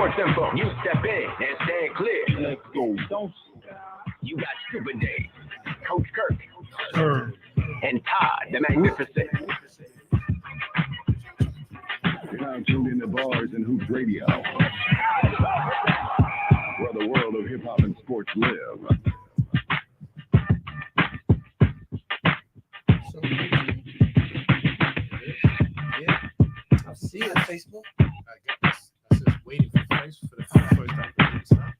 sports info. You step in and stand clear. Let's go. Don't. You got Super Dave, Coach Kirk, and Todd the Magnificent. You're now tuned into Bars and Hoops Radio, where the world of hip hop and sports live. I see it on Facebook. I just waiting for the first time.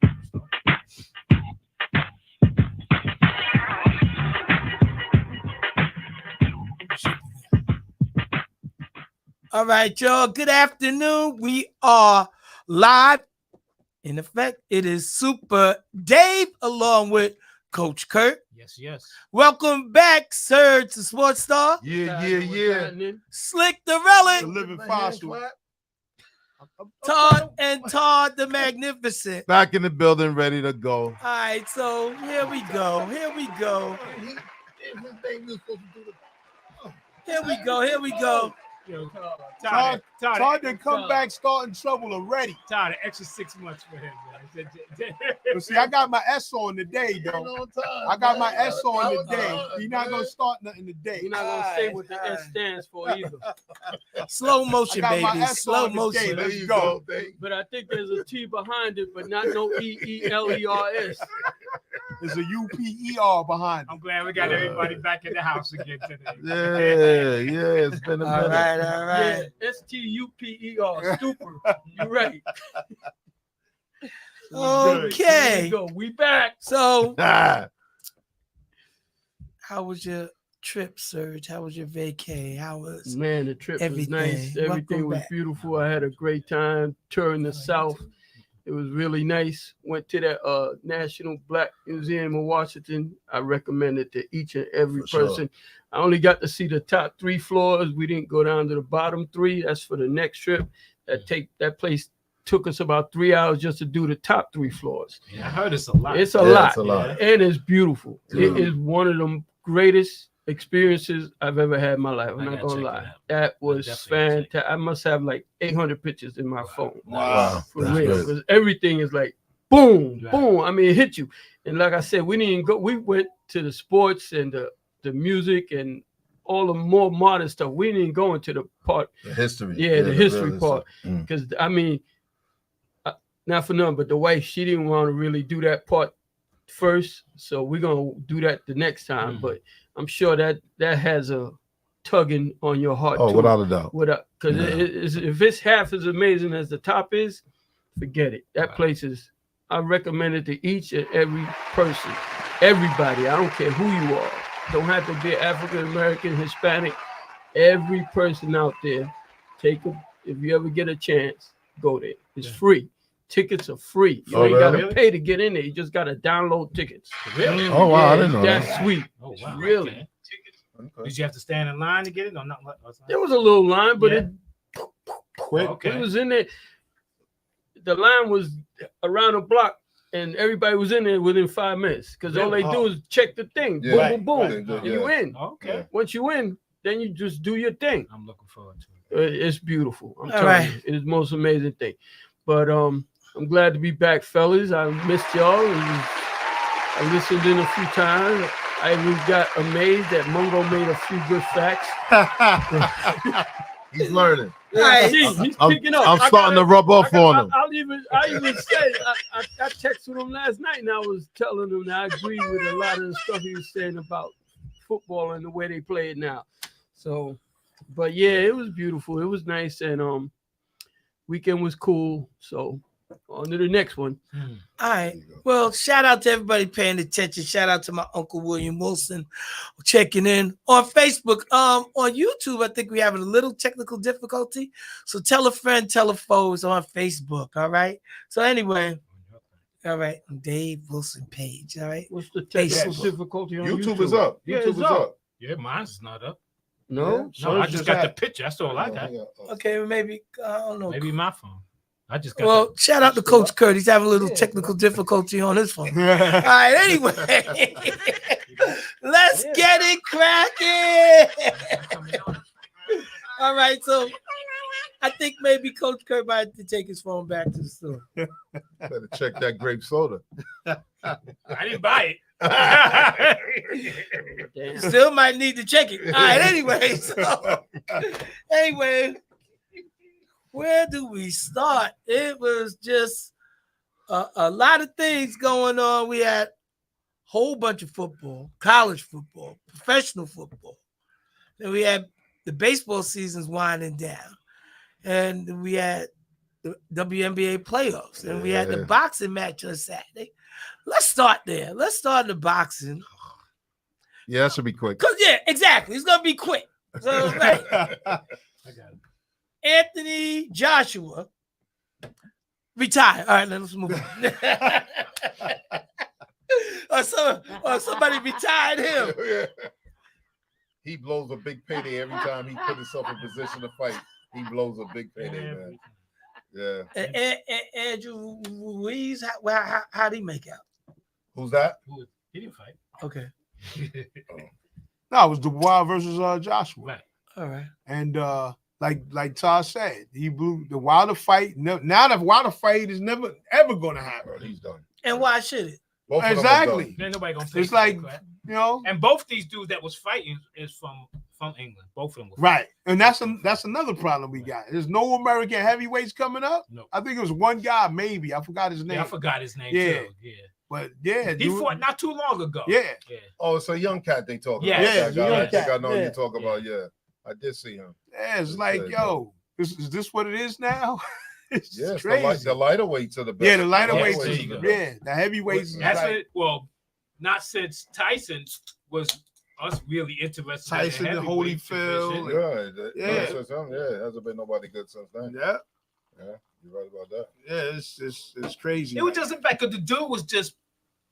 All right, y'all. Good afternoon. We are live. In effect, it is Super Dave along with Coach Kurt. Yes. Welcome back, sir, to Sports Star. Yeah. Slick the Relic. The living fossil. Todd and Todd the Magnificent. Back in the building, ready to go. All right, so here we go. Here we go. Yo, Todd done come Todd, back starting trouble already. Todd, an extra 6 months for him, man. But see, I got my S on today, though. I got my S on today. He's not gonna start nothing today. You're not gonna say what the S stands for either. Slow motion, I got my baby. S Slow on today. motion. Let's There you go. But I think there's a T behind it, but not no EELERS. There's a UPER behind it. I'm glad we got everybody back in the house again today. Yeah. It's been a All minute. right, all right. Yeah, STUPER, stupid. You're right. Okay. Here we go. We back. So, Ah, how was your trip, Serge? How was your vacay? How was Man, the trip was Everything. nice. Everything Welcome was back. beautiful. I had a great time touring the South. It was really nice. Went to that National Black Museum of Washington. I recommend it to each and every For sure. person. I only got to see the top 3 floors. We didn't go down to the bottom 3. That's for the next trip. That place took us about 3 hours just to do the top 3 floors. Yeah, I heard it's a lot. It's a Yeah, lot. it's a lot. And it's beautiful. Yeah. It is one of the greatest experiences I've ever had in my life. I'm I not gotta gonna check lie. it out. That was definitely gotta check fantastic. I must have like 800 pictures in my phone. Wow. For That's real. good. Because everything is like boom, Right. boom. I mean, it hit you. And like I said, we didn't go. We went to the sports and the music and all the more modern stuff. We didn't go into the part. The history. Yeah, the history real part. history. Because I mean, not for nothing, but the wife, she didn't want to really do that part first. So we're gonna do that the next time. Mhm. But I'm sure that has a tugging on your heart. Oh, too. without a doubt. Because Yeah. if it's half as amazing as the top is, forget it. That Right. place is. I recommend it to each and every person, everybody. I don't care who you are. Don't have to be African American, Hispanic. Every person out there, if you ever get a chance, go there. It's Yeah. free. Tickets are free. You Oh, ain't gotta really? pay to get in there. You just gotta download tickets. Really? Oh, wow. I Yeah, didn't know that's that. sweet. Oh, wow. Really. Okay. Okay. Did you have to stand in line to get it or not? There was a little line, but Yeah. Quick. Okay. it was in there. The line was around the block, and everybody was in there within 5 minutes because all they Really? do is check the thing. Yeah. Boom, Right, boom, boom. right. And you in. Okay. Once you in, then you just do your thing. I'm looking forward to it. It's beautiful. I'm All telling right. you, it is the most amazing thing. But I'm glad to be back, fellas. I missed y'all. I listened in a few times. I even got amazed that Mungo made a few good facts. He's learning. Right. See, he's I'm, picking up. I'm starting to rub off on him. I even said I texted him last night and I was telling him that I agree with a lot of the stuff he was saying about football and the way they play it now. So, but yeah, it was beautiful. It was nice and weekend was cool. So on to the next one. All right. Well, shout out to everybody paying attention. Shout out to my Uncle William Wilson checking in on Facebook. On YouTube, I think we have a little technical difficulty. So tell a friend, tell a foe. It's on Facebook. All right. So anyway, all right. Dave Wilson page. All right. What's the technical Facebook. difficulty on YouTube is up. Yeah, YouTube it's is up. up. Yeah, mine's not up. No, No, I Surge just is got the at- picture. That's all I got. Okay. Maybe I don't know. Maybe my phone. I just got Well, shout out to Coach Kurt. He's having a little technical difficulty on his phone. All right, anyway, let's get it cracking. All right, so I think maybe Coach Kirk might have to take his phone back to the store. Better check that grape soda. I didn't buy it. Damn. Still might need to check it. All right, anyway. So, anyway, where do we start? It was just a lot of things going on. We had a whole bunch of football, college football, professional football. Then we had the baseball season's winding down. And we had the WNBA playoffs. And we had the boxing match on Saturday. Let's start there. Let's start the boxing. Yeah, that should be quick. Because, yeah, exactly. It's going to be quick. So, right. I got it. Anthony Joshua retired. All right, let's move on. or somebody retired him. Yeah. He blows a big payday every time he put himself in position to fight. He blows a big payday, man. Yeah. Andrew Ruiz, how'd he make out? Who's that? He didn't fight. Okay. No, it was Dubois versus Joshua. Right. All right. And like Todd said, he blew the Wilder fight. Now the Wilder fight is never ever going to happen. Oh, he's done. And why should it? Both of them are Exactly. Ain't nobody gonna It's face like, that crap. you know, And both these dudes that was fighting is from England. Both of them were right. And that's another problem we got. There's no American heavyweights coming up. No. I think it was one guy, maybe. I forgot his name. Yeah, I forgot his name Yeah. too. Yeah. But yeah, He dude, fought not too long ago. Yeah. Yeah. Oh, it's a young cat they talking Yeah. about. Yeah, That guy. young I think I cat. know who Yeah. you talk about. Yeah, I did see him. Yeah, it's like, good, yo, is this what it is now? It's Yes, crazy. the lighter weights of the best. Yeah, the lighter weights. there Is, you go. yeah, the heavyweights. Is That's like, it. Well, not since Tyson was us really interested. Tyson in the and heavyweight Holyfield. division. Yeah, Yeah. since him, yeah, hasn't been nobody good since then. yeah, Yeah, you're right about that. yeah, it's crazy. It was just the fact that the dude was just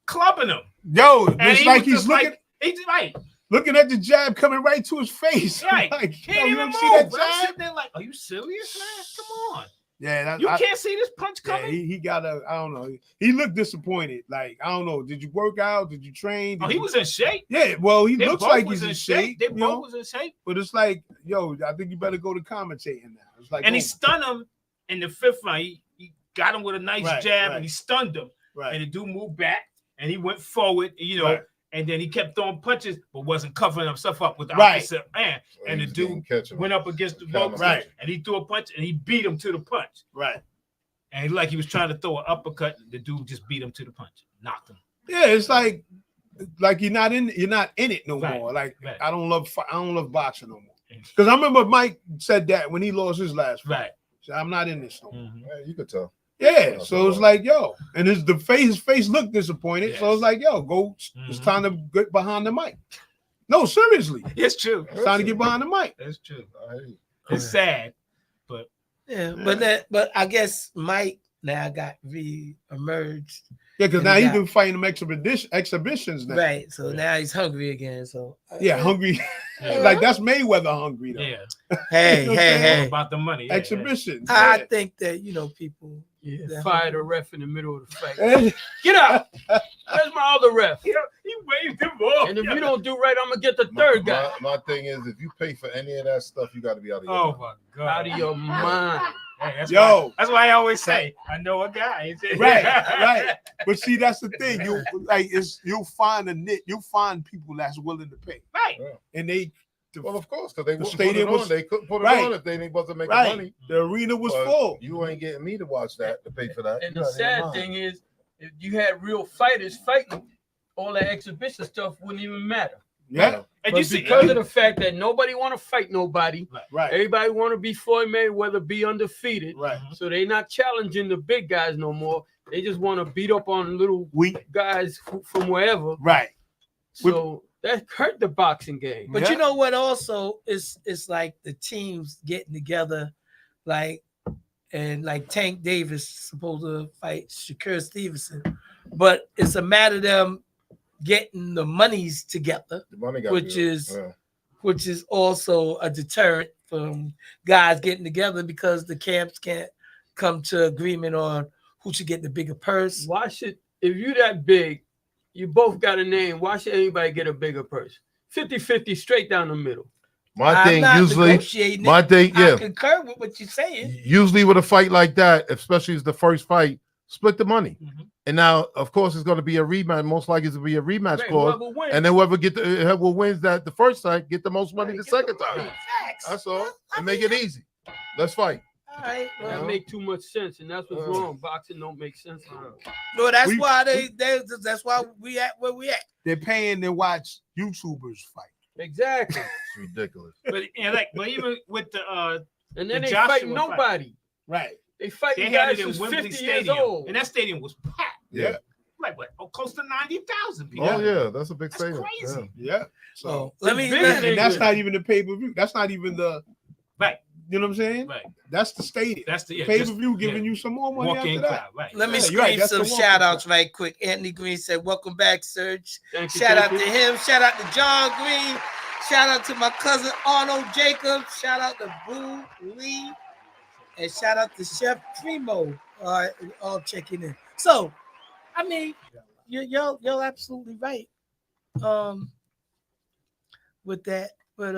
clubbing him. yo, And it's he like was he's just looking he's right. looking at the jab coming right to his face. Right. Like, He yo, didn't you even don't move. see that I'm jab? sitting there like, are you serious, man? Come on. Yeah, You can't see this punch Yeah, coming? he got a. I don't know. He looked disappointed. Like, I don't know. Did you work out? Did you train? Oh, Did he you- was in shape. Yeah, well, he They looks both like was he's in shape. They you both know? was in shape. But it's like, yo, I think you better go to commentating now. It's like, And he oh, stunned him in the fifth round. He got him with a nice Right, jab right. and he stunned him. right. And the dude moved back and he went forward, Right. and then he kept throwing punches, but wasn't covering himself up with the Right. opposite hand. So And he the was dude getting catching went up against the ropes, Right. and he threw a punch and he beat him to the punch. Right. And like he was trying to throw an uppercut, the dude just beat him to the punch, knocked him. Yeah, it's like you're not in it no Right, more. Like right. I don't love boxing no more. Because I remember Mike said that when he lost his last fight. Right. So I'm not in this no more. Mhm. Yeah, you could tell. Yeah, so it's like, yo, and his face looked disappointed. So Yes. it's like, yo, go. It's Mhm. time to get behind the mic. No, seriously, It's true. it's time to get behind the mic. It's true. I hear you. It's sad. Yeah, but I guess Mike now got re-emerged. Yeah, because And now he he's got- been fighting them exhibitions now. Right. So now he's hungry again. So Yeah, hungry. Yeah. Like that's Mayweather hungry though. Yeah. Hey, You know what I'm hey, saying? hey. About the money. Yeah, Exhibitions. I yeah. think that people. Yeah, Yeah. fired a ref in the middle of the fight. Eh, Get out! Where's my other ref? Yeah, he waved him off. And if you don't do right, I'm gonna get the My- third guy. My thing is, if you pay for any of that stuff, you got to be out of your Oh mind. my god. Out of your mind. Hey, that's Yo. why, that's why I always say I know a guy. Right, right. But see, that's the thing. You'll find you'll find people that's willing to pay, Right. and they. Well, of course, because they The wouldn't put it stadium on. was- They couldn't put it right. on if they wasn't making Right, money. the arena was But full. You ain't getting me to watch that, to pay for that. And You the out of your sad mind. thing is, if you had real fighters fighting, all that exhibition stuff wouldn't even matter. Yeah, And But you see, because of the fact that nobody want to fight nobody, right, everybody want to be Floyd Mayweather, be undefeated. right. So they not challenging the big guys no more. They just want to beat up on little Weak, guys from wherever. right. So that hurt the boxing game. But Yeah. you know what? Also, it's like the teams getting together, like Tank Davis supposed to fight Shakur Stevenson, but it's a matter of them getting the monies together, The money got which you. is Yeah. which is also a deterrent from guys getting together because the camps can't come to agreement on who should get the bigger purse. Why should, if you that big, you both got a name, why should anybody get a bigger purse? 50-50 straight down the middle. My thing not usually, negotiating my it. thing, I yeah. concur with what you're saying. Usually with a fight like that, especially as the first fight, split the money. Mhm. And now, of course, it's going to be a rematch. Most likely, it's going to be a rematch Right, clause. whoever wins. And then whoever wins that the first time get the most money the second time. Facts. That's all. I And make mean, it easy. Let's fight. All right. That Well, make too much sense, and that's what's wrong. Boxing don't make sense. no, that's We- why that's why we at where we at. They're paying to watch YouTubers fight. Exactly. It's ridiculous. But even with the And then The they Joshua fighting fight. nobody. Right. They fighting they had guys it in who's Wembley 50 years Stadium, old. and that stadium was packed. Yeah. Like what? Oh, close to 90,000 people. Oh, yeah. That's a big That's stadium. crazy. Yeah. So So let me. It's bigger let- than- and that's not even the pay-per-view. That's not even the Right, you know what I'm saying? right. That's the stadium. That's the Pay-per-view giving you some more money walk after in that. crowd. Right. Let me Yeah, scream you're right, that's some the one shout outs percent. right quick. Anthony Green said, "Welcome back, Serge." Thank you, Shout out thank to you. him. Shout out to John Green. Shout out to my cousin Arnold Jacobs. Shout out to Boo Lee. And shout out to Chef Primo. All right, all checking in. So, I mean, you're absolutely right. With that, but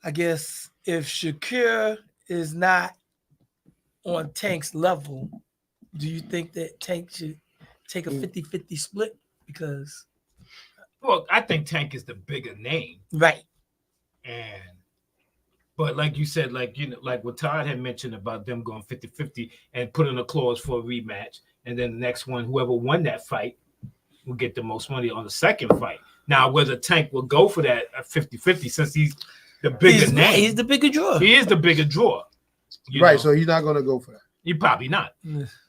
I guess if Shakir is not on Tank's level, do you think that Tank should take a 50-50 split? Because Well, I think Tank is the bigger name, right. but like you said, like like what Todd had mentioned about them going 50-50 and putting a clause for a rematch, and then the next one, whoever won that fight will get the most money on the second fight. Now, whether Tank will go for that 50-50 since he's the bigger name, He's the bigger draw. he is the bigger draw. You Right. know? So he's not gonna go for that. You probably not.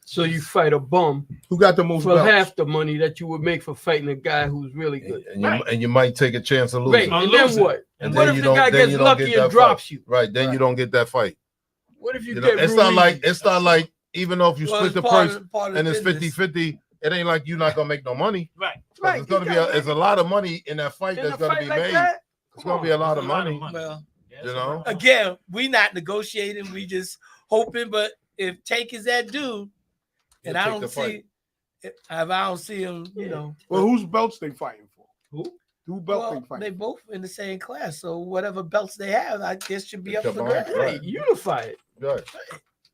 So you fight a bum Who got the most for belts? half the money that you would make for fighting a guy who's really good. And you might take a chance of Right. losing. On And then losing. what? And What then if you the don't- guy then gets you don't lucky get that and drops fight. you? Right. Then you don't get that fight. What if you You know, get it's not Ruiz? like even though if you Well, split the it's part price of- part of and it's business. 50-50, it ain't like you're not gonna make no money. Right. 'Cause Right, It's gonna you be got it's a lot of money in that fight In that's a gonna fight be like made. that? It's gonna be a lot of money. Well, Yeah, You know? again, we not negotiating. We just hoping. But if Tank is that dude, and He'll I take don't the see, fight. if I don't see him, you know. Well, whose belts they fighting for? Who? Who belt Well, they they fighting? both in the same class, so whatever belts they have, I guess should be They up for combine, grabs. right. Right, unify it. Right.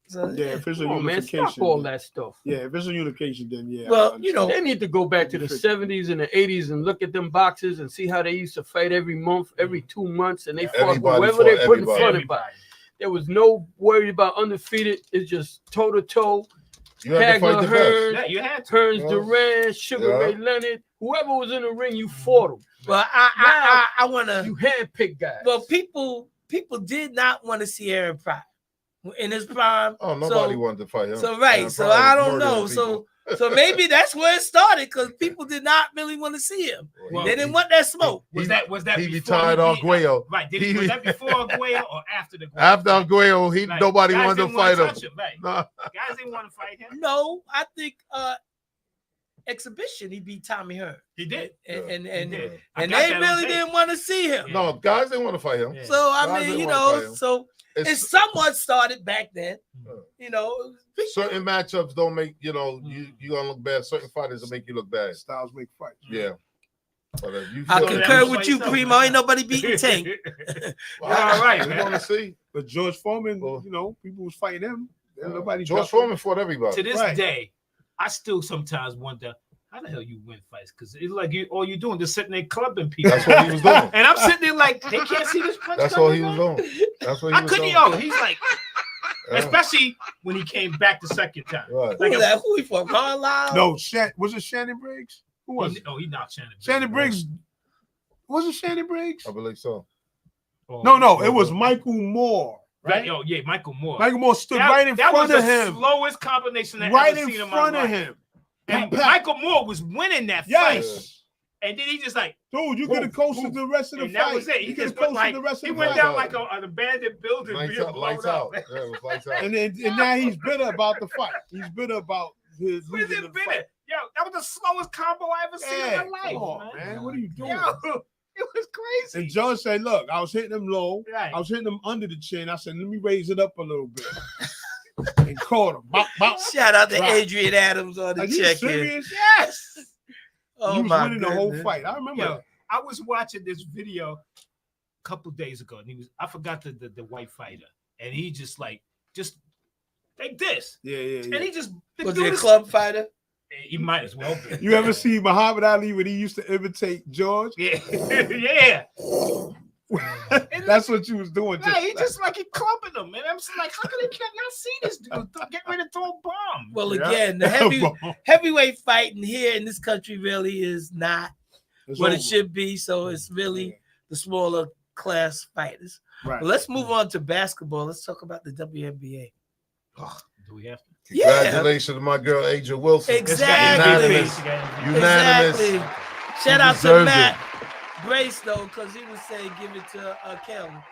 So, Yeah, if it's a Come on, man, unification. stop all then- that stuff. Yeah, if it's a unification, then yeah. Well, I you know, They need to go back to the 70s and the 80s and look at them boxes and see how they used to fight every month, every 2 months, and they fought Everybody whoever fought they put in everybody. front of it. There was no worry about undefeated. It's just toe to toe. You have to fight Hagler, the best. Hearns, Yeah, you had to. Hearns, Yeah. Duran, Sugar Yeah. Ray Leonard, whoever was in the ring, you fought them. well, I want to. You handpicked guys. Well, people did not want to see Aaron Pryor in his prime. Oh, nobody so, wanted to fight him. So right, Aaron so Pryor I was don't know. murdering people. So maybe that's where it started because people did not really want to see him. Well, They didn't want that smoke. Was that he before retired beat- Arguello. Right. Did He- was that before Arguello or after the After Arguello, Right. nobody Guys wanted to didn't wanna fight him. touch him. Right. Nah. Guys didn't want to fight him. No, I think exhibition he beat Tommy Hearn. He did. And He did. I and got they that on really tape. didn't want to see him. Yeah. No, guys didn't want to fight him. Yeah. So I Guys mean, didn't you wanna know, fight him. so it It's somewhat started back then. Yeah. You know, certain matchups don't make you gonna look bad. Certain fighters will make you look bad. Styles make fights. Yeah. But if you I feel that concur was with you, like Primo. something. Ain't nobody beating Tank. All All right, we man. want to see. But George Foreman, Well- you know, people was fighting him. And nobody George dropped him. Foreman fought everybody. To this Right. day, I still sometimes wonder how the hell you win fights because it's like all you doing just sitting there clubbing people. That's what he was doing. And I'm sitting there like they can't see this punch. That's all coming, he was man. doing. That's what he How was could doing. he? Oh, he's like, Yeah. especially when he came back the second time. Right. Who was that? Who he from? Carlisle? No, was it Shannon Briggs? Who was it? He knocked Shannon. Shannon Briggs. Was it Shannon Briggs? I believe so. Oh, No, it was Michael Moore. Right. Right? Oh yeah, Michael Moore. Michael Moore stood That- right in that front was of the him. Slowest combination I've Right ever in seen in front my of life. him. And Pat- Michael Moore was winning that fight. Yes. And then he just like, Dude, you could have coasted the rest of the and fight. that was it. He You could have just went coasted like, the rest he of the went fight. down like an abandoned building. Lights being out. blown Lights up. out. Yeah, it was lights out. And now he's bitter about the fight. He's bitter about his Where's losing it the been? fight. Yo, that was the slowest combo I ever seen Yeah, in my life, come on, man. What are you doing? Yo, it was crazy. And John said, look, I was hitting him low. Right. I was hitting him under the chin. I said, let me raise it up a little bit. And caught him. Bop, bop. Shout out to Right. Adrian Adams on the Are you check-in. serious? Yes. Oh he was my winning the whole goodness. fight. I remember Yo, that. I was watching this video couple days ago, and I forgot the white fighter, and he just like this. Yeah, yeah, And yeah. he just Was he a club fighter? He might as well be. You ever see Muhammad Ali when he used to imitate George? Yeah, yeah. That's what you was doing. Yeah, he just like he clumping them, man. I'm just like, how can they not see this dude? Get ready to throw a bomb. Well, Yeah. again, the heavyweight fighting here in this country really is not It's what over. it should be. So it's really the smaller class fighters. Right. But let's move on to basketball. Let's talk about the WNBA. Do we have to? Yeah, Congratulations to my girl Aja Wilson. exactly. Unanimous. Unanimous. Exactly. Shout out to deserved Matt Brace though, because he was saying give it to Caitlin.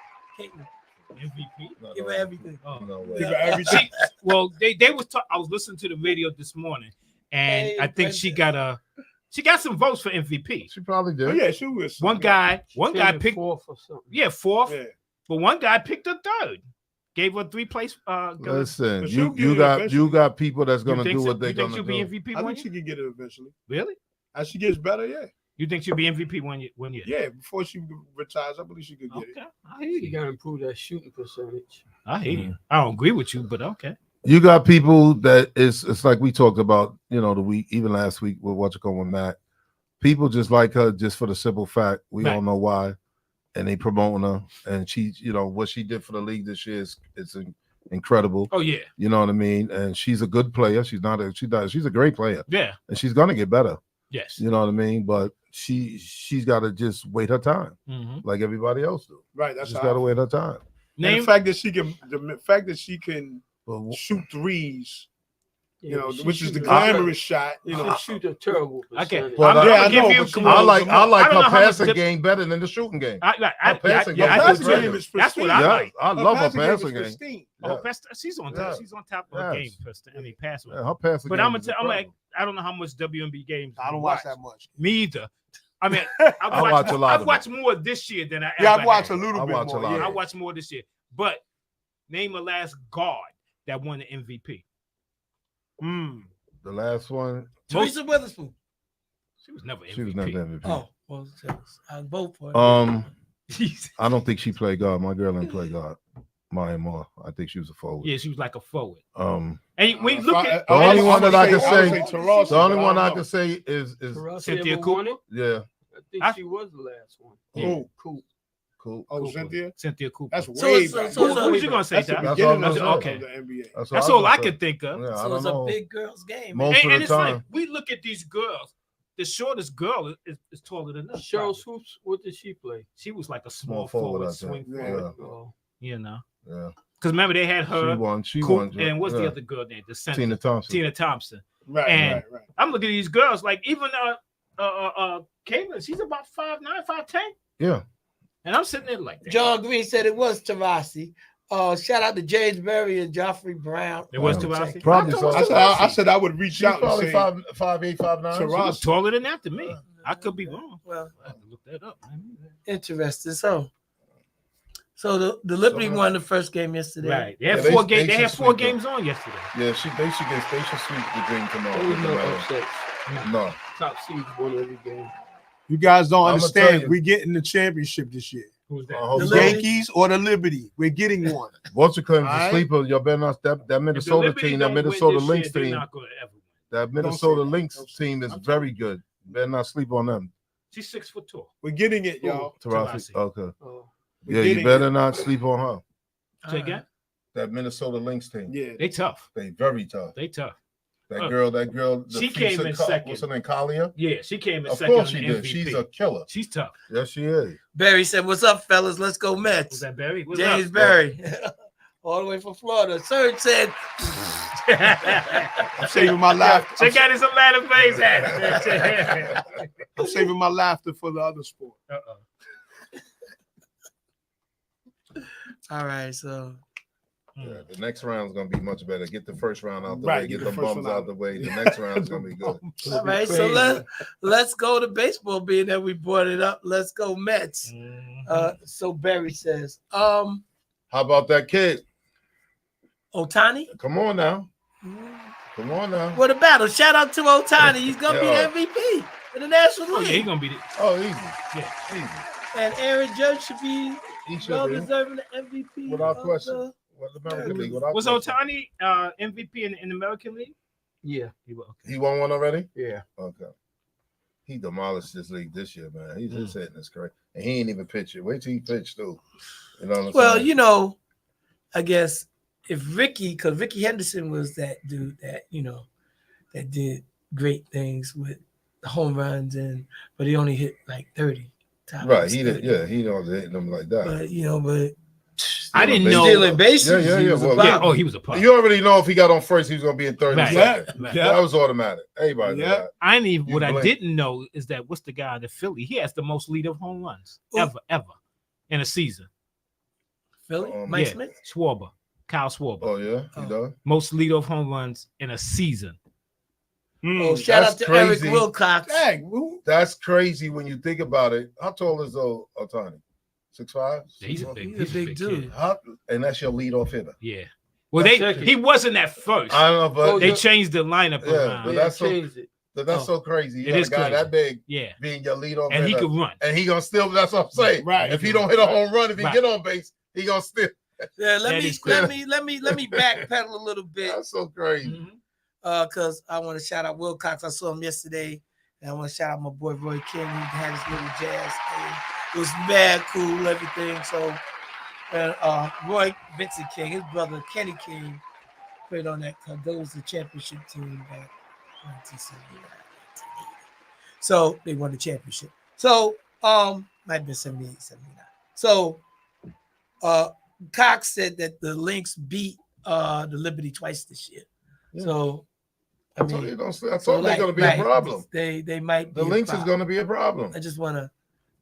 MVP. No, Give no, her everything. Oh. no way. Give her everything. Well, they was. I was listening to the radio this morning, and Hey, I think she got some votes for MVP. She probably Oh, did. yeah, she was. One guy picked fourth or something. fourth, Yeah. but one guy picked a third. Gave her 3 place. Listen, But she'll get you it got eventually. you got people that's You gonna think do so? what they're You think gonna she'll do. be MVP I one think she year? can get it eventually. Really? As she gets better, yeah. You think she'll be MVP one year? Yeah, before she retires, I believe she could get Okay, it. I hear You you. gotta improve that shooting percentage. I hear you. I don't agree with you, but okay. You got people that it's like we talked about, the week, even last week with what you call with Matt. People just like her just for the simple fact we Right. all know why, and they promoting her, and she, what she did for the league this year is incredible. Oh yeah, You know what I mean? And she's a good player. She's a great player, yeah, and she's gonna get better. yes. You know what I mean? But she's got to just wait her time, Mhm. like everybody else do. Right, that's She's how got I to feel. wait her time. And Name the fact that she can But shoot threes, Yeah, she which is the shoot a- glamorous shot. She shoot a terrible Okay. percentage. But I'm yeah, gonna I give know, you. but she come on. I like I don't know her how much passing dip- game better than the shooting game. I Her passing yeah, game I is do passing great. too. game is That's what pristine. I Yeah, like. I love her passing game is passing game. pristine. Oh, Yeah. she's on Yeah. she's on top of her game. Yes. First, I mean, pass. Yeah, her passing But game I'm gonna is tell. I'm like, incredible. I don't know how much WNBA games. I don't you watch that much. Me either. I mean, I watch a lot I've of watched more this year than I ever. Yeah, I've watched a have. little I bit watch a more. lot. Yeah. I watched more this year. But name a last guard that won the MVP. The last one, Teresa Witherspoon. She was never MVP. she was never MVP. Oh, well, I vote for it. I don't think she played guard. My girl didn't play guard. Maya Moore. I think she was a forward. Yeah, she was like a forward. Um, And when you look at The only one that I can would say- Tarasi, the only but one I don't can say is Tarasi Cynthia ever Cooper? won it? yeah, I think I- she was the last one. know. Cool. cool. Oh, Cooper. Cynthia? Cynthia Cooper. That's So way it's- back. so Who was you gonna say, That's the Ty? That's beginning all of I'm the saying. of the NBA. That's all I could think of. Yeah, I So don't it's know. a big girls game. Most And, of and the it's time. like we look at these girls. The shortest girl is taller than us. Cheryl probably. Swoops, what did she play? She was like a small Small forward, forward, I think. swing Yeah. forward. Oh, You know, Yeah, because remember they had she her, won. She Coop, won. and what's the yeah. other girl name? The center, Tina Thompson. Tina Thompson. Right, And- right. I'm looking at these girls like even Caitlin, she's about 5'9", 5'10", Yeah, and I'm sitting there like that. John Green said it was Tarasi. Shout out to James Berry and Joffrey Brown. It was Wow. Tarasi. Probably I so. thought I said I would reach She's out and probably say 5'8", 5'9". she was Tarasi. taller than that to me. I could be wrong. Well, I have to look that up. Man. interesting. So the Liberty won the first game yesterday. Right. They had Yeah, four they games. They should had sweep 4 them. games on yesterday. Yeah, they should sweep the Dream tomorrow. there was no No matter. upsets. No, Top seeds won every game. you guys don't I'ma tell understand. you. We're getting the championship this year. Who's I that? hope The The so. Liberty? Yankees or the Liberty. We're getting one. What's your claim All for right. sleeper? You better not that If the Minnesota Liberty team, that don't win Minnesota this Lynx year, they're team, not gonna ever win. that say Minnesota that. Lynx Don't say team is very good. Better not sleep on them. She's 6 foot tall. We're getting it, y'all. Tarasi. Tarasi. Okay. Oh, We're Yeah, you getting better it. not sleep on her. Say again? That Minnesota Lynx team. Yeah. They tough. They very tough. They tough. That girl. The She came in second. What's her name? Kalia. Yeah, she came in Of second. course on she the did. MVP. She's a killer. She's tough. Yes, she is. Barry said, "What's up, fellas? Let's go Was Mets." that Barry? What's James up? Berry, all the way from Florida. Serge said, I'm saving my laughter. Check out his Atlanta face hat. I'm saving my laughter for the other sport. "All right, so Yeah, the next round is gonna be much better. Get the first round out the Right, way. get Get the the first bums one out out. the way. The next round is gonna be good. all right, so let's go to baseball. Being that we brought it up, let's go Mets." So Barry says, How about that kid? "Otani, Come on now. Come on now. what a battle! Shout out to Otani. He's gonna be Yeah. the MVP in the National Oh yeah, he League, gonna be the Oh, easy. yeah. Easy. and Aaron Judge should be He should well be. deserving the MVP. Without of question. the- Well, the American League. Without Was question. Otani MVP in the American League? Yeah, He won one already? yeah. Okay. He demolished this league this year, man. He's just hitting this correct. And he ain't even pitch it. Wait till he pitch, too. You know what I'm Well, saying? you know, I guess if because Ricky Henderson was that dude that, you know, that did great things with home runs but he only hit like 30 times. Right. He did. Yeah, he don't hit them like that. But you know, I didn't know. stealing bases. Yeah. he was a Well, problem. Yeah, oh, he was a part. You already know if he got on first, he was going to be in third and Right. second. Right. That was automatic. Everybody knew Yeah. that. I didn't even. You What I blink. didn't know is that what's the guy in the Philly? He has the most leadoff home runs Who? ever in a season. Philly, Mike Yeah, Smith. Schwarber, Kyle Schwarber, Oh, yeah? He Oh. does? most leadoff home runs in a season. Oh, shout out that's to Eric crazy. Wilcox. Dang, who- That's crazy when you think about it. How tall is Otani? 6'5"? Yeah, he's a 6'4"? big, He's a big kid. dude. And that's your leadoff hitter. Yeah. Well, That's second. he wasn't at first. I don't know, but They changed the lineup Yeah, around. but Yeah, that's so- changed it. that's so crazy. You It got is a guy crazy. that big Yeah, being your leadoff and he hitter. could run. And he gonna still. That's what I'm saying. Right. If he don't hit a home run, if he Right. get on base, he gonna still. Yeah, let That me is crazy. let me backpedal a little bit. That's so crazy. Mhm. Because I want to shout out Wilcox. I saw him yesterday, and I want to shout out my boy Roy King. He had his little jazz thing. It was mad cool, everything. So, and Roy Vincent King, his brother Kenny King, played on that Cardozo championship team back 1979, 1980. So they won the championship. So might have been 78, 79. So Cox said that the Lynx beat the Liberty twice this year. Yeah. So I told you, mean, I so told they're gonna be right, a problem. They might be The a Lynx is problem. gonna be a problem. I just want to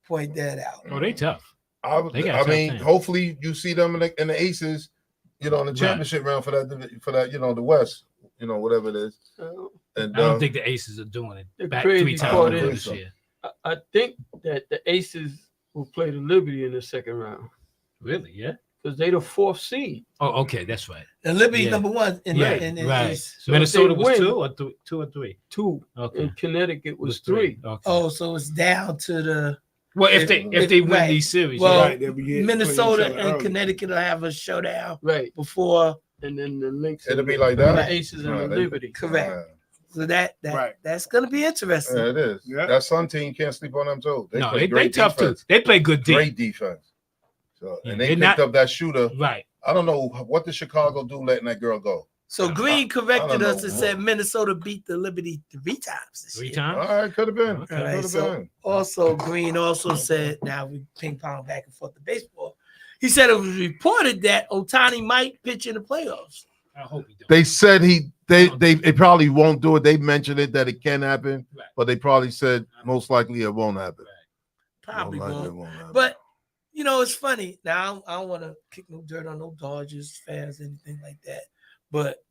point that out. Oh, they tough. They got I a tough mean, team. hopefully you see them in the Aces, you know, in the Right. championship round for that, you know, the West, you know, whatever it is. And I don't think the Aces are doing it The back crazy 3 times part in a row is- this year. I think that the Aces will play the Liberty in the second round Really? Yeah. because they the 4th seed. Oh, okay, that's right. And Liberty Yeah. number one in Yeah, the right. East. So if Minnesota they was win- 2 or 3. 2, Okay, and Connecticut was was 3. Okay. Oh, so it's down to the well, if they win right. these series, Well, yeah. Right, they'll be getting- Minnesota playing each other and early. Connecticut will have a showdown Right, before. and then the Lynx. It'll and be the- like that? The Aces and Right, the they- Liberty. Correct. So that's gonna be Yeah, interesting. it is. Yeah. That Sun team can't sleep on them too. No, play they great tough defense. too. They play good deep. Great defense. So Yeah, and they they're picked not- up that shooter. Right. I don't know what did Chicago do letting that girl go. So Green I corrected don't us know. and said Minnesota beat the Liberty 3 times this 3 year. times. All right, could have been. Okay. All right, Could have so been. also Green also said, now we ping pong back and forth to baseball. He said it was reported that Otani might pitch in the playoffs. I hope he don't. They said they probably won't do it. They mentioned it that it can happen, Right. but they probably said most likely it won't happen. Probably Most likely won't. it won't happen. But you know, it's funny. Now I don't want to kick no dirt on no Dodgers fans, anything like that. But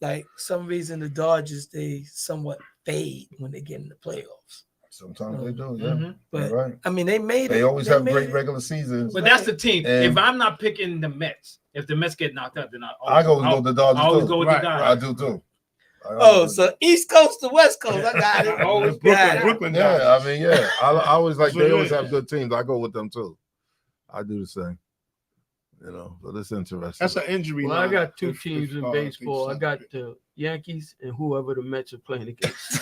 like some reason the Dodgers they somewhat fade when they get in the playoffs. sometimes they do, yeah. Mhm. But You're right. I mean, they made it. They always have made great it. regular seasons. But that's the team. And- if I'm not picking the Mets, if the Mets get knocked out, then I go with the Dodgers I always too. go with Right, the I Dodgers. do too. Oh, so East Coast to West Coast. I got it. Always got it. Brooklyn yeah, Dodgers. I mean, yeah. I always like So they always good. have good teams. I go with them too. I do the same. You know, but it's interesting. That's an injury. Well, I line. got 2 If- teams if, in I think baseball. I so. got the Yankees and whoever the Mets are playing against.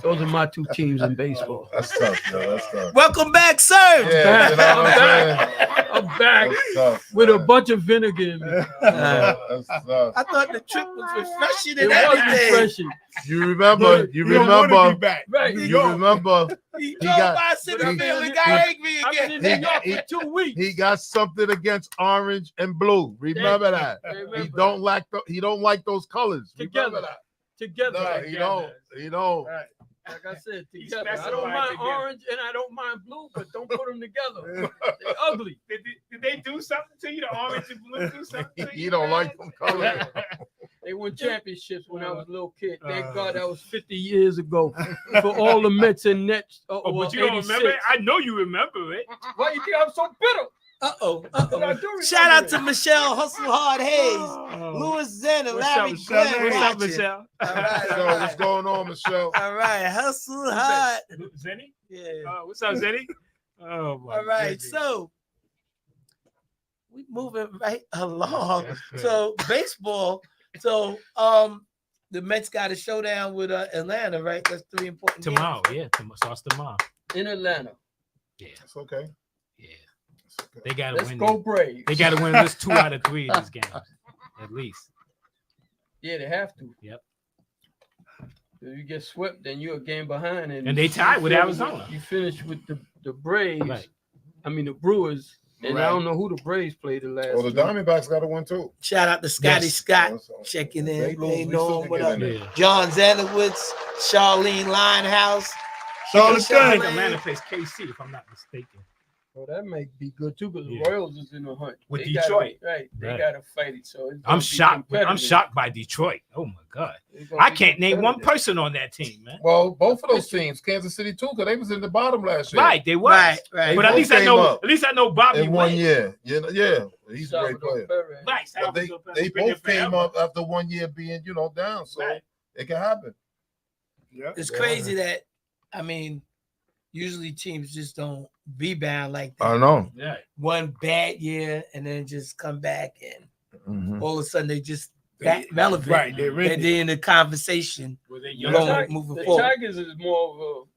Those are my 2 teams in baseball. That's tough, yo. That's tough. Welcome back, sir. Yeah, you know what I'm saying? I'm back That's tough, with a man. bunch of vinegar in me. That's tough. I thought the trip was refreshing It and was everything. refreshing. You remember? You don't wanna be remember? back. Right. You remember? He He drove got- by Center he- Field and he- got angry I've been again. in New York He- for 2 weeks. He got something against orange and blue. Remember that. I remember He don't like he don't like those colors. Remember Together. that. Together. No, he don't. He don't. Right. Like I said, He together. I specified don't mind together. orange and I don't mind blue, but don't put them together. They're ugly. Did they do something to you? The orange and blue do something to you? He don't like them colors. They won championships when I was a little kid. Thank God that was 50 years ago. For all the Mets and Nets. Oh, but you don't remember it? I know you remember it. Why you think I'm so bitter? Uh-oh. But I do Shout out to remember Michelle Hustle Hard Hayes, Louis Zen, and What's up, Larry Michelle? Glenn. What's up, watching. Michelle? All right, So what's going on, Michelle? all right. Hustle hard. Zenny? Yeah. What's up, Zenny? Oh my All right, goodness. so we moving right along. That's good. So baseball. So the Mets got a showdown with Atlanta, right? That's 3 important games. Tomorrow, yeah, starts tomorrow. In Atlanta. Yeah, It's okay. yeah. It's okay. They gotta Let's win. go Braves. They gotta win at least 2 out of 3 of these games, at least. Yeah, they have to. Yep. If you get swept, then you're a game behind. And they tied with Arizona. You finish with the Braves. Right. I mean, the Brewers. And Right. I don't know who the Braves played the last Well, the week. Diamondbacks got to win too. Shout out to Scotty Yes. Scott So, checking they in. lose, They we know still him. can What get up? in there. Yeah. John Zanowitz, Charlene Linehouse. Charlotte I Charlotte. think Gunn. Atlanta plays KC, if I'm not mistaken. Well, that may be good too, because Yeah. the Royals is in the hunt. With They gotta- Detroit. right. They Right. got to fight it. So it's I'm gonna be shocked. I'm competitive. shocked by Detroit. Oh my God. It's gonna I be can't name one competitive. person on that team, man. Well, both of those teams, Kansas City too, because they was in the bottom last year. Right, they was. Right, right. They But at both least I came know. up At least I know Bobby in 1 went. year. Yeah, he's a great Salvador player. Perez. Right, But they Salvador they been there both came forever. up after 1 year being down, so Right. it can happen. Yeah. It's Yeah. crazy that, I mean, usually teams just don't rebound like that. I know. Yeah. One bad year and then just come back and Mhm. all of a sudden they just back relevant. Right, they're And then the conversation. Were they The, You're young? going- Tig- moving the forward. Tigers is more of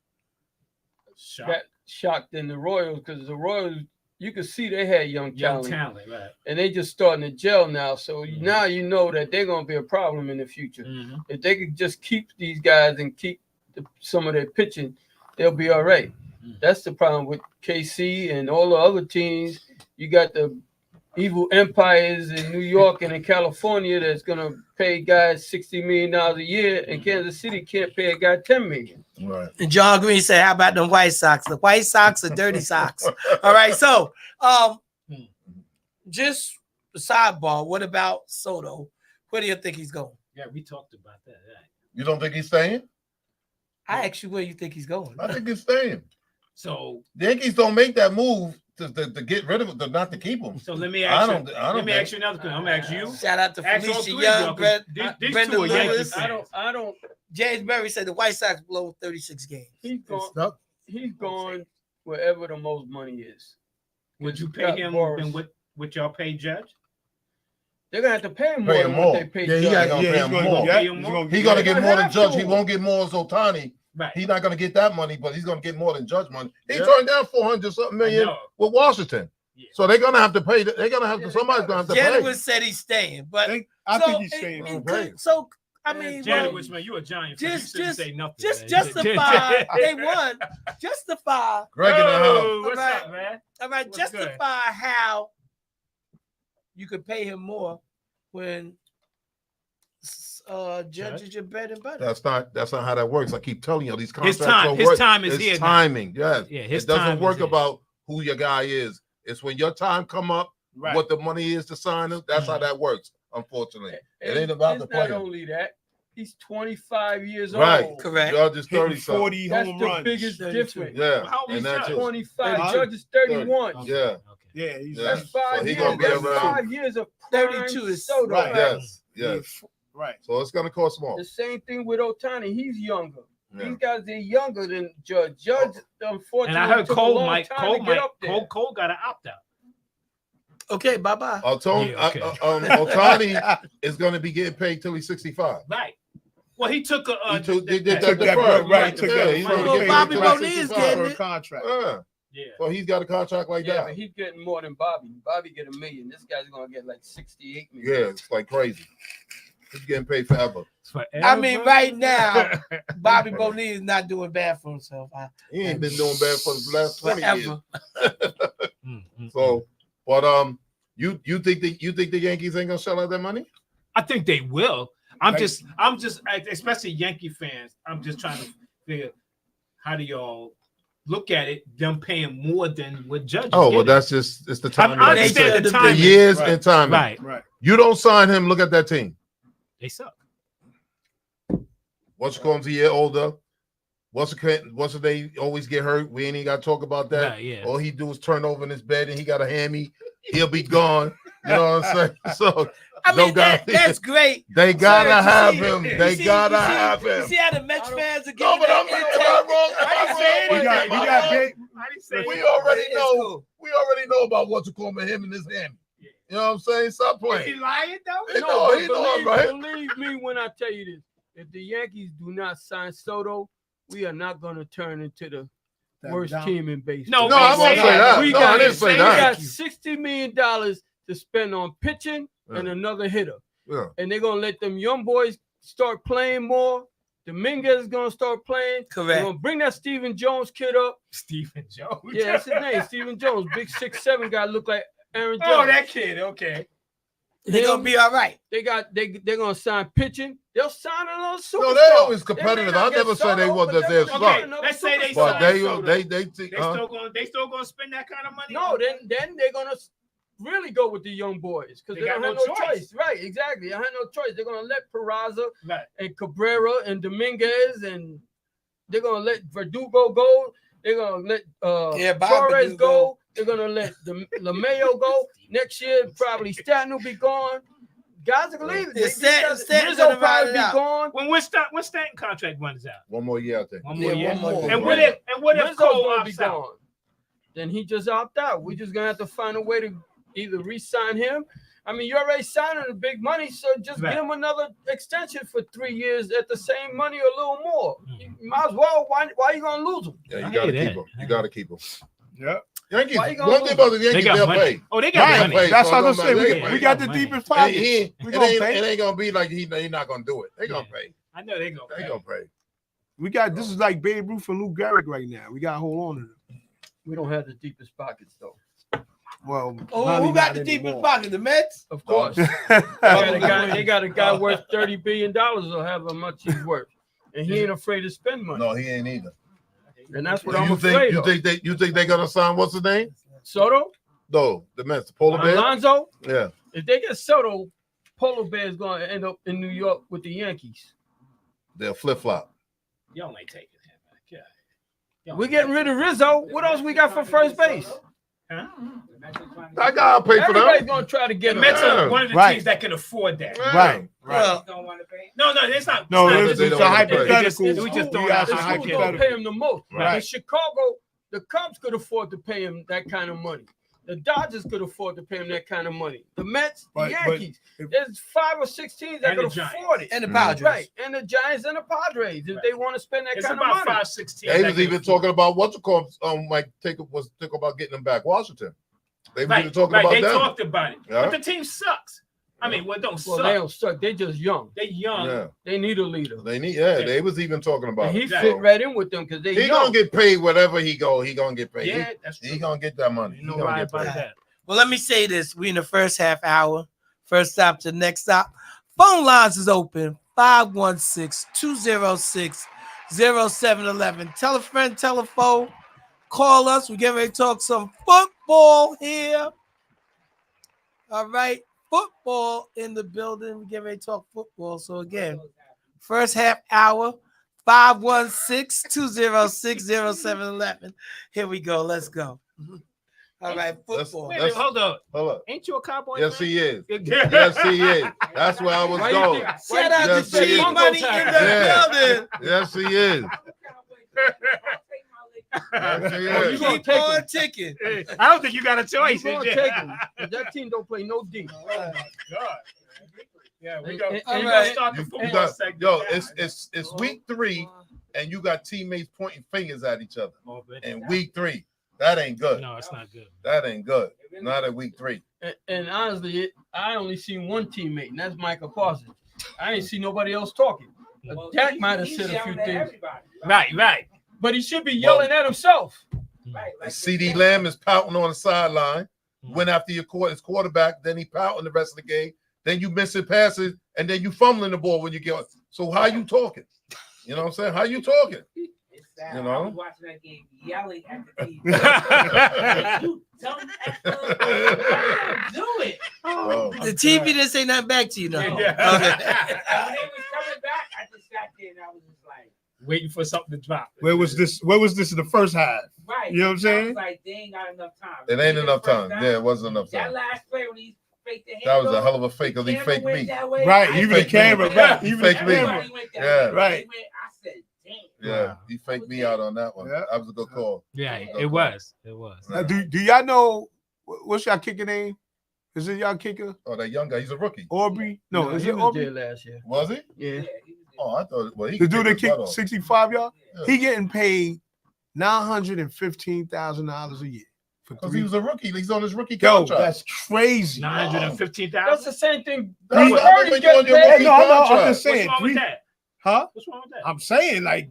Shock. that shock than the Royals, because the Royals, you could see they had young Young talent, talent, right? and they just starting to gel now. So Mhm. now you know that they're going to be a problem in the future. Mhm. If they could just keep these guys and keep some of their pitching, they'll be all right. Mhm. That's the problem with KC and all the other teams. You got the evil empires in New York and in California that's going to pay guys $60 million a year, and Kansas City can't pay a guy $10 million. Right. And John Green said, how about them White Sox? The White Sox are dirty socks. All right. So just a sidebar. What about Soto? Where do you think he's going? Yeah, we talked about that. Right. You don't think he's staying? I asked you where you think he's going. I think he's staying. So, The Yankees don't make that move to get rid of it, not to keep him. so let me I ask don't- you. I don't Let me think- ask you another question. I'm gonna ask you. Shout out to Ask all Felicia three Young, of y'all, 'cause these Brenda two are Yankee Lewis. fans. I don't. James Berry said the White Sox blow 36 games. He's going. Stuck. He's going wherever the most money is. Would you pay Got him Boris. than what y'all pay Judge? They're gonna have to pay him more Pay than him what more. they pay. Yeah, he Judge. got. gonna Yeah, pay he's him going more. to. Yeah, Pay him more. he's He's gonna They get don't more than have Judge. to. He won't get more as Otani. Right. He's not gonna get that money, but he's gonna get more than Judge money. He Yeah. turned down 400 something I million know. with Washington. Yeah. So they're gonna have to pay. They're gonna have to. Yeah, Somebody's gonna have to pay. Janowitz said he's staying, but I so think he's it- staying. it Okay. could- so I Yeah, mean, Janet well, Wishman, you a Giant fan. just- You shouldn't just- say nothing. just man. justify they won. Justify. Greg in the house. Oh, what's Alright. up, man? All right, What's justify how you could pay him more when Judge is your bread and butter. That's not how that works. I keep telling you, these His contracts time- don't his work. time is It's here now. timing. Yes. Yeah, his it doesn't time is work here. about who your guy is. It's when your time come up, Right. what the money is to sign him. That's how that works. Unfortunately, it ain't about it's the not player. only that. He's 25 years Right. old. Correct. Judge is Hitting 30 something. 40 That's home the runs. biggest 32. difference. Yeah, How old and is that's Judge? it. 25. 30. Judge is 31. Okay. Yeah. Okay. Yeah, he's Yeah. That's 5 So he years. gonna be That's around. 5 years of prime 32 is- Soto. right. Yes. Yes. right. So it's gonna cost more. The same thing with Otani. He's younger. Yeah. These guys, they're younger than Judge. Judge, unfortunately, And I heard took a Cole long might time to get up there. Cole got an opt out. Okay, bye bye. Otani, Yeah, okay. Otani is gonna be getting paid till he's 65. Right. Well, he took a He took the- that Took that deferred. break, right, took Yeah, that he's break. gonna Well, get Bobby paid till Bonilla he's is 65. getting For a it. contract. Yeah. yeah. So he's got a contract like Yeah, that. but he's getting more than Bobby. Bobby get $1 million. This guy's gonna get like 68 million. Yeah, it's like crazy. He's getting paid forever. I mean, right now, Bobby Bonilla is not doing bad for himself. He ain't been doing bad for the last 20 years. Forever. So, but you think the Yankees ain't gonna shell out that money? I think they will. I'm Right. just, especially Yankee fans. I'm just trying to figure how do y'all look at it? Them paying more than what Judge. Oh, well, getting. that's just it's the time. I understand the the timing. years Right. and timing. Right. Right. You don't sign him. Look at that team. They suck. What's going to a year older? What's they always get hurt? We ain't even got to talk about that. Right, yeah. All he do is turn over in his bed and he got a hammy. He'll be gone. You know what I'm saying? So I mean, no guy- that's great. they gotta You have see- him. you They see- gotta you see- have You him. see how the Mets fans are No, getting but I'm that not intel? wrong. I ain't saying You got anything. big. We already It's know. cool. We already know about what you call him and his hammy. You know what I'm saying? Stop Is he playing. lying though? He No, know, but he know, believe me when I tell you this. If the Yankees do not sign Soto, we are not going to turn into the worst team in baseball. No, No, I won't say that. We No, got, I didn't say we that. got $60 million to spend on pitching and Yeah. another hitter. Yeah. And they're going to let them young boys start playing more. Dominguez is going to start playing. They're Correct. going to bring that Stephen Jones kid up. Stephen Jones. Yeah, that's his name, Stephen Jones. Big 6'7" guy, look like Aaron Jones. Oh, that kid. Okay. They're gonna be all right. They're gonna sign pitching. They'll sign another superstar. No, they're always They may competitive. not I get never say they Soto, want but that they're they're gonna suck. get another Let's say they superstar. But they Soto. they They still gonna spend that kind of money. No, then they're gonna really go with the young boys because They they got don't have no no choice. choice. Right, exactly. I had no choice. They're gonna let Peraza Right. and Cabrera and Dominguez and they're gonna let Verdugo go. They're gonna let Yeah, Bob Torres Verdugo. go. They're gonna let the LeMayo go. Next year, probably Stanton will be gone. Guys are gonna leave. Yeah, Stanton's Rizzo gonna ride probably it be out. gone. When Stanton contract runs out. one more year, I think. One more Yeah, year. one more year. And what if Rizzo's Cole gonna be opts out? gone. Then he just opt out. We're just gonna have to find a way to either re-sign him. I mean, you already signed him the big money, so just Right. give him another extension for 3 years at the same money or a little more. You might as well. Why are you gonna lose him? Yeah, I you gotta hear keep that. him. You gotta keep him. Yeah. Yankees. Why you gonna One thing about the Yankees, got they'll money. pay. Oh, they got Right. money. Pay. That's So what I'm it don't saying. matter. We, They we pay. got the Money. deepest And pockets. he We it gonna ain't pay. it ain't gonna be like he not gonna do it. They gonna pay. I know they gonna. They pay. gonna pay. We got this is like Babe Ruth and Lou Gehrig right now. We got to hold on to them. We don't have the deepest pockets though. Well, Oh, probably who got not the deepest anymore. pocket? The Mets? Of course, they got a guy worth $30 billion or however much he's worth, and he ain't afraid to spend money. No, he ain't either. And that's what I'm You afraid of. think they gonna sign what's his name? Soto, No, the Mets, the Polar Bear. Alonso. Yeah. If they get Soto, Polar Bear is going to end up in New York with the Yankees. They'll flip flop. Y'all ain't taking him. Yeah. We're getting rid of Rizzo. What else we got for first base? Huh? I gotta pay for Everybody's them. going to try to The get him. Mets Yeah. are one of the Right. teams that can afford that. Right. Well, No, it's not. No, it's not this they is don't a wanna play. hypothetical. We just We don't got have some to Who's going to hypothetical. pay him the most? Right. In Chicago, the Cubs could afford to pay him that kind of money. The Dodgers could afford to pay him that kind of money. The Mets, the But Yankees. if- There's 5 or 6 teams that And could the Giants. afford it. and the Padres. Right. And the Giants and the Padres, if Right. they want to spend that It's kind of about money. 5-6 teams. They that was can even afford talking about what you call like think about getting them back. Washington. They was even Right, talking right. about They them. talked about it, Yeah. but the team sucks. I mean, well, don't Well, suck. they don't suck. They just young. They're young. Yeah, They need a leader. they need. Yeah, they was even talking about. And he it. fit right in with them because they He young. gonna get paid whatever he go. He gonna get paid. Yeah, that's true. He gonna get that money. You He know gonna right get about paid. that. Well, let me say this. We in the first half hour. First stop to next stop. Phone lines is open. 516-206-0711. Tell a friend, tell a foe. Call us. We're getting ready to talk some football here. All right. Football in the building. We're getting ready to talk football. So again, first half hour. 516-206-0711. Here we go. Let's go. All right, football. Wait a minute, hold on. Hold up. Ain't you a cowboy? Yes, fan? he is. Yeah. Yes, he is. That's where I was Why you going. think- Shout out Yes, to he Cheese is. Money in the Yeah. building. Yes, he is. Yes, he You is. gonna Keep take on him. ticking. I don't think you got a choice. You gonna Yeah. take him. 'Cause that team don't play no D. God. Yeah, we go. And- We and- gonna and- start the You football got, segment. yo, it's week 3, and you got teammates pointing fingers at each other. Oh, but- In week 3, that ain't good. No, it's not good. That ain't good. Not at week 3. And honestly, I only seen one teammate, and that's Michael Parsons. I ain't see nobody else talking. Dak might have said a few things, Right. but he should be yelling at himself. And CD Lamb is pouting on the sideline. Went after his quarterback, then he pouting the rest of the game. Then you missing passes, and then you fumbling the ball when you get. So how you talking? You know what I'm saying? How you talking? You know? I was watching that game, yelling at the TV. You dumb do it. Oh. The TV didn't say nothing back to you, no. Yeah. Okay. When they was coming back, I just sat there and I was just like, Waiting for something to drop. Where was this in the first half? right. You know what I'm I saying? was like, they ain't got enough time. It ain't enough time. Yeah, it wasn't enough That time. last play when he faked the That was a handoff, hell of a fake because he camera faked went me. that way, Right, I even the Fake me. camera, right? Even the Fake me. camera. Everybody went that Yeah. way. Right. They went, I said, Yeah, he faked me out on that one. Yeah. That was a good call. Yeah, it was. It was. Do y'all know what's y'all kicker name? Is it y'all kicker? Oh, that young guy, he's a rookie. Aubrey? No, is he it was Aubrey? there last year. Was he? Yeah. Oh, I thought. Well, he The dude that kicked his kicked butt off. 65 yards? Yeah. He getting paid $915,000 a year for Because 3. he was a rookie. He's on his rookie Yo, contract. that's crazy. 915,000. That's the same thing. That's Brock what Purdy happened when you on get your paid. rookie No, I'm contract. just saying. What's wrong with that? Huh? What's wrong with that? I'm saying like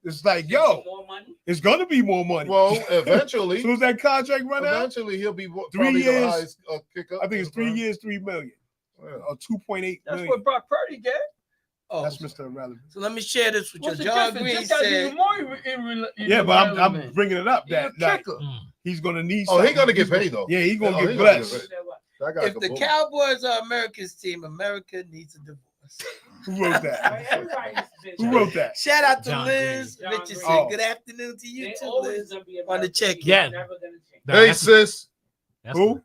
it's like, yo, More money. it's gonna be more money. Well, as eventually, soon as that contract run out, eventually he'll be 3 probably the years. highest kicker. I think it's 3 years, $3 million, Yeah. or 2.8 That's million. what Brock Purdy get. Oh, That's Mr. Irrelevant. so let me share this with you. What's the John difference? Green This guy's said, even more Yeah, but I'm irrelevant. bringing it up He's a that kicker. he's gonna need. Oh, he's something. gonna get paid though. Yeah, he's gonna Oh, get he gonna get blessed. paid. That guy if could the boom. Cowboys are America's team, America needs a divorce. Who wrote that? Everybody's been- Who wrote that? Shout out to John Liz Green. Richardson. John Green. Good afternoon to you They too, always Liz. gonna be On the America's check. team. Yeah. It's never gonna change. Nah, Hey, that's- sis. that's Who?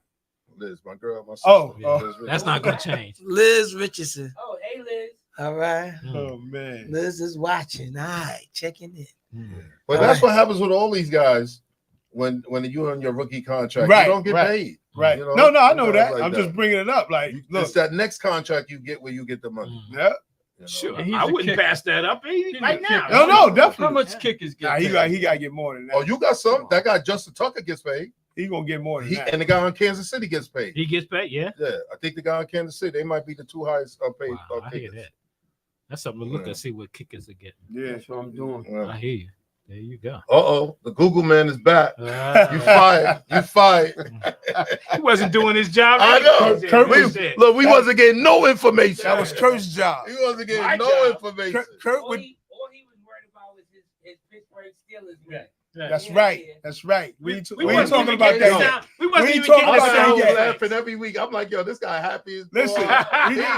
the- Liz, my girl, my sister. Oh, Yeah. oh. That's not gonna change. Liz Richardson. Oh, hey, Liz. All right. Oh man. Liz is watching. All right, checking in. But All that's right. what happens with all these guys when you're on your rookie contract. Right, You don't get right. paid. Right. You know, No, I know guys that. like I'm that. just bringing it up. Like, look, It's that next contract you get where you get the money. yeah. You know? Sure, And he's I a wouldn't kicker. pass that up right now. No, How definitely. much kickers get? Nah, he paid? got to get more than that. Oh, you got some. That guy Justin Tucker gets paid. He gonna get more than that. And the guy on Kansas City gets paid. He gets paid, yeah. Yeah, I think the guy on Kansas City, they might be the two highest paid Wow, I hear kickers. that. That's something to look Yeah. at, see what kickers are getting. Yeah. That's what I'm doing. Yeah. I hear you. There you go. Uh-oh, the Google man is back. You You fired. You fired. He wasn't doing his job. I know. anyway. Kurt We, That's it. look, we wasn't getting no information. That was Kurt's job. He wasn't getting My no job. information. Kurt All would. he was worried about was his Pittsburgh Steelers win. Yeah. That's Yeah, right. yeah. That's right. We ain't We talking wasn't even about getting that the yet. sound- We wasn't We ain't even talking getting I the about was sound that yet. effects. laughing every week. I'm like, yo, this guy happy as Listen, boy.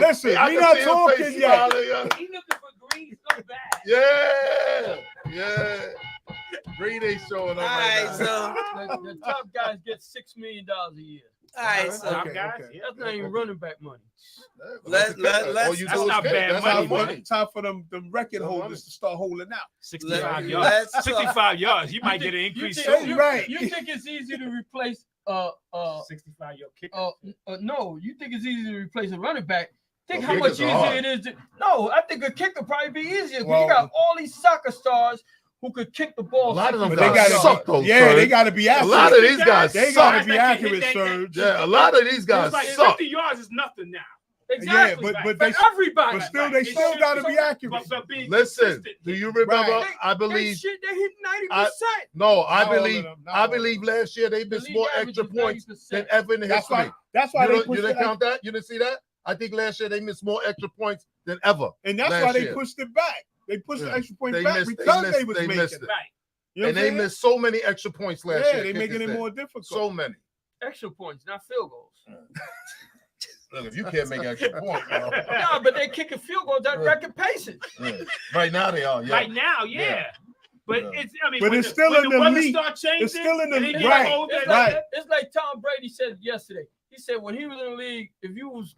listen. I We can not see his talking face yet. smiling, yeah. He looking for green so bad. Yeah. Green ain't showing up All right right, now. so The top guys get $6 million a year. all right, so Top Okay, guys, okay. yeah. That's not even running back money. Let's- All you that's do is not kick. bad That's money, not man. money. Time for them record Some holders to start holding out. 65 Let- yards. let's- 65 yards. You might get an You increase think, That's soon. you, right. you think it's easy to replace 65-yard kicker. no, you think it's easy to replace a running back. Think Well, how much kickers are easier hard. it is to no, I think a kicker probably be easier. 'Cause Well- you got all these soccer stars who could kick the ball. A lot of them But they guys gotta suck, though, Yeah, Serge. they gotta be A accurate. lot of these guys They suck. gotta be That can accurate, hit that- Serge. Yeah, a lot of these guys It's like suck. 50 yards is nothing now. Exactly. Yeah, but for they- everybody. But still, Right. they It still should gotta be be accurate. But being Listen, consistent. do you remember? Right. I they believe. shit, they hit 90%. No, I Not all of believe. them, not I all of believe them. last year they The missed league more average extra is points 90%. than ever in the That's history. why. That's why You they don't- pushed you didn't it. count that? You didn't see that? I think last year they missed more extra points than ever. And that's last why they year. pushed it back. They pushed the Yeah. extra point They back missed- they because missed- they was they making missed it. it. Right. You know And what they I'm saying? missed so many extra points last year. Yeah, they making kickers it did. more difficult. So many. Extra points, not field goals. Look, if you can't make extra points, bro. No, but they kicking field goals at record paces. Yeah. Right now they are. Yeah. Right now, yeah. Yeah. But Yeah. it's, I mean, But when it's the, still when in the the weather league. start changing, It's still in the- and they get right, cold, It's and- like, Right. it's like Tom Brady said yesterday. He said when he was in the league, if you was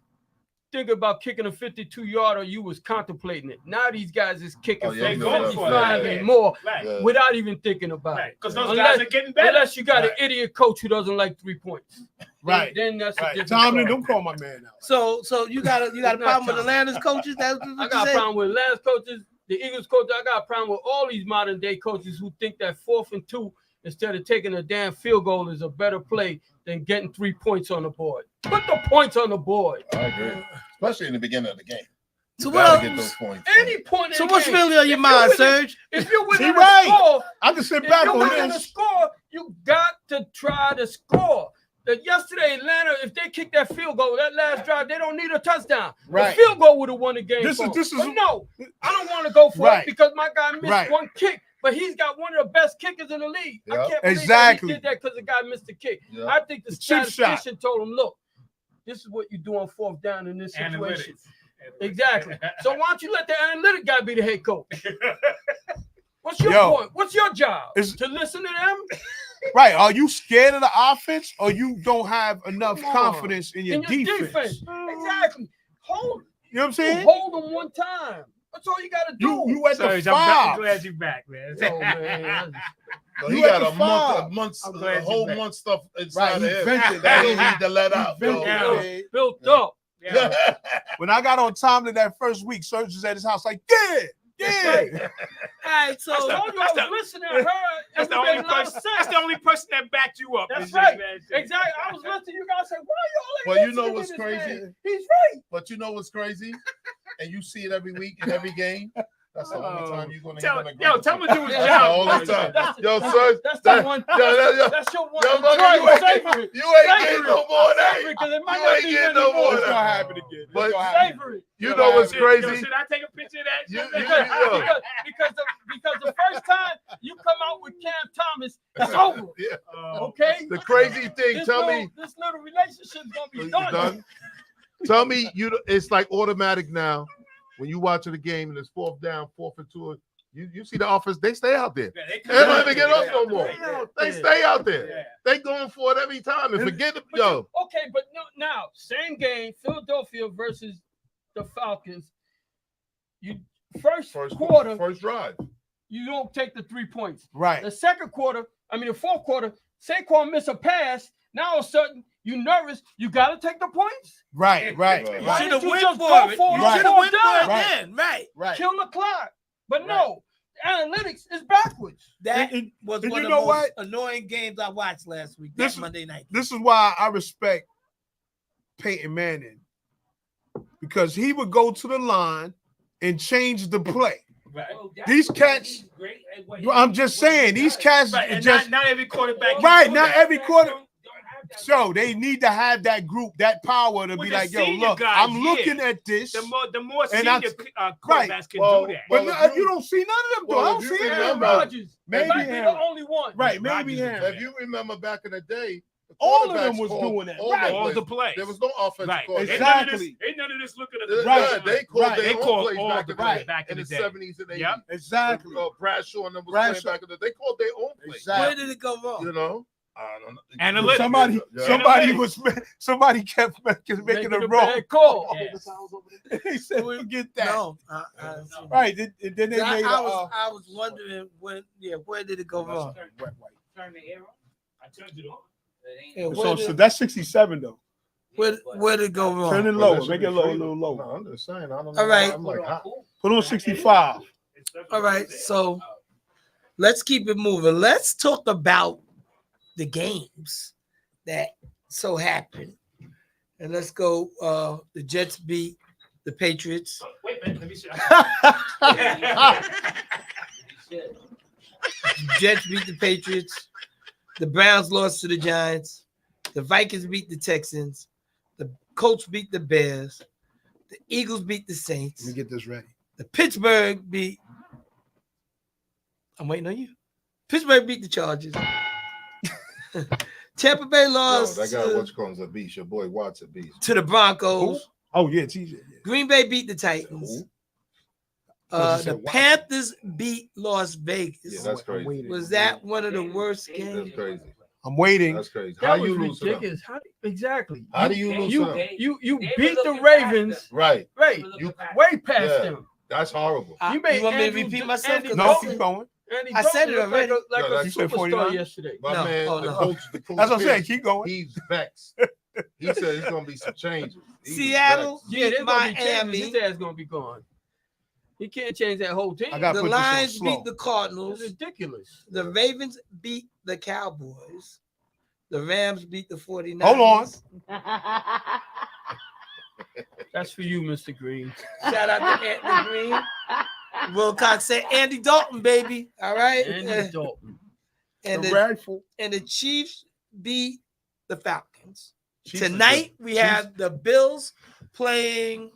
thinking about kicking a 52-yarder, you was contemplating it. Now these guys is kicking Oh, yeah, they from going for it. 55 Yeah. and more Right. Yeah. without even thinking about Right. it. Because those Unless- guys are getting better. Unless you got Right. an idiot coach who doesn't like 3 points. Right. Then that's a Right. different Tomlin, story. don't call my man out. so you got a It's problem not with time. Atlanta's coaches? That's what I you got a say? problem with Lance coaches, the Eagles coach. I got a problem with all these modern day coaches who think that 4th and 2 instead of taking a damn field goal is a better play than getting 3 points on the board. Put the points on the board. I agree. Especially in the beginning of the game. So You what gotta get else? those points. Any point in So the what's game. really on your If mind, you're within- Serge? If you're within He the right. score, I can sit if back you're on within the this. score, you got to try to score. That yesterday, Atlanta, if they kick that field goal, that last drive, they don't need a touchdown. Right. A field goal would have won the game. This for is- them. But no, I don't want to go for Right. it because my guy missed Right. one kick, but he's got one of the best kickers in the league. I Yeah. can't believe Exactly. that he did that because the guy missed the kick. Yeah. I think the The chip shot. statistician told him, look, this is what you do on 4th down in this situation. Analytics. Exactly. So why don't you let the analytic guy be the head coach? What's your Yo, point? What's your job? it's- To listen to them? Right. Are you scared of the offense or you don't have enough Come on. confidence in your In your defense? defense. Exactly. Hold You know what I'm you saying? hold them one time. That's all you gotta do. You at Serge, the I'm five. glad you're back, man. Yo, man. So You he at got the a five. whole back. month stuff Right, inside he of him vented that he that. need to let out. Vented yo. that. Built up. Yeah. When I got on time to that first week, Serge was at his house like, yeah. All right, so I told you I was listening to her. That's the It only made a lot of person. sense. That's the only person that backed you up. That's It's right. just, Exactly. I was listening to you guys say, why y'all Well, ain't you know listening what's to this crazy? man? He's right. But you know what's crazy? And you see it every week in every game. That's the only time you're gonna hear an Tell him to do his That's the job. only time. Yo, That's- Serge, That's that- the one. yo, That's your one. yo, Enjoy Mugga, it, savor it. you ain't Savor getting it. no more of that. Savor it, 'cause it might You not ain't be getting any no more. more of It's gonna that. happen again. It's But gonna happen. Savor it. You know what's Yo, crazy? should I take a picture of that? You- Because the first time you come out with Cam Thomas, it's over. Yeah. Okay. The crazy thing, This tell little, me, this little relationship's gonna be done. done? Tell me, it's like automatic now. When you watching the game and it's 4th down, 4th and 2, you see the offense, they stay out there. Yeah, They don't even get up no more. Yeah. They stay out there. Yeah. They going for it every time and forget it. But Yo, okay, but no, now same game, Philadelphia versus the Falcons. You first quarter, first drive. you don't take the 3 points. Right. The second quarter, the fourth quarter, Saquon miss a pass. Now all of a sudden you nervous. You got to take the points. Right. Right. you Why should have didn't you went just for go it. for You it? should have went for it Right. then. Right. Right. Kill the clock. But no, analytics is backwards. That And- was and one you of the know most what? annoying games I watched last week. This That is- Monday night. This is why I respect Peyton Manning, because he would go to the line and change the play. Right. These cats- I'm just saying, these cats Right. And just not every quarterback. can right. do Not that. every quarter. So they need to have that group, that power to Well, be the like, yo, senior look, guys, I'm yeah. looking at this. The more And I- senior right. quarterbacks can Well, do that. But well, no, if you you- don't see none of them. well, I if don't you see Aaron Aaron remember- Rodgers. Rodgers. Maybe Might be Aaron- the only one. Right, Rodgers maybe is Aaron. good. If you remember back in the day, the All of them quarterbacks was called doing that. all Right. the All plays. the plays. There was no offensive Right. coordinator. Exactly. Ain't none of this looking at Yeah, the Right. they called Right. their They own called plays all back the in the plays day, back in in the the day. 70s and 80s. Yep. Exactly. Bradshaw and them was Bradshaw. playing back in the day. They called their own plays. Exactly. Where did it go wrong? You know? I don't know. Analytics. Somebody Yeah. somebody kept making a wrong. bad call. Yes. They said, forget that. No. Right. Then they made I was wondering where did it go wrong? Turn the arrow. I turned it on. Yeah, where so did- that's 67 though. Where did it go wrong? Turn it lower. Make it a little lower. No, I'm just saying. I don't know. All right. I'm like, Put on 65. All right, so let's keep it moving. Let's talk about the games that so happened. And let's go. The Jets beat the Patriots. Wait a minute, let me see. Jets beat the Patriots. The Browns lost to the Giants. The Vikings beat the Texans. The Colts beat the Bears. The Eagles beat the Saints. Let me get this ready. The Pittsburgh beat. I'm waiting on you. Pittsburgh beat the Chargers. Tampa Bay yo, lost that guy, to, what's calling a beast. Your boy Watts a beast. to the Broncos. Oh yeah, TJ. Yeah. Green Bay beat the Titans. thought you said The Watson. Panthers beat Las Vegas. Yeah, that's crazy. waiting. Was that one of the worst That's games? crazy. I'm waiting. That's crazy. That How was you lose to them? ridiculous. Exactly. How do you lose to them? You They beat were the looking past Ravens. Right. Right. You- Way past Yeah. them. That's horrible. You made You want me to Andrew- repeat myself? Andy 'Cause No, Dalton- keep going. Andy I said Dalton it looked already. Like No, a that's- You said superstar 49? yesterday. My No, man, oh, the no. coach, That's what I'm saying. Keep going. He's vexed. He said it's gonna be some changes. He's Seattle vexed. Yeah, beat there's gonna be changes. Miami. His ass gonna be gone. He can't change that whole team. I got- The put this on Lions slow. beat the Cardinals. It's ridiculous. The Ravens beat the Cowboys. The Rams beat the 49ers. Hold on. That's for you, Mr. Green. Shout out to Anthony Green. Wilcox said Andy Dalton, baby. All right. Andy Dalton. And The the, rifle. and the Chiefs beat the Falcons. Chiefs are Tonight good. we have the Bills playing.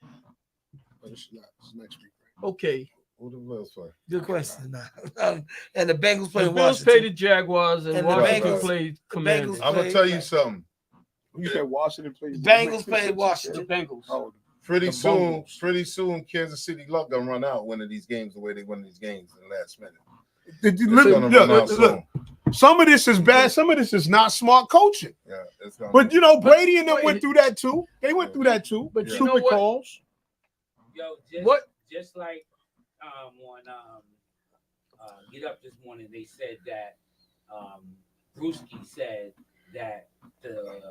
Oh, this is next week. Okay. Who the Bills play? Good question. And the Bengals The playing Bills Washington. play the Jaguars and And the Washington Bengals- played the Commanders. Bengals- I'm gonna tell you something. You said Washington plays. Bengals play The Washington. Bengals. Oh, Pretty The soon, Bengals. Kansas City luck gonna run out one of these games the way they win these games in the last minute. It's It's gonna run out soon. some of this is bad. Some of this is not smart coaching. Yeah, it's gonna. But you know, Brady and them Wait. went through that too. They went through that too. But you Stupid know what? calls. Yo, just like on Get Up this morning, they said that Brewski said that the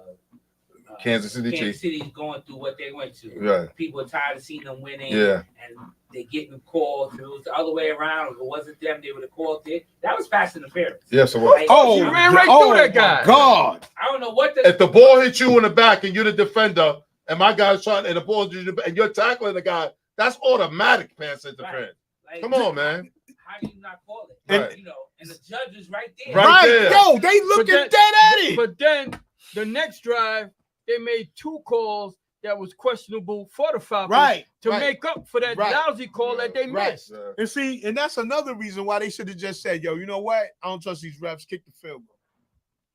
Kansas City Kansas Chiefs. City's going through what they went through. Right. People are tired of seeing them winning. Yeah. And they're getting calls. If it was the other way around, if it wasn't them, they would have called it. That was pass interference. Yes, it was. Like, He ran right through that guy. God. I don't know what the If the ball hits you in the back and you're the defender, and my guy's shot and the ball and you're tackling the guy, that's automatic pass interference. like, Come on, man. How do you not call it? Right. You know, and the judge is right there. Right there. Yo, they looking that- dead at it. But then the next drive, they made 2 calls that was questionable for the Falcons Right. to right. make up for that Right. lousy call that they Right. missed. Yeah. And see, and that's another reason why they should have just said, yo, you know what? I don't trust these refs. Kick the field goal.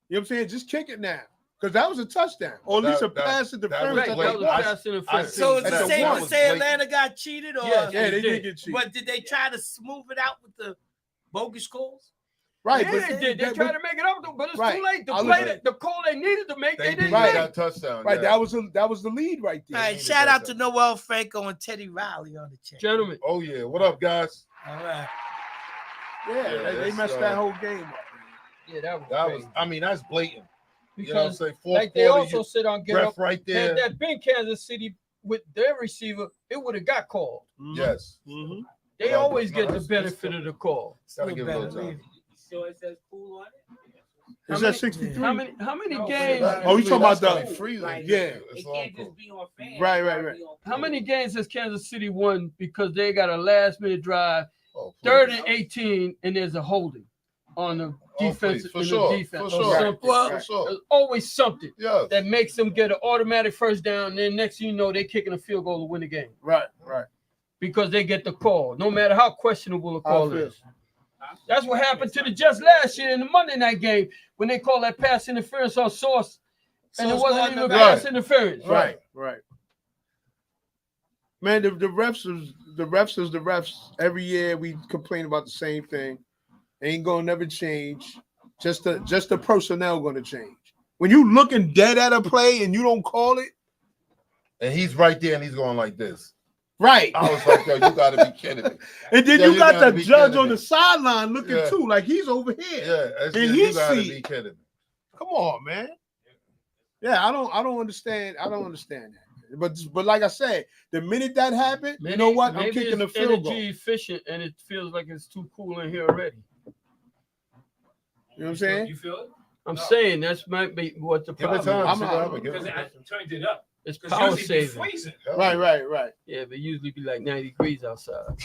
You know what I'm saying? Just kick it now. Because that was a touchdown. Or at least a That- pass interference. was Right, at late. that the was one. pass interference. So is At the the same one to say Atlanta got cheated, or Yes. Yeah, they They did did. get cheated. but did they try to smooth it out with the bogus calls? Right, Yeah, but they did. They but- tried to make it up, but it's Right. too late. The I play, look- the call they needed to make, They they didn't didn't Right. make make. that touchdown. right, yeah. that was the lead right there. All right, shout out to Noel Franco and Teddy Riley on the chat. Gentlemen, Oh yeah. What up, guys? All right. Yeah, they that's, messed that whole game up. yeah, that was That crazy. was. I mean, that's blatant. You know what I'm Because saying? Fourth like they quarter, also said on Get ref Up, right there. had that been Kansas City with their receiver, it would have got called. Yes. Mm-hmm. They Yeah, always no, get the that's- benefit of the call. Gotta give it a little better. time. So it says cool on it. Is How that many- 63? How many No, games? Oh, you talking about That's the- like freezing. Like, Yeah. It It's can't all cool. just be on fans. Right, It right, gotta right. be on How many players. games has Kansas City won because they got a last minute drive, Oh, please. 3rd and 18, and there's a holding on the defense? please. For in sure. the defense, For or sure. something. Well, For sure. There's always something Yes. that makes them get an automatic first down. And then next thing you know, they're kicking a field goal to win the game Right, right. because they get the call, no matter how questionable the call feel. is. That's what happened to the Jets last year in the Monday night game when they called that pass interference on Sauce, and it Sauce wasn't Gardner even back. pass interference. Right, right. Man, the refs is the refs. Every year we complain about the same thing. Ain't gonna never change. Just the personnel gonna change. When you looking dead at a play and you don't call it, And he's right there, and he's going like this. right? I was like, yo, you got to be kidding me. And then Yeah, you you got gotta the be judge kidding on me. the sideline looking Yeah. too, like he's over here. Yeah, And you he got to see- be kidding me. Come on, man. Yeah, I don't understand. I don't understand that. But like I said, the minute that happened, you know what? I'm Maybe kicking the it's field goal. energy efficient, and it feels like it's too cool in here already. You know what I'm saying? You feel it? I'm No. saying that's might be what the Give it problem time. is. See what happens. Give Because it I time. turned it up. It's Because power usually be saving. freezing. Right. Yeah, but usually be like 90 degrees outside.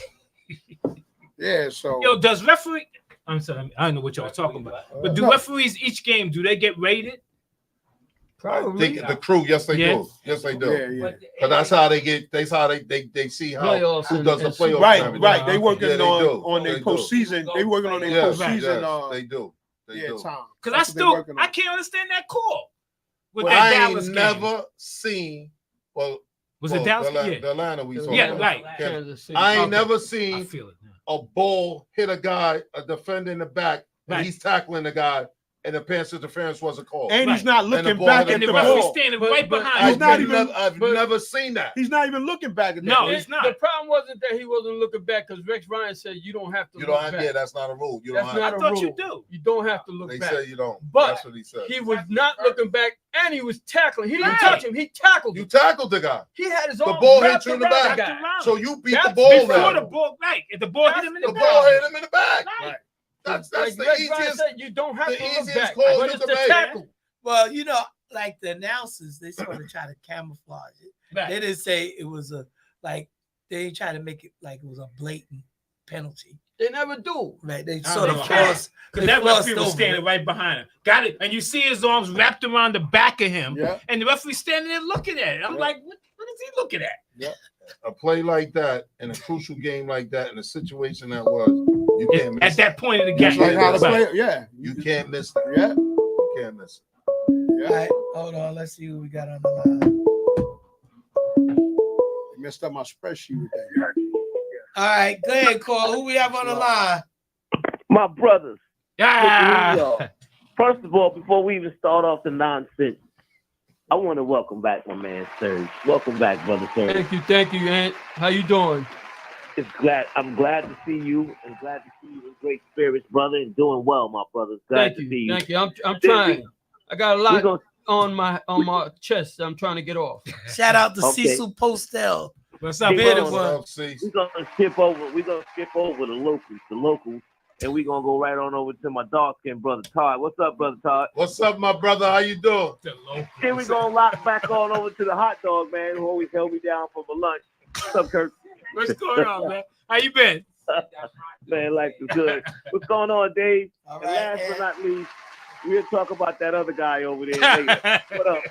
Yeah. So Yo, does referee? I'm sorry, I don't know what y'all talking about. But do No. referees each game do they get rated? I think the crew, yes, they Yeah. do. Yes, they do. yeah. Because that's how they get. That's how they see how Playoffs who and- does the and playoff. Right, and everything. right. They working Yeah, they on do. their They do. postseason. They working on their Yes, postseason. yes, they do. They yeah, do. Tom. Because That's what they working on. I can't understand that call. With Well, that I Dallas ain't game. never seen. Well, was it Dallas? The, Yeah. the Atlanta we saw. Yeah, right. Kansas City. I ain't Okay. never I seen feel it now. a ball hit a guy, a defender in the back, and Right. he's tackling the guy, and the pass interference wasn't called. And he's Right. not And the looking ball back hit at And the the referee ball. standing But- right but- behind He's him. not even- I've but- never seen that. He's not even looking back at the No, ball. he's not. The problem wasn't that he wasn't looking back because Rex Ryan said you don't have to You look don't have. back. Yeah, that's not a rule. You That's don't not have. I a thought you rule. do. You don't have to look They back. say you don't. But That's what he said. He was not looking back, and he was tackling. He didn't Right. touch him. He tackled You him. tackled the guy, He had his The arm ball hit wrapped you in the around back. the guy. Around. so you beat the That's ball. Before down. the ball, right? If the ball hit him in the The back. ball hit him in the back. Right. That's Like the Rex Ryan easiest. said, you don't have the to look easiest back, call but you it's can the make. tackle. Well, you know, like the announcers, they sort of try to camouflage it. They Right. didn't say it was a like they didn't try to make it like it was a blatant penalty. They never do. Right? They I sort don't of know. crossed. Because They that crossed referee was over standing it. right behind him. Got it? And you see his arms wrapped around the back of him. Yeah. And the referee standing there looking at it. I'm Yeah. like, what is he looking at? A play like that in a crucial game like that in a situation that was, you can't At miss. that point in the That's game. like how the Right. player. Yeah, You can't miss that. yeah. You can't miss it. All right, hold on. Let's see who we got on the line. Messed up my spreadsheet with that. All right, go ahead, Cole. Who we have on the line? My brothers, Ah. first of all, before we even start off the nonsense, I want to welcome back my man Serge. Welcome back, brother Serge. Thank you, Ant. How you doing? I'm glad to see you, and glad to see you in great spirits, brother, and doing well, my brother. Glad to see you. Thank you. I'm trying. I got a lot on my chest. I'm trying to get off. Shout out to Cecil Postel. What's up, We're beautiful? gonna skip over the locals, and we're gonna go right on over to my dark-skinned brother Todd. What's up, brother Todd? What's up, my brother? How you doing? Then we're gonna lock back on over to the hot dog man who always held me down for my lunch. What's up, Kirk? What's going on, man? How you been? Man, life is good. What's going on, Dave? And last but not least, we'll talk about that other guy over there later. What up?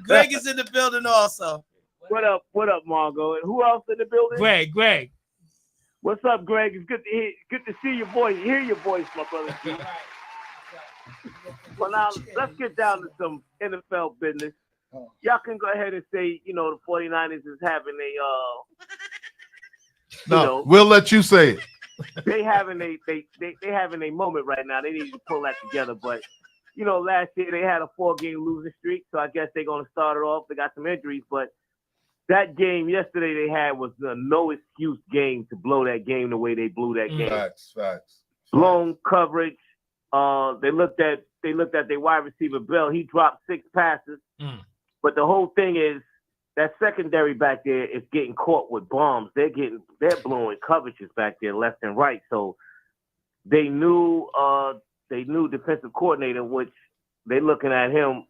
Greg is in the building also. What up, Margo? And who else in the building? Greg. What's up, Greg? It's good to see your voice, hear your voice, my brother. Well, now let's get down to some NFL business. Y'all can go ahead and say, the 49ers is having we'll let you say it. they having a moment right now. They need to pull that together. But last year they had a 4-game losing streak, so I guess they're gonna start it off. They got some injuries, but that game yesterday they had was a no excuse game to blow that game the way they blew that game. Facts. Blown coverage. They looked at their wide receiver Bell. He dropped 6 passes. But the whole thing is that secondary back there is getting caught with bombs. They're blowing coverages back there left and right. So they knew defensive coordinator, which they looking at him.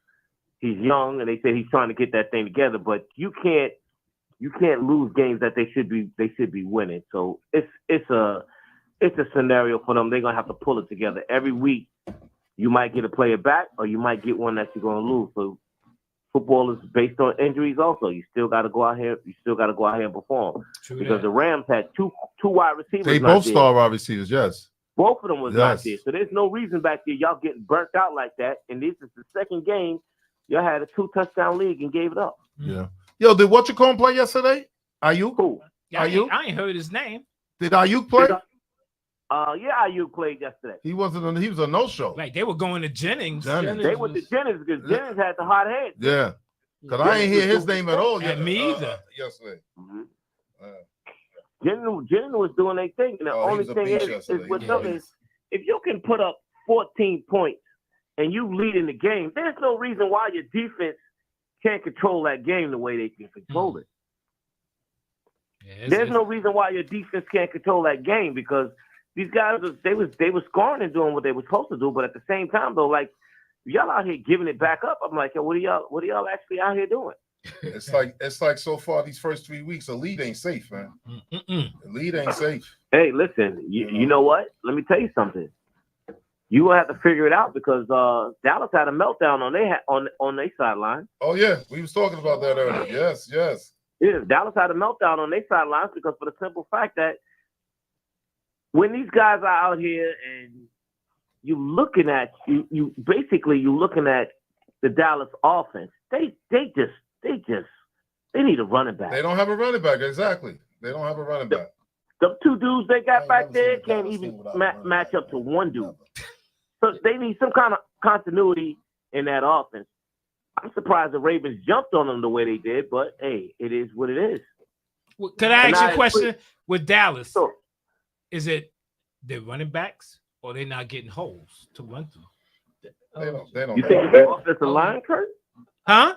He's young, and they said he's trying to get that thing together. But you can't lose games that they should be winning. So it's a scenario for them. They're gonna have to pull it together every week. You might get a player back, or you might get one that you're gonna lose. So football is based on injuries. Also, you still got to go out here. And perform. Because the Rams had two wide receivers. They both star wide receivers. Yes. Both of them was not there. So there's no reason back there y'all getting burnt out like that. And this is the second game y'all had a 2-touchdown league and gave it up. Yeah. Yo, did Whatchacallit play yesterday? Ayuk? Who? Ayuk? I ain't heard his name. Did Ayuk play? Yeah, Ayuk played yesterday. He was a no-show. Like they were going to Jennings. They went to Jennings because Jennings had the hot head. Yeah. Because I ain't hear his name at all. And me either. Yesterday. Jennings was doing their thing. And the only thing is with them is if you can put up 14 points and you lead in the game, there's no reason why your defense can't control that game the way they can control it. There's no reason why your defense can't control that game because these guys, they were scoring and doing what they were supposed to do, but at the same time, though, like y'all out here giving it back up. I'm like, yo, what are y'all actually out here doing? It's like so far these first 3 weeks, the lead ain't safe, man. The lead ain't safe. Hey, listen, you know what? Let me tell you something. You will have to figure it out because Dallas had a meltdown on their sideline. Oh yeah, we was talking about that earlier. Yes. Yeah, Dallas had a meltdown on their sidelines because for the simple fact that when these guys are out here and you looking at you looking at the Dallas offense, they need a running back. They don't have a running back, exactly. They don't have a running back. The 2 dudes they got back there can't even match up to one dude. So they need some kind of continuity in that offense. I'm surprised the Ravens jumped on them the way they did, but hey, it is what it is. Well, could I ask you a question with Dallas? Sure. Is it their running backs or they not getting holes to run through? They don't. You think it's the offensive line, Kurt? Huh?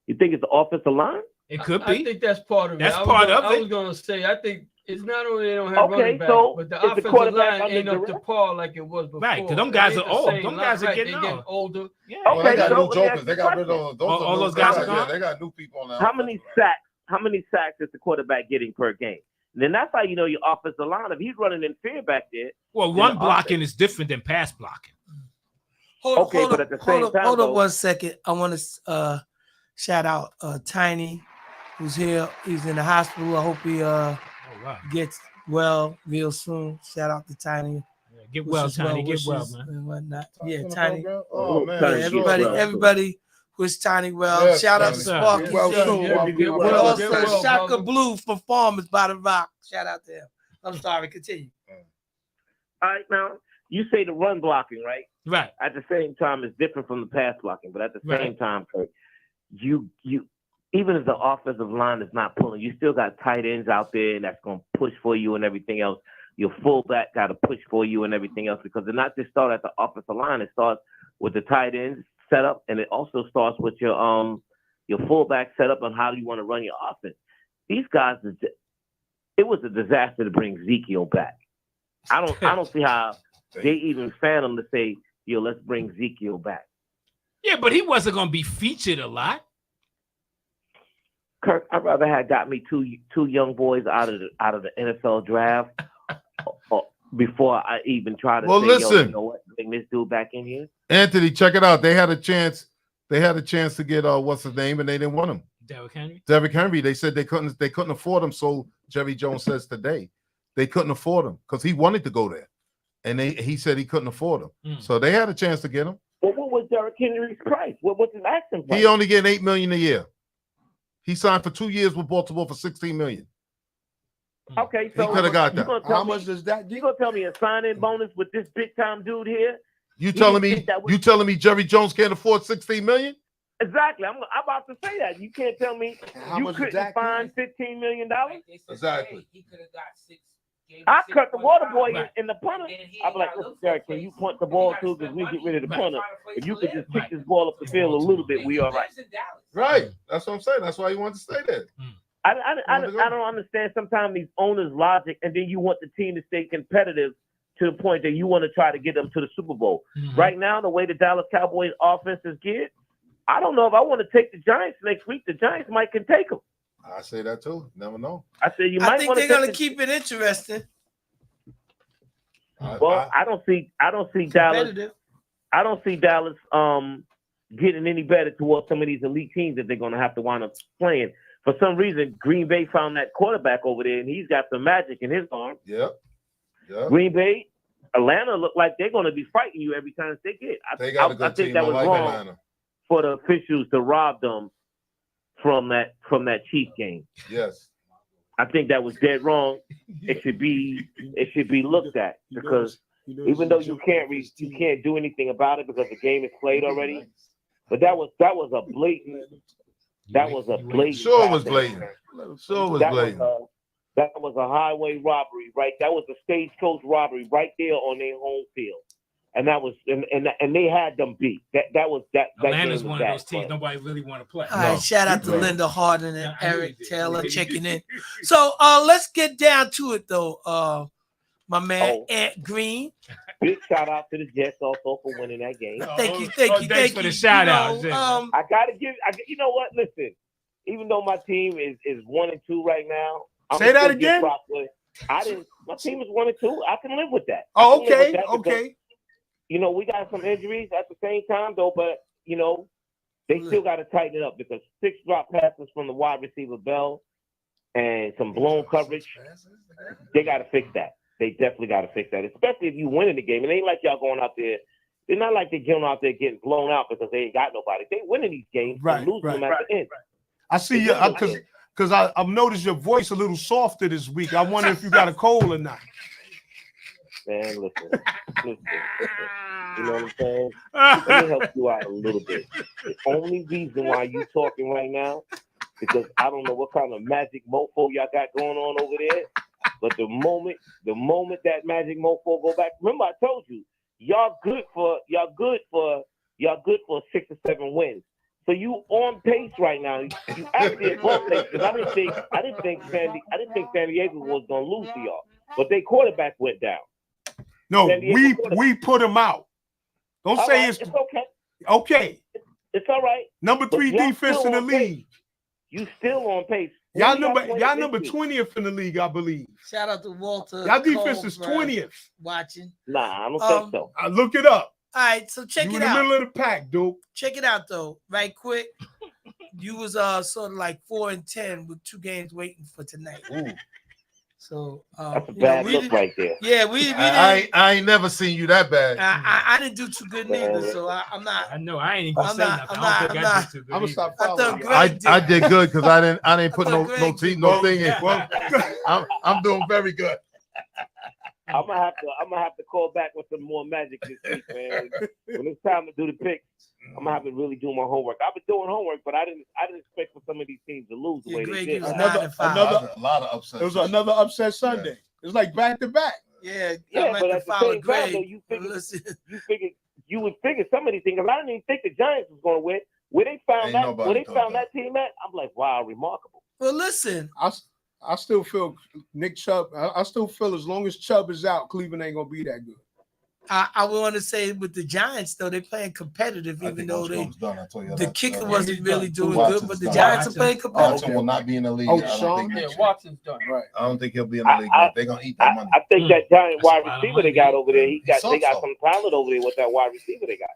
You think it's the offensive line? It could be. I think that's part of it. That's part of it. I was going to say, I think it's not only they don't have running back, but the is the offensive line under ain't up to duress? par like it was before. Right, because them guys are old. Them guys are getting older. Yeah. Well, they got so new jokers. They got rid of those. All those guys are Yeah, gone? they got new people now. How many sacks is the quarterback getting per game? And then that's how you know your offensive line. If he's running in fear back there. Well, run blocking is different than pass blocking. Hold on 1 second. I want to shout out Tiny, who's here. He's in the hospital. I hope he gets well real soon. Shout out to Tiny. Yeah, get well, Tiny. Get well, man. And whatnot. Yeah, Tiny. Oh man, Yeah, everybody wish Tiny well. Yes, shout out to Tiny. Sparky. Well, But also Shaka Blue from Farmers by the Rock. Shout out to him. I'm sorry. Continue. All right, now you say the run blocking, right? Right. At the same time, it's different from the pass blocking, but at the same time, Kurt, you even if the offensive line is not pulling, you still got tight ends out there and that's going to push for you and everything else. Your fullback got to push for you and everything else because it not just start at the offensive line. It starts with the tight ends set up, and it also starts with your fullback set up on how you want to run your offense. These guys, it was a disaster to bring Ezekiel back. I don't see how they even fathom to say, yo, let's bring Ezekiel back. Yeah, but he wasn't going to be featured a lot. Kirk, I'd rather have got me two young boys out of the NFL draft before I even try to say, listen, yo, you know what, bring this dude back in here. Anthony, check it out. They had a chance. They had a chance to get what's his name, and they didn't want him. Derrick Henry. They said they couldn't afford him. So Jerry Jones says today they couldn't afford him because he wanted to go there, and he said he couldn't afford him. So they had a chance to get him. Well, what was Derrick Henry's price? What was his asking price? He only getting $8 million a year. He signed for 2 years with Baltimore for $16 million. Okay, so he could have got that. How much does that? You gonna tell me a sign-in bonus with this big time dude here? You telling me Jerry Jones can't afford $16 million? Exactly. I'm about to say that. You can't tell me you couldn't find $15 million. Exactly. He could have got 6. I cut the water boy in the punter. I'd be like, listen, Derek, can you punt the ball too? Because we get rid of the punter. If you could just kick this ball up the field a little bit, we all right. Right. That's what I'm saying. That's why you want to stay there. I don't understand sometimes these owners' logic, and then you want the team to stay competitive to the point that you want to try to get them to the Super Bowl. Right now, the way the Dallas Cowboys offense is geared, I don't know if I want to take the Giants next week. The Giants might can take them. I say that too. Never know. I said you I might think want they're to gonna keep it interesting. Well, I don't see Dallas. Competitive. I don't see Dallas getting any better towards some of these elite teams that they're going to have to wind up playing. For some reason, Green Bay found that quarterback over there, and he's got some magic in his arm. Yep. Green Bay, Atlanta look like they're going to be fighting you every time they get. They got a good I think team. that was I like wrong Atlanta. for the officials to rob them from that Chiefs game. Yes. I think that was dead wrong. It should be looked at because even though you can't do anything about it because the game is played already. But that was a blatant. Sure, it was blatant. That was a highway robbery, right? That was a stagecoach robbery right there on their home field, and that was and they had them beat. That was that. Atlanta's that one of those teams nobody really want to play. All right, shout out to Linda Harden and Eric Taylor checking in. So let's get down to it though. My man Ant Green. Big shout out to the Jets also for winning that game. Thank you. Thanks for the shout out. I gotta give. You know what? Listen, even though my team is 1-2 right now. Say that again. My team is 1-2. I can live with that. Oh, okay. Okay. You know, we got some injuries at the same time though, but you know, they still got to tighten it up because 6 drop passes from the wide receiver Bell and some blown coverage. They got to fix that. They definitely got to fix that, especially if you win in the game. It ain't like y'all going out there. It's not like they're going out there getting blown out because they ain't got nobody. They winning these games and losing them at the end. I see you because I've noticed your voice a little softer this week. I wonder if you got a cold or not. Man, listen. You know what I'm saying? Let me help you out a little bit. The only reason why you talking right now because I don't know what kind of magic mofo y'all got going on over there. But the moment that magic mofo go back, remember I told you, y'all good for 6 or 7 wins. So you on pace right now. You actually above pace because I didn't think San Diego was gonna lose to y'all, but their quarterback went down. No, we put him out. Don't All say right, it's okay. Okay. It's all right. Number 3 defense in the league. You still on pace. Y'all number 20th in the league, I believe. Shout out to Walter. Y'all defense is 20th. Watching. Nah, I don't think so. I look it up. All right, so check you it in out. the middle of the pack, dude. Check it out though, right quick. You was sort of like 4-10 with 2 games waiting for tonight. Ooh. So that's a bad look right there. Yeah, we didn't. I ain't never seen you that bad. I didn't do too good neither, so I'm not. I know I ain't even gonna say nothing. I did too good. I'm gonna stop following. I did good because I didn't put no thing in. Well, I'm doing very good. I'm gonna have to call back with some more magic this week, man. When it's time to do the picks, I'm gonna have to really do my homework. I've been doing homework, but I didn't expect for some of these teams to lose the way they did. A lot of upsets. It was another upset Sunday. It was like back to back. Yeah, but at the same time, though, you would figure some of these things. I didn't even think the Giants was gonna win. Where they found that team at, I'm like, wow, remarkable. Well, listen, I still feel Nick Chubb. I still feel as long as Chubb is out, Cleveland ain't gonna be that good. I want to say with the Giants though, they're playing competitive, even though the kicker wasn't really doing good, but the Giants are playing competitive. Watson will not be in the league. Watson's done. Right. I don't think he'll be in the league. They're gonna eat that money. I think that giant wide receiver they got over there, they got some talent over there with that wide receiver they got.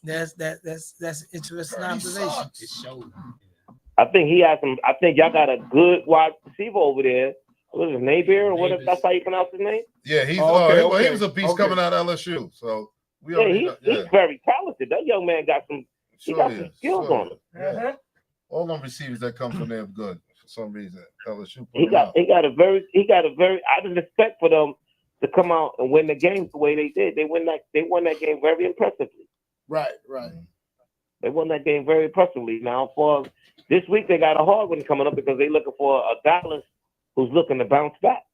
That's an interesting observation. It showed. I think he has some. I think y'all got a good wide receiver over there. What is his name here, or what? That's how you pronounce his name? Yeah, he's okay. He was a beast coming out of LSU. So we he's very talented. That young man got some. He got some skills on him. Yeah. All them receivers that come from there are good for some reason. LSU. He got a very. I didn't expect for them to come out and win the game the way they did. They won that game very impressively. Right. They won that game very impressively. Now for this week, they got a hard one coming up because they're looking for a Dallas who's looking to bounce back.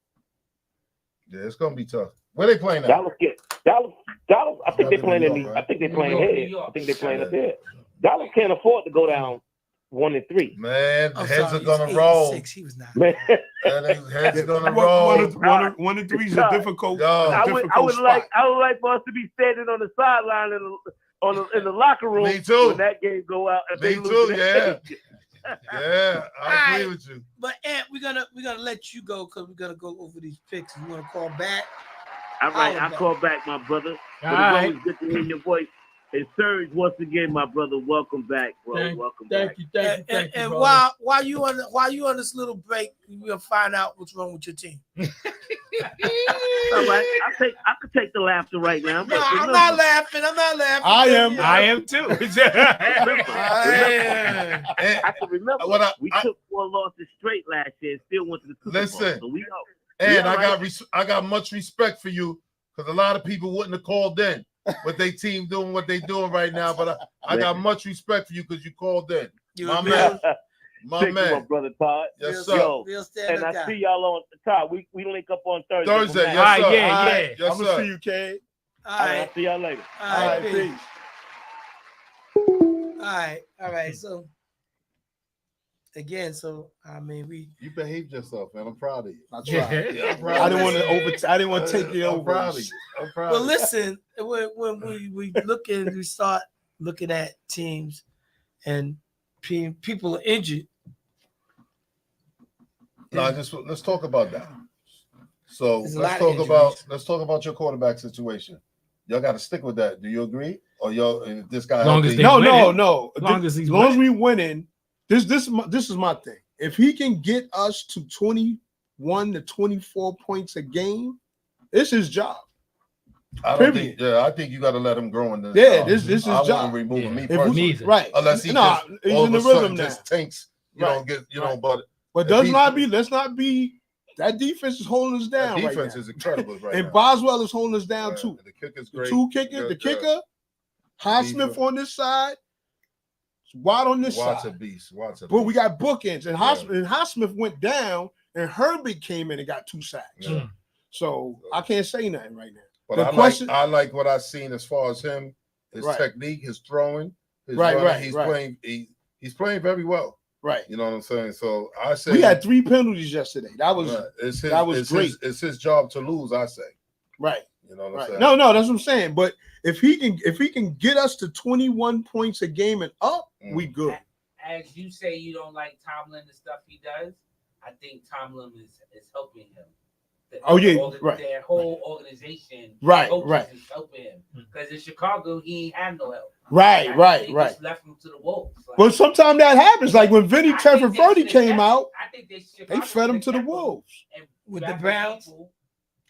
Yeah, it's gonna be tough. Where they playing at? Dallas. I think they're playing here. I think they're playing up here. Dallas can't afford to go down 1-3. Man, heads are gonna roll. He was not. Man. Heads are gonna roll. 1-3 is a difficult. I would like for us to be standing on the sideline in the locker room. Me too. When that game go out. Me too. Yeah. Yeah, I agree with you. But Ant, we're gonna let you go because we're gonna go over these picks. You want to call back? All right, I'll call back, my brother. But it's always good to hear your voice. And Serge, once again, my brother, welcome back, bro. Welcome back. Thank you. And while you on this little break, we'll find out what's wrong with your team. All right, I could take the laughter right now. No, I'm not laughing. I am too. I can remember we took 4 losses straight last year and still went to the Super Bowl. Listen, So we know. And I got much respect for you because a lot of people wouldn't have called in with their team doing what they're doing right now. But I got much respect for you because you called in. My man. My brother Todd. Yes, sir. Yo, and I see y'all on Todd. We link up on Thursday. Yes, sir. Yeah. Yes, I'm gonna see you, Kay. All right. I'll see y'all later. All right. Peace. All right. So again, you behaved yourself, man. I'm proud of you. I tried. Yeah, I didn't want to take you over. I'm proud of you. Well, listen, when we start looking at teams and people are injured. No, let's talk about that. So let's talk about your quarterback situation. Y'all got to stick with that. Do you agree? Or this guy? No. As long as we winning, this is my thing. If he can get us to 21 to 24 points a game, it's his job. I think you got to let him grow in this. Yeah, this is his job. I wouldn't remove him, me personally, right? Unless he he's all in of the a rhythm sudden now. just tanks. But let's not be. That defense is holding us down. That defense right is incredible right and now. Boswell is holding us down too. The kicker's great. The kicker, Highsmith on this side, Watt on this Watt's side. A beast. But we got bookends, and Highsmith went down, and Herbie came in and got 2 sacks. Yeah. So I can't say nothing right now. But I like what I've seen as far as him, his technique, his throwing, his running. He's playing very well. Right. You know what I'm saying? So I say we had 3 penalties yesterday. That was great. It's his job to lose, I say. Right. You know what I'm saying? No, that's what I'm saying. But if he can get us to 21 points a game and up, we good. As you say, you don't like Tomlin and stuff he does. I think Tomlin is helping him. Their whole organization, is helping him because in Chicago he ain't had no help. Right. Just left him to the wolves. But sometimes that happens. Like when Vinny Testaverde came out, they fed him to the wolves. With the Browns,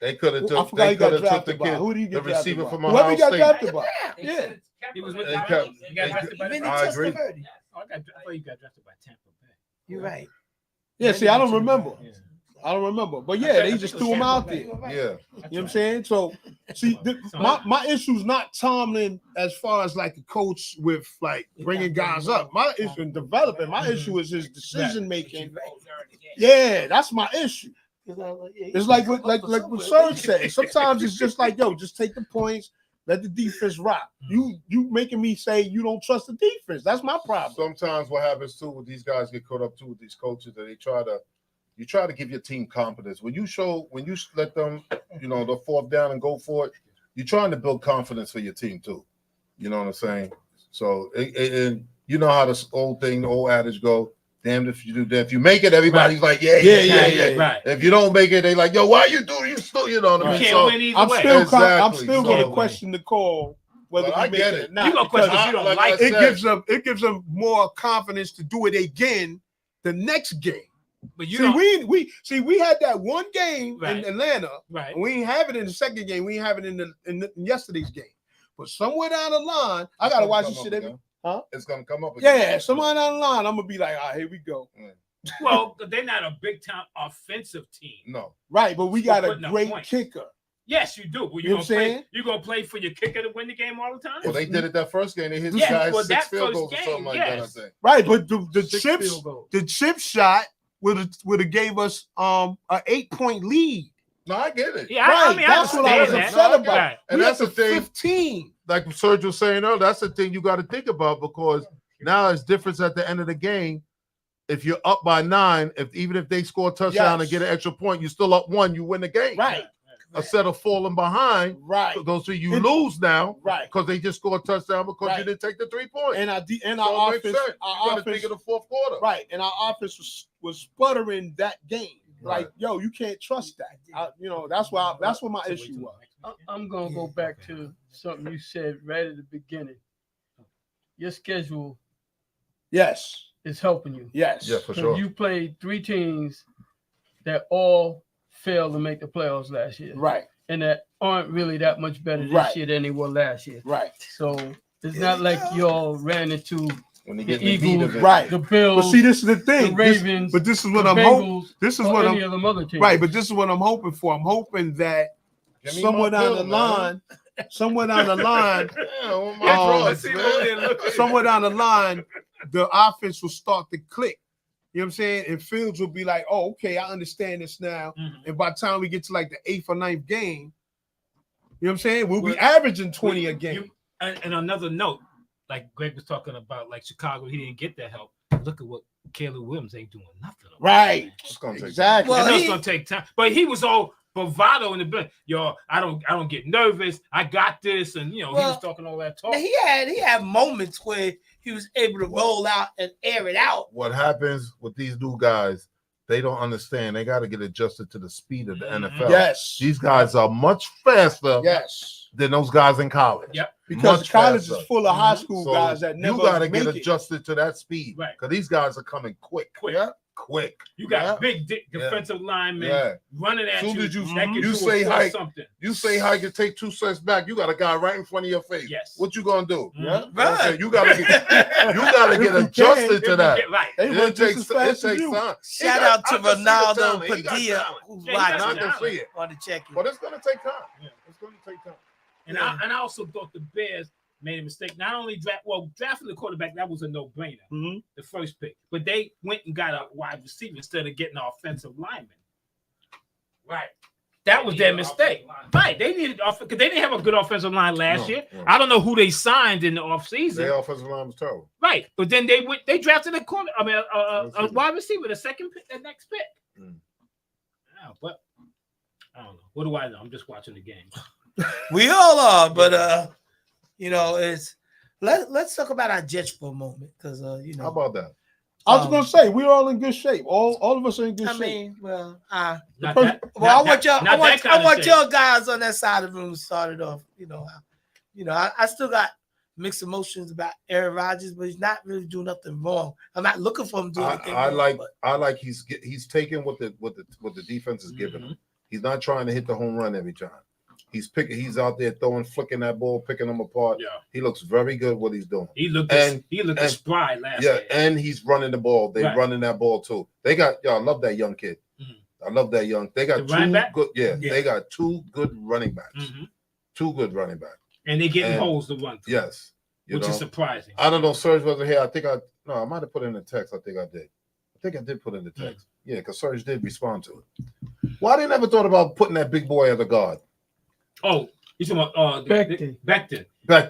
they could have took. I forgot the drafted by. kid, Who did he get the receiver drafted from by? Ohio Whoever he got State. drafted by. Yeah. He was with They the kept- Browns. He got drafted by Vinny I agree. Testaverde. I thought you got drafted by Tampa Bay. You're right. Yeah, see, I don't remember. I don't remember, but yeah, they just threw him out there. Yeah, You know what I'm saying? So, see, my issue's not Tomlin as far as like a coach with like bringing guys up. My issue in developing, my issue is his decision making. Yeah, that's my issue. It's like what Serge said. Sometimes it's just like, yo, just take the points, let the defense rock. You making me say you don't trust the defense. That's my problem. Sometimes what happens too with these guys get caught up too with these coaches that you try to give your team confidence. When you let them, the fourth down and go for it, you're trying to build confidence for your team too. You know what I'm saying? So, and you know how this old adage go, damned if you do that. If you make it, everybody's like, yeah. Right. If you don't make it, they like, yo, why you do? You still, you know what I mean? Can't win either way. I'm still going to question the call whether we make it or not. You gonna question if you don't like it. It gives them more confidence to do it again the next game. But we had that one game in Atlanta, right? And we didn't have it in the second game. We didn't have it in yesterday's game. But somewhere down the line, I gotta watch this shit every. Huh? It's gonna come up again. Yeah, somewhere down the line, I'm gonna be like, all right, here we go. Well, they're not a big time offensive team. No. Right, but we got a great kicker. Yes, you do. Well, you're gonna play for your kicker to win the game all the time. Well, they did it that first game. They hit guys 6 field goals or something like that. I think. Right, but the chip shot would have gave us an 8-point lead. No, I get it. Yeah, right. That's what I was upset about. Right. And that's the thing. 15. Like Serge was saying earlier, that's the thing you got to think about, because now it's difference at the end of the game. If you're up by 9, even if they score a touchdown and get an extra point, you're still up 1. You win the game. Right. Instead of falling behind, right? So you lose now, right? Because they just scored a touchdown because you didn't take the 3 points. And our offense, you got to think of the fourth quarter, right? And our offense was sputtering that game. Right. Like, yo, you can't trust that. That's what my issue was. I'm gonna go back to something you said right at the beginning. Your schedule, yes, is helping you. Yes, yeah, for sure. You played 3 teams that all failed to make the playoffs last year, right? And that aren't really that much better this year than they were last year, right? So it's not like y'all ran into when the Eagles, right? The Bills. But see, this is the thing. The Ravens. This is what I'm hoping. This is what any of them other teams. Right. But this is what I'm hoping for. I'm hoping that somewhere down the line, somewhere down the line, the offense will start to click. You know what I'm saying? And Fields will be like, oh, okay, I understand this now. Mm-hmm. And by the time we get to like the 8th or 9th game, you know what I'm saying? We'll be averaging 20 a game. And another note, like Greg was talking about, like Chicago, he didn't get that help. Look at what Caleb Williams ain't doing nothing. Right. Exactly. Well, it's gonna take time. But he was all bravado in the building. Yo, I don't get nervous. I got this, and he was talking all that talk. He had moments where he was able to roll out and air it out. What happens with these new guys? They don't understand. They got to get adjusted to the speed of the NFL. Yes. These guys are much faster than those guys in college. Yep. Because much college faster. Is full of high school guys that never you got to make get adjusted to that speed. Right. Because these guys are coming quick. Yeah. Quick. You got big defensive linemen running at you. You say hike. You say hike and take 2 steps back. You got a guy right in front of your face. Yes. What you gonna do? Yeah. Right. You gotta get adjusted to that. Right. It takes time. Shout out to Ronaldo Padilla, who's watching on the check. But it's gonna take time. Yeah. It's gonna take time. And I also thought the Bears made a mistake. Not only drafting the quarterback, that was a no-brainer, the first pick. But they went and got a wide receiver instead of getting an offensive lineman. Right. That was their mistake. Right. They needed because they didn't have a good offensive line last year. No. I don't know who they signed in the offseason. Their offensive line was terrible. Right. But then they drafted a wide receiver, the next pick. Yeah, but I don't know. What do I know? I'm just watching the game. We all are, but it's let's talk about our Jets for a moment, because How about that? I was gonna say we're all in good shape. All of us are in good shape. I mean, I want y'all guys on that side of the room started off. I still got mixed emotions about Aaron Rodgers, but he's not really doing nothing wrong. I'm not looking for him to do anything wrong. I like he's taking what the defense is giving him. He's not trying to hit the home run every time. He's out there flicking that ball, picking them apart. Yeah. He looks very good what he's doing. He looked spry last year. And he's running the ball. They're running that ball too. They got y'all love that young kid. I love that young. They got running two back? good. Yeah, Yeah. they got two good running backs. Mm-hmm. Two good running backs. And they getting And- holes to run through. Yes. Which is surprising. I don't know. Serge wasn't here. I might have put it in the text. I think I did put it in the text. Yeah, because Serge did respond to it. Why they never thought about putting that big boy as a guard? Oh, you talking about Becton. Back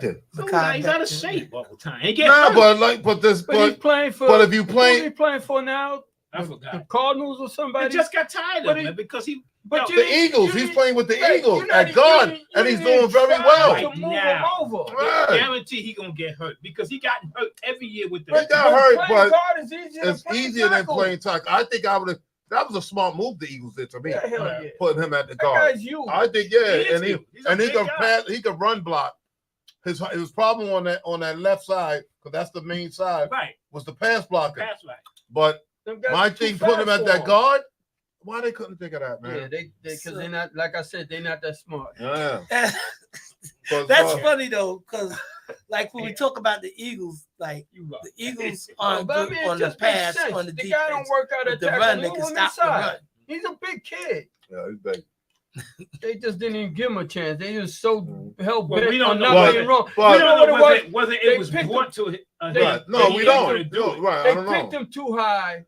then. So he's out of shape all the time. He Nah, hurt. but he's playing for. But if you who play, he playing for now? I forgot. The Cardinals or somebody. He just got tired of it because he. But the Eagles, he's playing with the Eagles you're not- at guard, you and he's didn't doing very well. Right to move now. him over. Right. Guarantee he gonna get hurt because he got hurt every year with the. He got hurt, Playing but guard is easier it's easier than playing tackle. I think I would have. That was a smart move the Eagles did to me, Yeah, hell yeah. putting him at the That guard. guy's you. I think He is and you. He's a he big could guy. pass. He could run block. His problem on that left side, because that's the main side, Right. was the pass blocking. That's right. But Them guys my are too thing, putting him fast at for that him. guard, why they couldn't think of that, Yeah, man? they because they're not, like I said, they're not that smart. Yeah. That's funny though, because like when we talk about the Eagles, like the Eagles aren't But I good mean, it on the just makes pass, sense. on the The guy don't defense. work out With at the tackle. run, they Move can him stop the inside. run. He's a big kid. Yeah, he's big. They just didn't even give him a chance. They just so hell Well, bent we don't on know not whether- being wrong. but- We We don't know what it was. whether They it was picked brought to him. Right. No, we don't. Do it. Right. I They don't picked know. him too high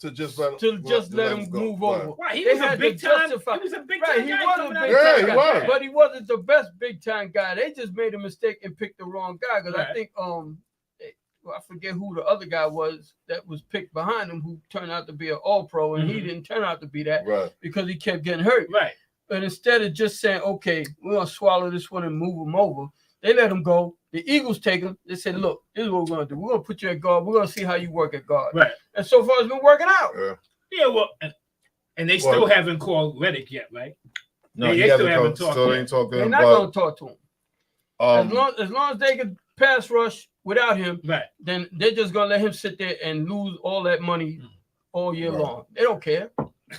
To just let him go. move Right. over. Right, he They was a had big to time. justify- He was a big Right, time he guy was coming a out big of Yeah, time he guy, was. but he wasn't the best big time guy. They just made a mistake and picked the wrong guy because I Right. think I forget who the other guy was that was picked behind him who turned out to be an All-Pro and he Mhm. didn't turn out to be that Right. because he kept getting hurt. Right. But instead of just saying, okay, we're gonna swallow this one and move him over, they let him go. The Eagles take him. They said, look, this is what we're gonna do. We're gonna put you at guard. We're gonna see how you work at guard. Right. And so far it's been working out. Yeah. Yeah, well, and they still haven't called Reddick yet, right? No, They he still hasn't haven't talked. talked Still yet. ain't talking. They're not But gonna talk to him. As long as they can pass rush without him, Right. then they're just gonna let him sit there and lose all that money all year Right. long. They don't care.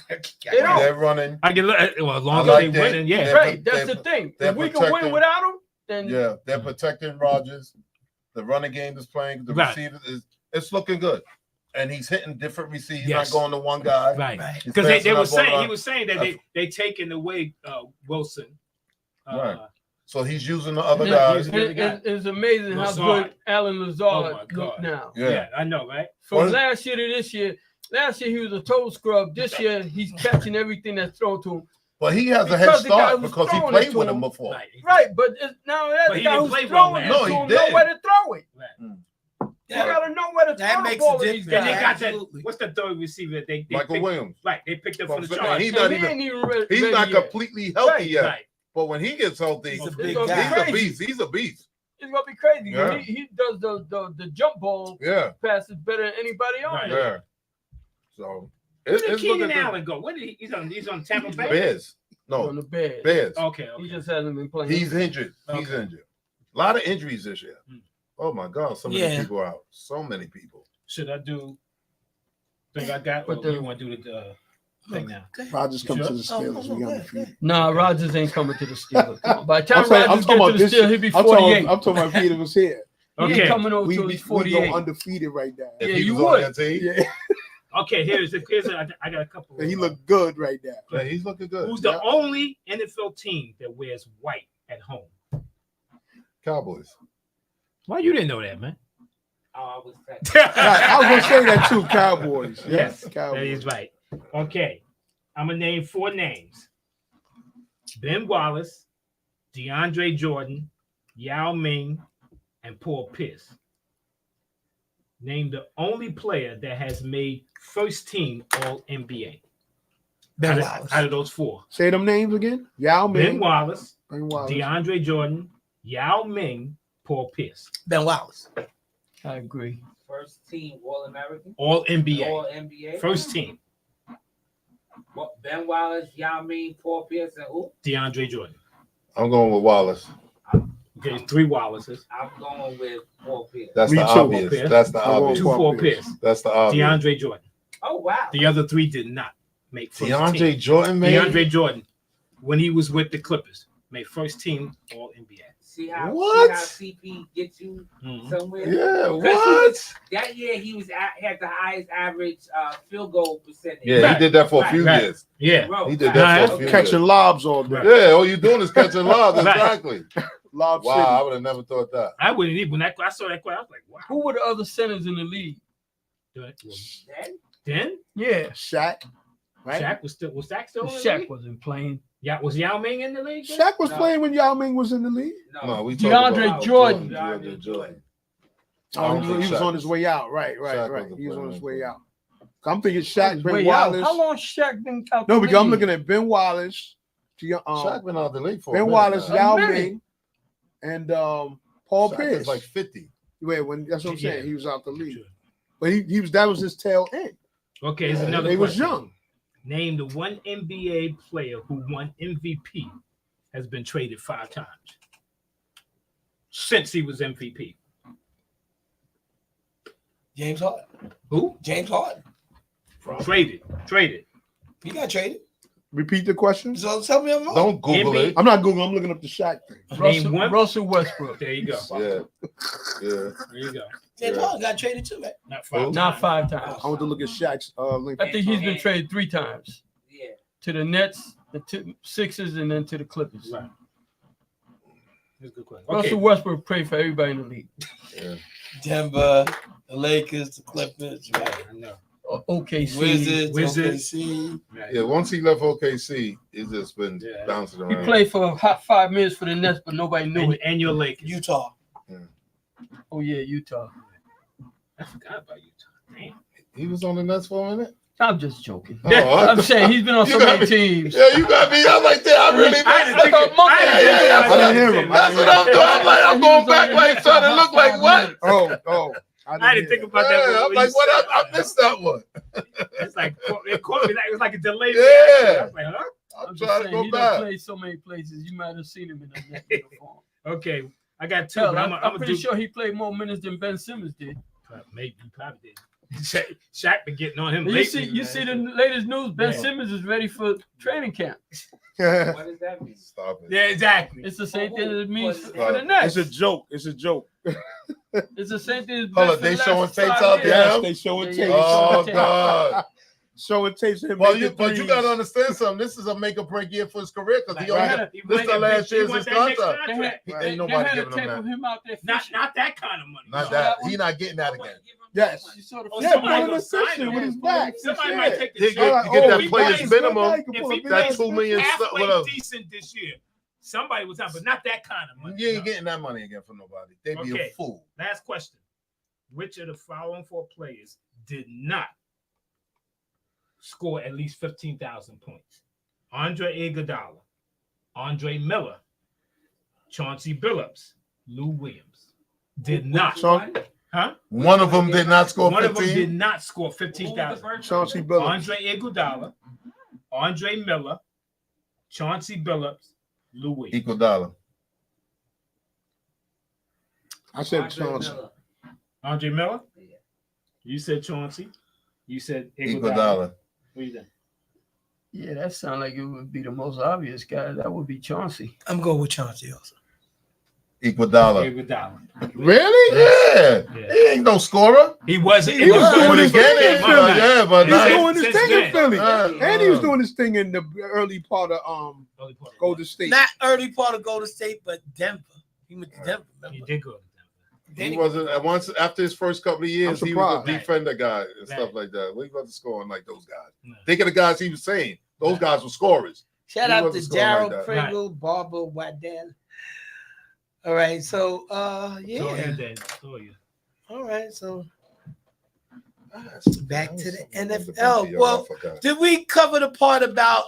They they're don't. running. I can look. Well, as long I as like they that. winning, yeah. They're- Right. That's they're- the thing. they're If we can win protecting- without him, then Yeah, they're protecting Rodgers. The running game is playing. The Right. receiver it's looking good, and he's hitting different receivers. He's Yes. not going to one guy. Right. Right. He's Because they passing were up on saying he run. was saying that they taking away Wilson. Right. So he's using the other it- guys. it's amazing how Lazard. good Alan Oh, Lazard my look God. now. Yeah. I know, right? From What is- last year to this year, last year he was a total scrub. This year he's catching everything that's thrown to him. But he has a head Because the guy start who's because he throwing played it to with him- him before. Right. Right, but now that's But the he guy didn't who's play well throwing it last year. to No, him he know didn't. where to throw it. Right. You gotta know where to That throw the makes ball a to these difference. And they guys. got that. Absolutely. What's the third receiver? They Michael picked, Williams. Right. They picked up from the Well, Chargers. he's not And he even. ain't even He's ready not yet. completely healthy Right, yet. Right. But when he gets healthy, He's a he's big gonna be guy. a crazy. beast. He's a beast. It's gonna be crazy. Yeah. When he does the jump ball Yeah. passes better than anybody on Right. there. Yeah. So Where it's did looking Keenan good. Allen go? Where did he's on Tampa Bay? Bears. On No, the bed. Bears. Okay. He Okay. just hasn't been playing. He's injured. He's Okay. injured. A lot of injuries this year. Hmm. Oh my God, so many Yeah. people are out. So many people. Should I do? Think I got? But Or the- you want to do the thing now? Rodgers come Sure. to the Steelers. We undefeated. Nah, Rodgers ain't coming to the Steelers. By the time I'm saying- I'm Rodgers talking get about to the this- Steelers, he'll be I'm 48. talking about Peter was here. He ain't Okay. coming over We till he's go 48. undefeated right now. If Yeah, he you was on would. that team, Yeah, Okay. I got a couple. he looked good right now. yeah, he's looking good. Who's the Yeah. only NFL team that wears white at home? Cowboys? Why you didn't know that, man? Oh, I was Right, I was gonna say that too. Cowboys. Yes, Yes, that is Cowboys. right. Okay, I'm gonna name 4 names: Ben Wallace, DeAndre Jordan, Yao Ming, and Paul Pierce. Name the only player that has made first team All NBA. Ben out, Wallace. out of those 4: Say them names again. Yao Ben Ming, Wallace, Ben Wallace. DeAndre Jordan, Yao Ming, Paul Pierce. Ben Wallace. I agree. first team All American, All NBA. All NBA. First team. What, Ben Wallace, Yao Ming, Paul Pierce, and who? DeAndre Jordan. I'm going with Wallace. Okay, 3 Wallaces. I'm going with Paul Pierce. That's Me the too. obvious. Pierce. That's the I'm going obvious. 2 Paul Paul Pierce. Pierce. That's the obvious. DeAndre Jordan. Oh wow. The other 3 did not make first DeAndre team. Jordan, man. DeAndre Jordan, when he was with the Clippers, made first team All NBA. See how What? CP gets you Mhm. somewhere? Yeah, 'Cause what? That year he had the highest average field goal percentage. Yeah, he did that for a few Right. years. Yeah. Bro, He did that for a few Catching years. lobs all day. Yeah, all you doing is catching lobs. Right. Exactly. Lob Wow, I City. would have never thought that. I wouldn't even when I saw that question, I was like, wow. Who were the other centers in the league? Then Yeah, Shaq. Right? Shaq was Shaq still in the Shaq league? wasn't playing. Yeah, was Yao Ming in the league? then? Shaq was No. playing when Yao Ming was in the league. No, we DeAndre talking about Jordan. DeAndre Jordan. Oh, I don't he think was Shaq on his way out. Right. Shaq He wasn't was on playing his that way good. out. I'm thinking Shaq, Ben Way out. Wallace. How long Shaq been out? No, the because I'm league? looking at Ben Wallace, Shaq been out the league for a Ben minute Wallace, now. Yao minute. Ming, and Paul Shaq Pierce. is like 50. Wait, when that's what I'm saying. Yeah. He was out the league, Sure. but he was that was his tail end. Okay, here's another He was question. young. Name the one NBA player who won MVP has been traded 5 times since he was MVP. James Harden. Who? James Harden. Traded. He got traded. Repeat the question. So tell me I'm wrong. Don't Google NBA it. I'm not Googling. I'm looking up the Shaq thing. Name one. Russell Westbrook. There you go. Yeah. Yeah. There you go. James Yeah. Harden got traded too, man. Not 5 Not times. 5 times. I want to look at Shaq's link. I think he's been traded 3 times. Yeah. To the Nets, the Sixers, and then to the Clippers. Right. That's a good question. Russell Okay. Westbrook played for everybody in the league. Yeah. Denver, the Lakers, the Clippers, right? I know. OKC. Wizards. OKC. Right. Yeah, once he left OKC, it's just been Yeah. bouncing He around. played for a hot 5 minutes for the Nets, but nobody knew it. And your Lakers. Utah. Oh yeah, Utah. I forgot about Utah. Damn. He was on the Nets for a minute. I'm just joking. Oh, I- I'm saying he's been on so You got many me. teams. Yeah, you got me. I'm like that. I really. I I didn't hear him. That's what I'm doing. I'm like, I'm going back, like trying to look like what? Oh. I didn't think about that. Yeah, I'm when like, you what? said I that. missed that one. It's like it caught me like it was like a delay. Yeah. reaction. I was like, huh? I'm I'm just trying to saying go he done back. played so many places. You might have seen him in a Nets uniform. Okay, I got 2. Hell, but I'm pretty sure he played more minutes than Ben Simmons did. Maybe he probably did. Shaq been getting on him You lately. see the latest news. Ben Yeah. Simmons is ready for training camp. What does that mean? Stop it. Yeah, exactly. It's the same thing that it means What? for the Nets. It's a joke. It's a joke. It's the same thing. As Hold Ben up, they for the showing last tapes 5 out years. there? Yes, they showing Yeah, tapes. Oh Yeah. God. Showing tapes of him. Well, making but you threes. gotta understand something. This is a make or break year for his career because he Like, only right. got, He this might the have last been- year's he his want that next contract. They contract. had, Ain't they nobody had a giving him tape that. of him out there Not fishing. that kind of money. Not saw that. that one? He not getting that again. Yes. You saw the Oh, Yeah, somebody pulling gonna the sign fishing him. with his back. Somebody Yeah. might take the You chance. get, you get Oh, that he player's plays minimum. good. If he That plays $2 million halfway whatever. decent this year, somebody was out, but not that kind of money. You ain't getting that money again from nobody. They be Okay. a fool. Last question. Which of the following 4 players did not score at least 15,000 points? Andre Iguodala, Andre Miller, Chauncey Billups, Lou Williams. Did not. Huh? One of them did not score One of them 15. did not score Who was the 15,000. first Chauncey one? Billups. Andre Iguodala, Andre Miller, Chauncey Billups, Lou Williams. Iguodala. I said Andre Chauncey. Miller. Andre Miller? Yeah. You said Chauncey. You said Iguodala. Iguodala. What do you think? Yeah, that sounds like it would be the most obvious guy. That would be Chauncey. I'm going with Chauncey also. Iguodala. Iguodala. Really? Yeah. Yeah. He ain't no scorer. He wasn't. He was doing his thing in Philly. Yeah, but He was Since- not, doing his since thing then. in Philly. And he was uh, doing his thing in the early part of Golden State. Not early part of Golden State, but Denver. He went to Denver. He Remember? did go to Denver. Then he wasn't. And once after his first couple of years, I'm he was a surprised. defender guy and Right. stuff like that. What he wasn't scoring like those guys. No. Think of the guys he was saying. Those Right. guys were scorers. Shout He out to wasn't scoring like Daryl that. Pringle, Barbara Waddell. All right, so So yeah. you did. So you. All right, so back to the That was something NFL. I Well, forgot. did we cover the part about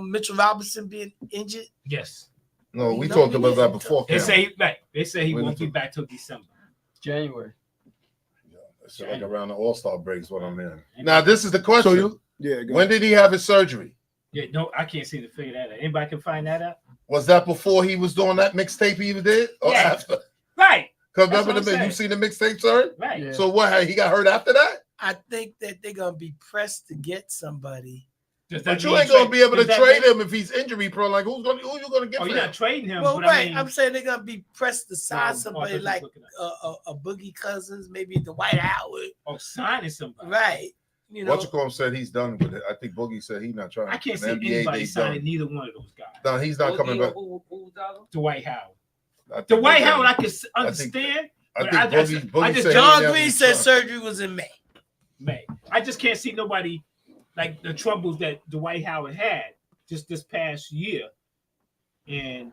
Mitchell Robinson being injured? Yes. No, we No, talked we about that didn't. before. They Cam. say right. They say he When won't is be it? back till December. January. It's like around the All-Star break is what I'm in. Now, this is the question. So you, yeah. Go When did he have his surgery? Yeah, no, I can't seem to figure that out. Anybody can find that out? Was that before he was doing that mixtape he did, or Yeah. after? Right. Because That's remember what I'm you saying. seen the mixtape, sir? Right. Yeah. So what? He got hurt after that? I think that they're gonna be pressed to get somebody But you ain't gonna be able to trade him if he's injury prone. Like who you gonna get? Oh, you're not trading him. Well, but right. I mean, I'm saying they're gonna be pressed to sign somebody like a Boogie Cousins, maybe Dwight Howard. Oh, signing somebody. Right. You know. Whatcom said he's done with it. I think Boogie said he's not trying. I can't see anybody signing neither one of those guys. No, he's not coming back. Dwight Howard. Dwight Howard, I can understand. I think Boogie John Green said surgery was in May. I just can't see nobody like the troubles that Dwight Howard had just this past year, and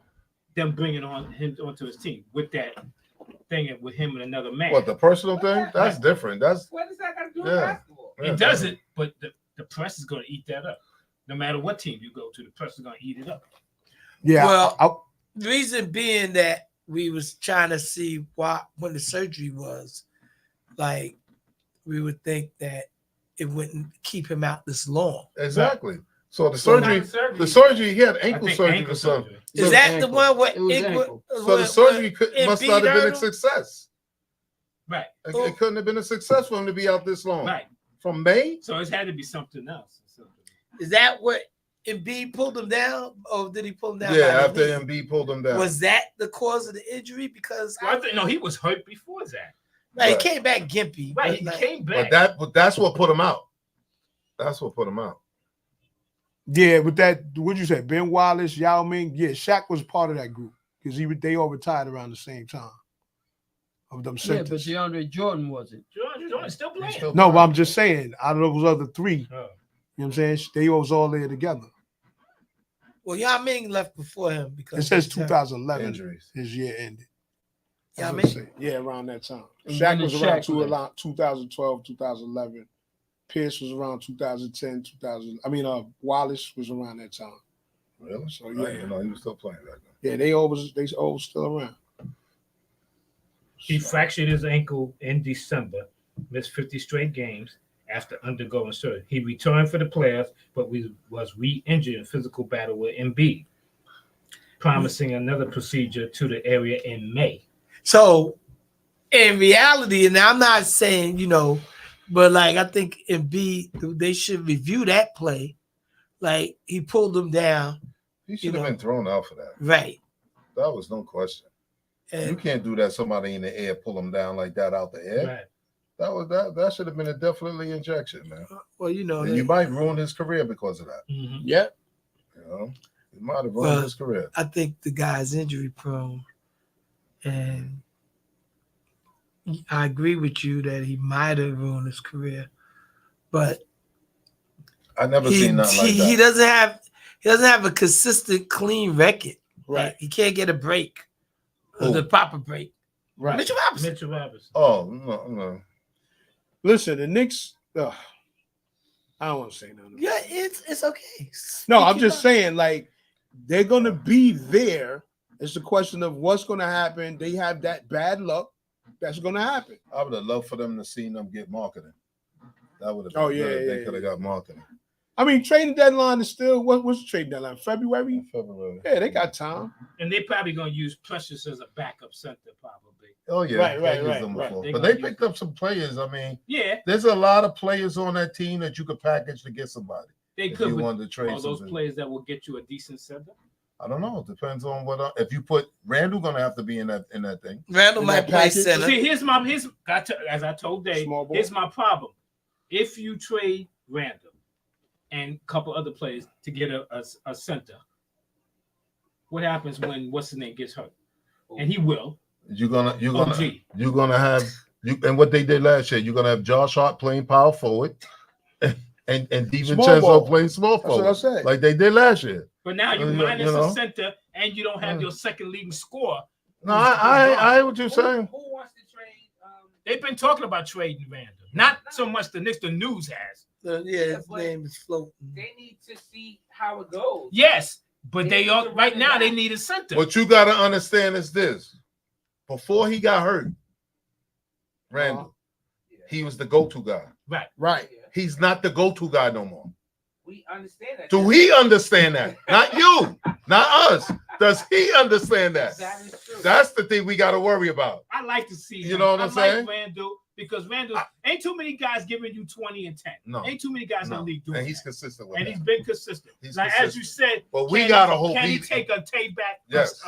them bringing him onto his team with that thing with him and another man. What, the personal thing? That's different. That's what does that got to do with basketball? It doesn't, but the press is going to eat that up. No matter what team you go to, the press is going to eat it up. Yeah. Well, the reason being that we was trying to see when the surgery was, like, we would think that it wouldn't keep him out this long. Exactly. So the surgery, he had ankle surgery or something. Is that the one where so the surgery must not have been a success. Right. It couldn't have been a success for him to be out this long. Right. From May? So it's had to be something else. Is that what Embiid pulled him down, or did he pull him down? Yeah, after Embiid pulled him down. Was that the cause of the injury? Because I think he was hurt before that. Right, he came back gimpy. Right, he came back. But that's what put him out. That's what put him out. Yeah, with that, what'd you say? Ben Wallace, Yao Ming. Yeah, Shaq was part of that group because they all retired around the same time. Of them centers. Yeah, but DeAndre Jordan wasn't. Jordan's still playing. No, but I'm just saying, out of those other three, you know what I'm saying? They was all there together. Well, Yao Ming left before him because it says 2011 injuries. His year ended. Yao Ming? Yeah, around that time. And Shaq when was did around Shaq 2012, 2011. Pierce was around 2010, 2000. I mean, Wallace was around that time. Really? So yeah, he was still playing back then. Yeah, they all still around. He fractured his ankle in December, missed 50 straight games after undergoing surgery. He returned for the playoffs, but was re-injured in physical battle with Embiid, promising another procedure to the area in May. So, in reality, and I'm not saying, but like I think Embiid, they should review that play. Like he pulled him down. He should have been thrown out for that. Right. That was no question. And you can't do that. Somebody in the air pull him down like that out the air. Right. That should have been a definitely injection, man. Well, you might ruin his career because of that. Mm-hmm. Yeah. It might have ruined his career. I think the guy's injury prone, and I agree with you that he might have ruined his career, but I never seen nothing like that. He doesn't have a consistent, clean record. Right. Like, he can't get a break. The proper break. Right. Mitchell Robinson. Oh, no. Listen, the Knicks, I don't want to say nothing. Yeah, it's okay. No, I'm just saying, like, they're going to be there. It's a question of what's going to happen. They have that bad luck. That's going to happen. I would have loved for them to see them get marketing. That would have been good. They could have got marketing. I mean, trading deadline is still, what's the trading deadline? February? February. Yeah, they got time. And they're probably going to use Precious as a backup center, probably. Oh, yeah. Right. But they picked up some players. I mean, yeah, there's a lot of players on that team that you could package to get somebody. They could. You wanted to trade all those players that will get you a decent center. I don't know. It depends on what. If you put Randall, going to have to be in that thing. Randall might play center. See, as I told Dave, here's my problem. If you trade Randall and a couple other players to get a center, what happens when what's his name gets hurt? And he will. You're gonna have and what they did last year. You're gonna have Josh Hart playing power forward, and DiVincenzo playing small forward. That's what I said. Like they did last year. But now you minus a center, and you don't have your second leading scorer. No, I hear what you're saying. Who wants to trade? They've been talking about trading Randall. Not so much the Knicks. The news has. His name is floating. They need to see how it goes. Yes, but they are right now. They need a center. What you got to understand is this: before he got hurt, Randall, he was the go-to guy. Right. He's not the go-to guy no more. We understand that. Do he understand that? Not you, not us. Does he understand that? That is true. That's the thing we got to worry about. I like to see. You know what I'm saying? Randall, because Randall ain't too many guys giving you 20 and 10. No, ain't too many guys in the league doing and he's that. consistent with And that. he's been consistent. He's Now, consistent. as you said, But we gotta hold. Can he take a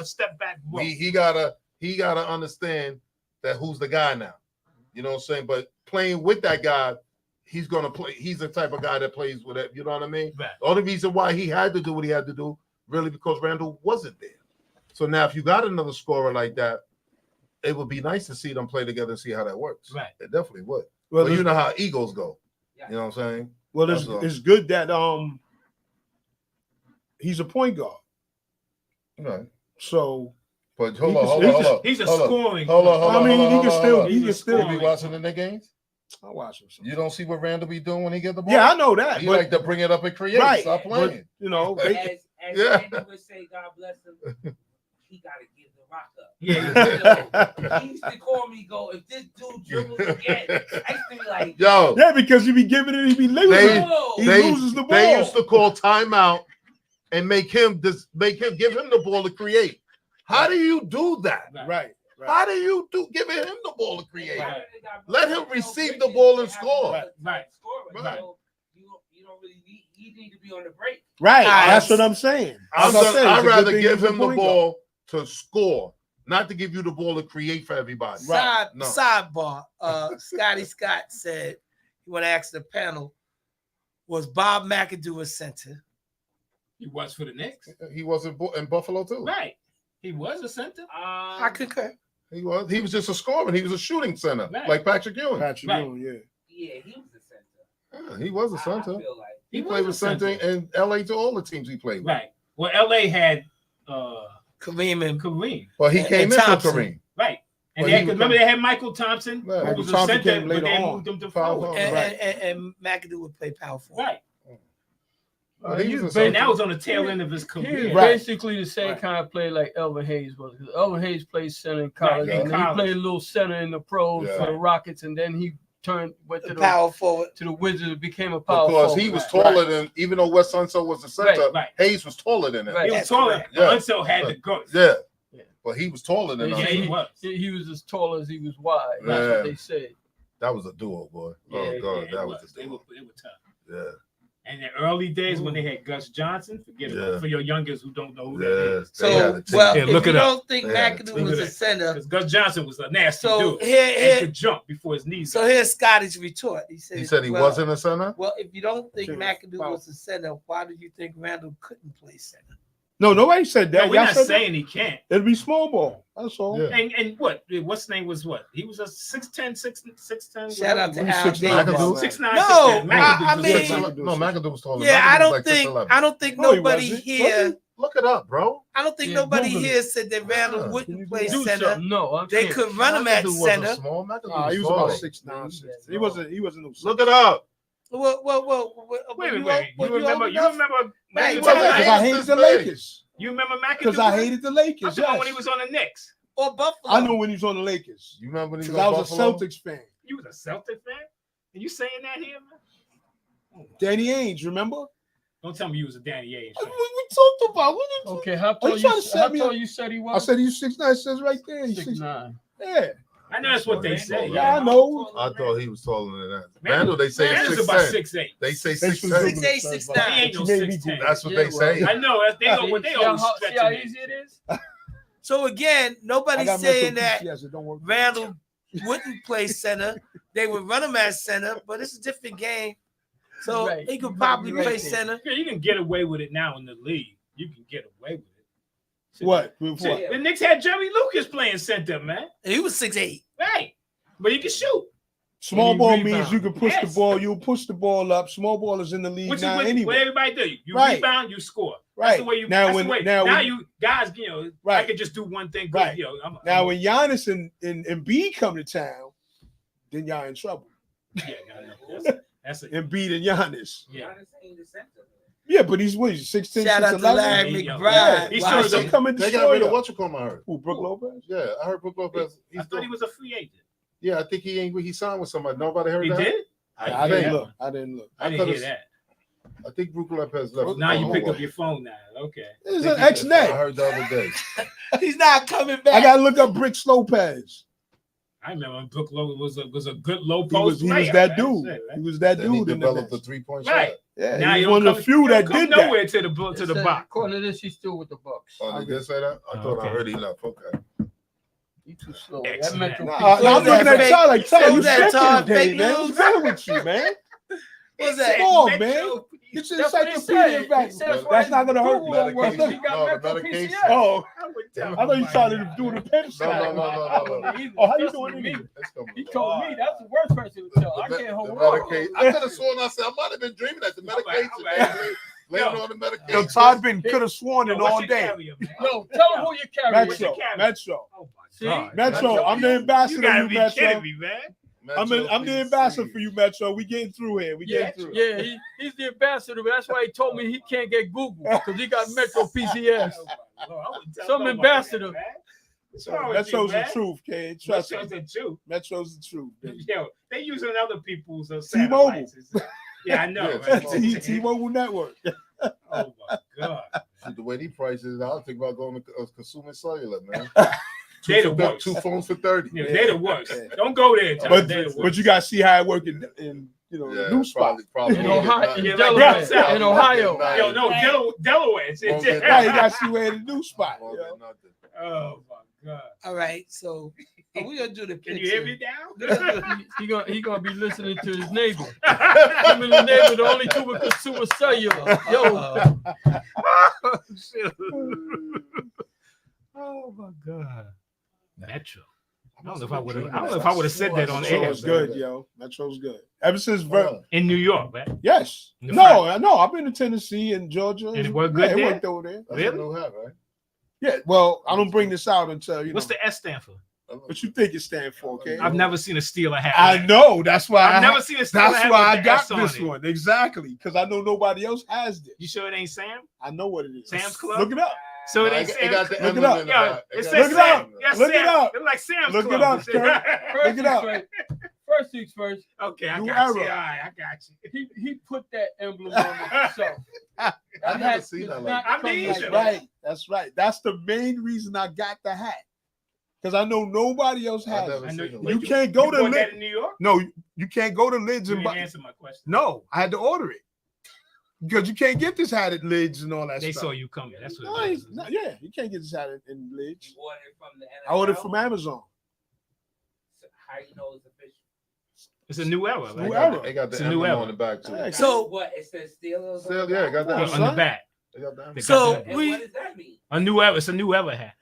step back? He gotta understand that who's the guy now. You know what I'm saying? But playing with that guy, he's gonna play. He's the type of guy that plays with it. You know what I mean? Right. The only reason why he had to do what he had to do, really, because Randall wasn't there. So now, if you got another scorer like that, it would be nice to see them play together and see how that works. Right. It definitely would. Well, But you know how egos go. You know what I'm saying? Well, it's good that he's a point guard. Right. So, but hold on. He's a scoring. Hold on. I mean, he can still. You be watching in their games? I watch him. You don't see what Randall be doing when he get the ball? Yeah, I know that. He like to bring it up and create. Right. Stop playing. But, you know, As Andy would say, God bless him, he got to give the rock up. Yeah. He used to call me, if this dude dribbles again, I used to be like, yo. Yeah, because he be giving it, he be losing. He loses the ball. They used to call timeout and make him give him the ball to create. How do you do that? Right. How do you giving him the ball to create? Right. Let him receive the ball and score. Right. So you don't really need. He need to be on the break. Right. That's what I'm saying. I'd rather give him the ball to score, not to give you the ball to create for everybody. Sidebar. Scotty Scott said he want to ask the panel: was Bob McAdoo a center? He was for the Knicks. He was in Buffalo too. Right. He was a center. I concur. He was just a scorer. He was a shooting center, Right. like Patrick Ewing. Yeah, he was a center. Yeah, he was a center. I feel like He played with center in LA to all the teams he played with. Right. Well, LA had Kareem. Well, he came in from Thompson. Kareem. Right. And Well, remember they had Michael Thompson, who Right. was Thompson a center, came but later they on. moved him to Power forward. forward. And McAdoo would play power forward. Right. He was a And center. that was on the tail end of his He career. was Right. basically the same Right. kind of play like Elvin Hayes was. Because Elvin Hayes played center in college, Right, in and then college. he played a little center in the pros Yeah. for the Rockets, and then he went to the Power forward. Wizards and became a power Because forward. he was Right. taller than, even though Wes Unseld was the center, Right. Hayes was taller than him. Right. He was That's taller. correct. Yeah. Unseld had the guts. Yeah. Yeah. But he was taller than Yeah, us. he was. He was as tall as he was wide. That's Yeah. what they said. That was a duo, boy. Oh, God, that was a They duo. were tough. Yeah. And in the early days when they had Gus Johnson, forget about Yeah. it. For your youngest who don't know who that Yeah. is. They had So, a team. well, Yeah, if look you it up. don't think They had a McAdoo team. was a center, Because Gus Johnson was a nasty so dude. here, And could jump before his knees. so here's Scotty's retort. He said, He well, wasn't a center? Well, if you don't think Sure. McAdoo was a center, why do you think Randall couldn't play center? No, nobody said that. No, we're Y'all not said saying he can't. that? It'd be small ball. That's all. Yeah. And what's name was what? He was a 6'10", 6'10". Shout out to He's Al 6'9". Davis. McAdoo? 6'9", No, 6'10". I was mean- 6'11". No, McAdoo was taller. Yeah, McAdoo I was don't like think 6'11". I don't think No, he nobody wasn't. here. Look it up, bro. I don't think Yeah, nobody Google here said that Randall Yeah. wouldn't play Do center. something. No, I'm They saying- could run him at McAdoo wasn't center. small. McAdoo He was small. about 6'9". He wasn't. He wasn't. No Look it up. Well, Wait. You remember? Right, Because tell me. Because I hated the Lakers. You remember McAdoo? Because I hated the I'm Lakers. talking about Yes. when he was on the Knicks. or Buffalo. I know when he was on the Lakers. You remember when he was Because I on was Buffalo? a Celtics fan. You was a Celtic fan? And you saying that here, man? Danny Ainge, remember? Don't tell me you was a Danny Ainge What fan. we talked about? What did you? Okay, how Are tall you trying to you set me up? said he I was? said he's 6'9". It says right there. He's 6'9". Yeah. I know that's what they say. Yeah, I know. I thought he was taller than that. Randall, they say Randall's it's about 6'10". 6'8". They say Thanks for 6'10". Googling. 6'8", 6'9". He ain't no You made me 6'10". That's what Yeah, they say. I know. They See always how stretching easy it. it is? So again, I nobody's got saying mental that PTSD, don't work. Randall wouldn't play center. They would run him as center, but it's a different game. So Right. he could Right, probably you're right play there. center. Yeah, you can get away with it now in the league. You can get away with it. What? With Shit, what? the Knicks had Jerry Lucas playing center, man. He was 6'8". Right. But he can shoot. Small And he ball rebound. means you can push the Yes. ball. You'll push the ball up. Small ball is in the league Which is now what anyway. everybody do. You Right. rebound, you score. Right. That's the way you now that's when the way. now Now when, you guys, you know, I Right. could just do one thing good. Right. You know, now when Giannis and Embiid come to town, then y'all in trouble. yeah, no, that's it. Embiid and Giannis. Yeah. Giannis ain't the center. Yeah, but he's what? He's 6'10", Shout out to 6'11". Larry Yeah. McBride. He's Wow. sort of They come and They got destroy rid of you. what you call my heard. Who, Brook Lopez? Yeah, I heard Brook Lopez. I thought he was a free agent. Yeah, I think he signed with somebody. Nobody heard He that. did? I didn't look. I didn't look. I I didn't hear thought that. I think Brook Lopez left. Now you Oh, pick well. up your phone now. Okay. This is I an think ex-net. I heard the other day. He's not coming I back. gotta look up Bricks Lopez. I remember when Brook Lopez was a good low post He player. was that That's dude. it, right? He was that Then he dude in the developed a Nets. 3-point Right. shot. Yeah, Now he you was one of the few that did that. nowhere to the box. According to this, he's still with the Bucks. Oh, they did say that? I thought I Okay. heard he left. Okay. You too slow. Excellent. That Metro Nah, P- I'm looking at Todd like, Todd, you that, Todd? second, Fake man. news? What's wrong with you, man? What's that? Come on, man. Get your That's what he encyclopedia said. back. He said That's not going to hurt me. Medication. He got No, the Metro medication. PCS. Oh, I would I tell thought you him tried about to that. do the pen side. No. Oh, how you Trust doing me. it? It's coming He along. told me that's the worst person to tell. I can't hold The on. medication. I could have sworn I said I might have been dreaming that the medication. Laying on the Yo, medication. Todd could have sworn it Yo, what's all your day. carrier, man? No, tell him who you carry. Metro. Oh my See? God. Metro, I'm the ambassador You gotta of be you, Metro. kidding me, man. I'm the ambassador for you, Metro. We getting through here. We Yeah, getting through. yeah, he's the ambassador. But that's why he told me he can't get Google because he got Metro PCS. Some ambassador. Metro's the truth, kid. Trust me. Metro's the truth. Metro's the truth. Baby. Yo, they using other people's T-Mobile. satellites. Yeah, I know. Yeah, Right? T-Mobile Network. Oh my God. The way these prices, I'll think about going to Consumer Cellular, man. They the worst. 2 phones for 30. Yeah, they the worst. Don't go there. Tom. But They the worst. but you gotta see how it works in new spot. Probably In Ohio, in Yeah, Delaware, like that. in Ohio. Yo, no, Delaware. It's Won't get Now you gotta see where the new spot. Won't You get know? nothing. Oh my God. All right, so we're gonna do the Can picture. you hear me now? He gonna be listening to his neighbor. Him and the neighbor, the only two with Consumer Cellular. Yo, Oh my God. Metro. I don't know if I would have said that on air. Metro's good, yo. Metro's good. Ever since In New York, right? yes. In the No, I know. I've been to Tennessee and Georgia. And it worked good yeah, there? it worked over there. That's Really? a new hat, right? Yeah. Well, I don't bring this out until What's the S stand for? what you think it stands for, okay? I've never seen a Steeler hat. I know. That's why I've never seen a Steeler That's hat why with I the got S on this it. one. Exactly. Because I know nobody else has this. You sure it ain't Sam? I know what it is. Sam's Club? Look it up. So it Nah, ain't it Sam's got the Club? Look it emblem up. in the Yo, back. it got- says Look it Sam. up. Yes, Look it Sam. up. It's like Sam's Look it Club. up, Kurt. first it up. things first things first. Okay, I New got you. era. All right, I got you. He put that emblem on himself. I That never hat seen does that not like I'm come the like Asian. that. Right. That's right. That's the main reason I got the hat. Because I know nobody else I has never it. I know seen you- it. You can't go You to bought that Lids. in New York? No, you can't go to Lids You and didn't buy. answer my question. No, I had to order it. Because you can't get this hat at Lids and all that They stuff. saw you coming. That's what No, it it's was. not- yeah, you can't get this hat in You Lids. ordered from the NFL. I ordered from Amazon. So how you know it's official? It's a new era, right? New They era. got- They got It's the a new emblem era. on the back too. Yeah, So What it says Steelers. Still, yeah, got that. On the son. back. They got that. They So- got that. And We- what does that mean? A new era. It's a new era hat.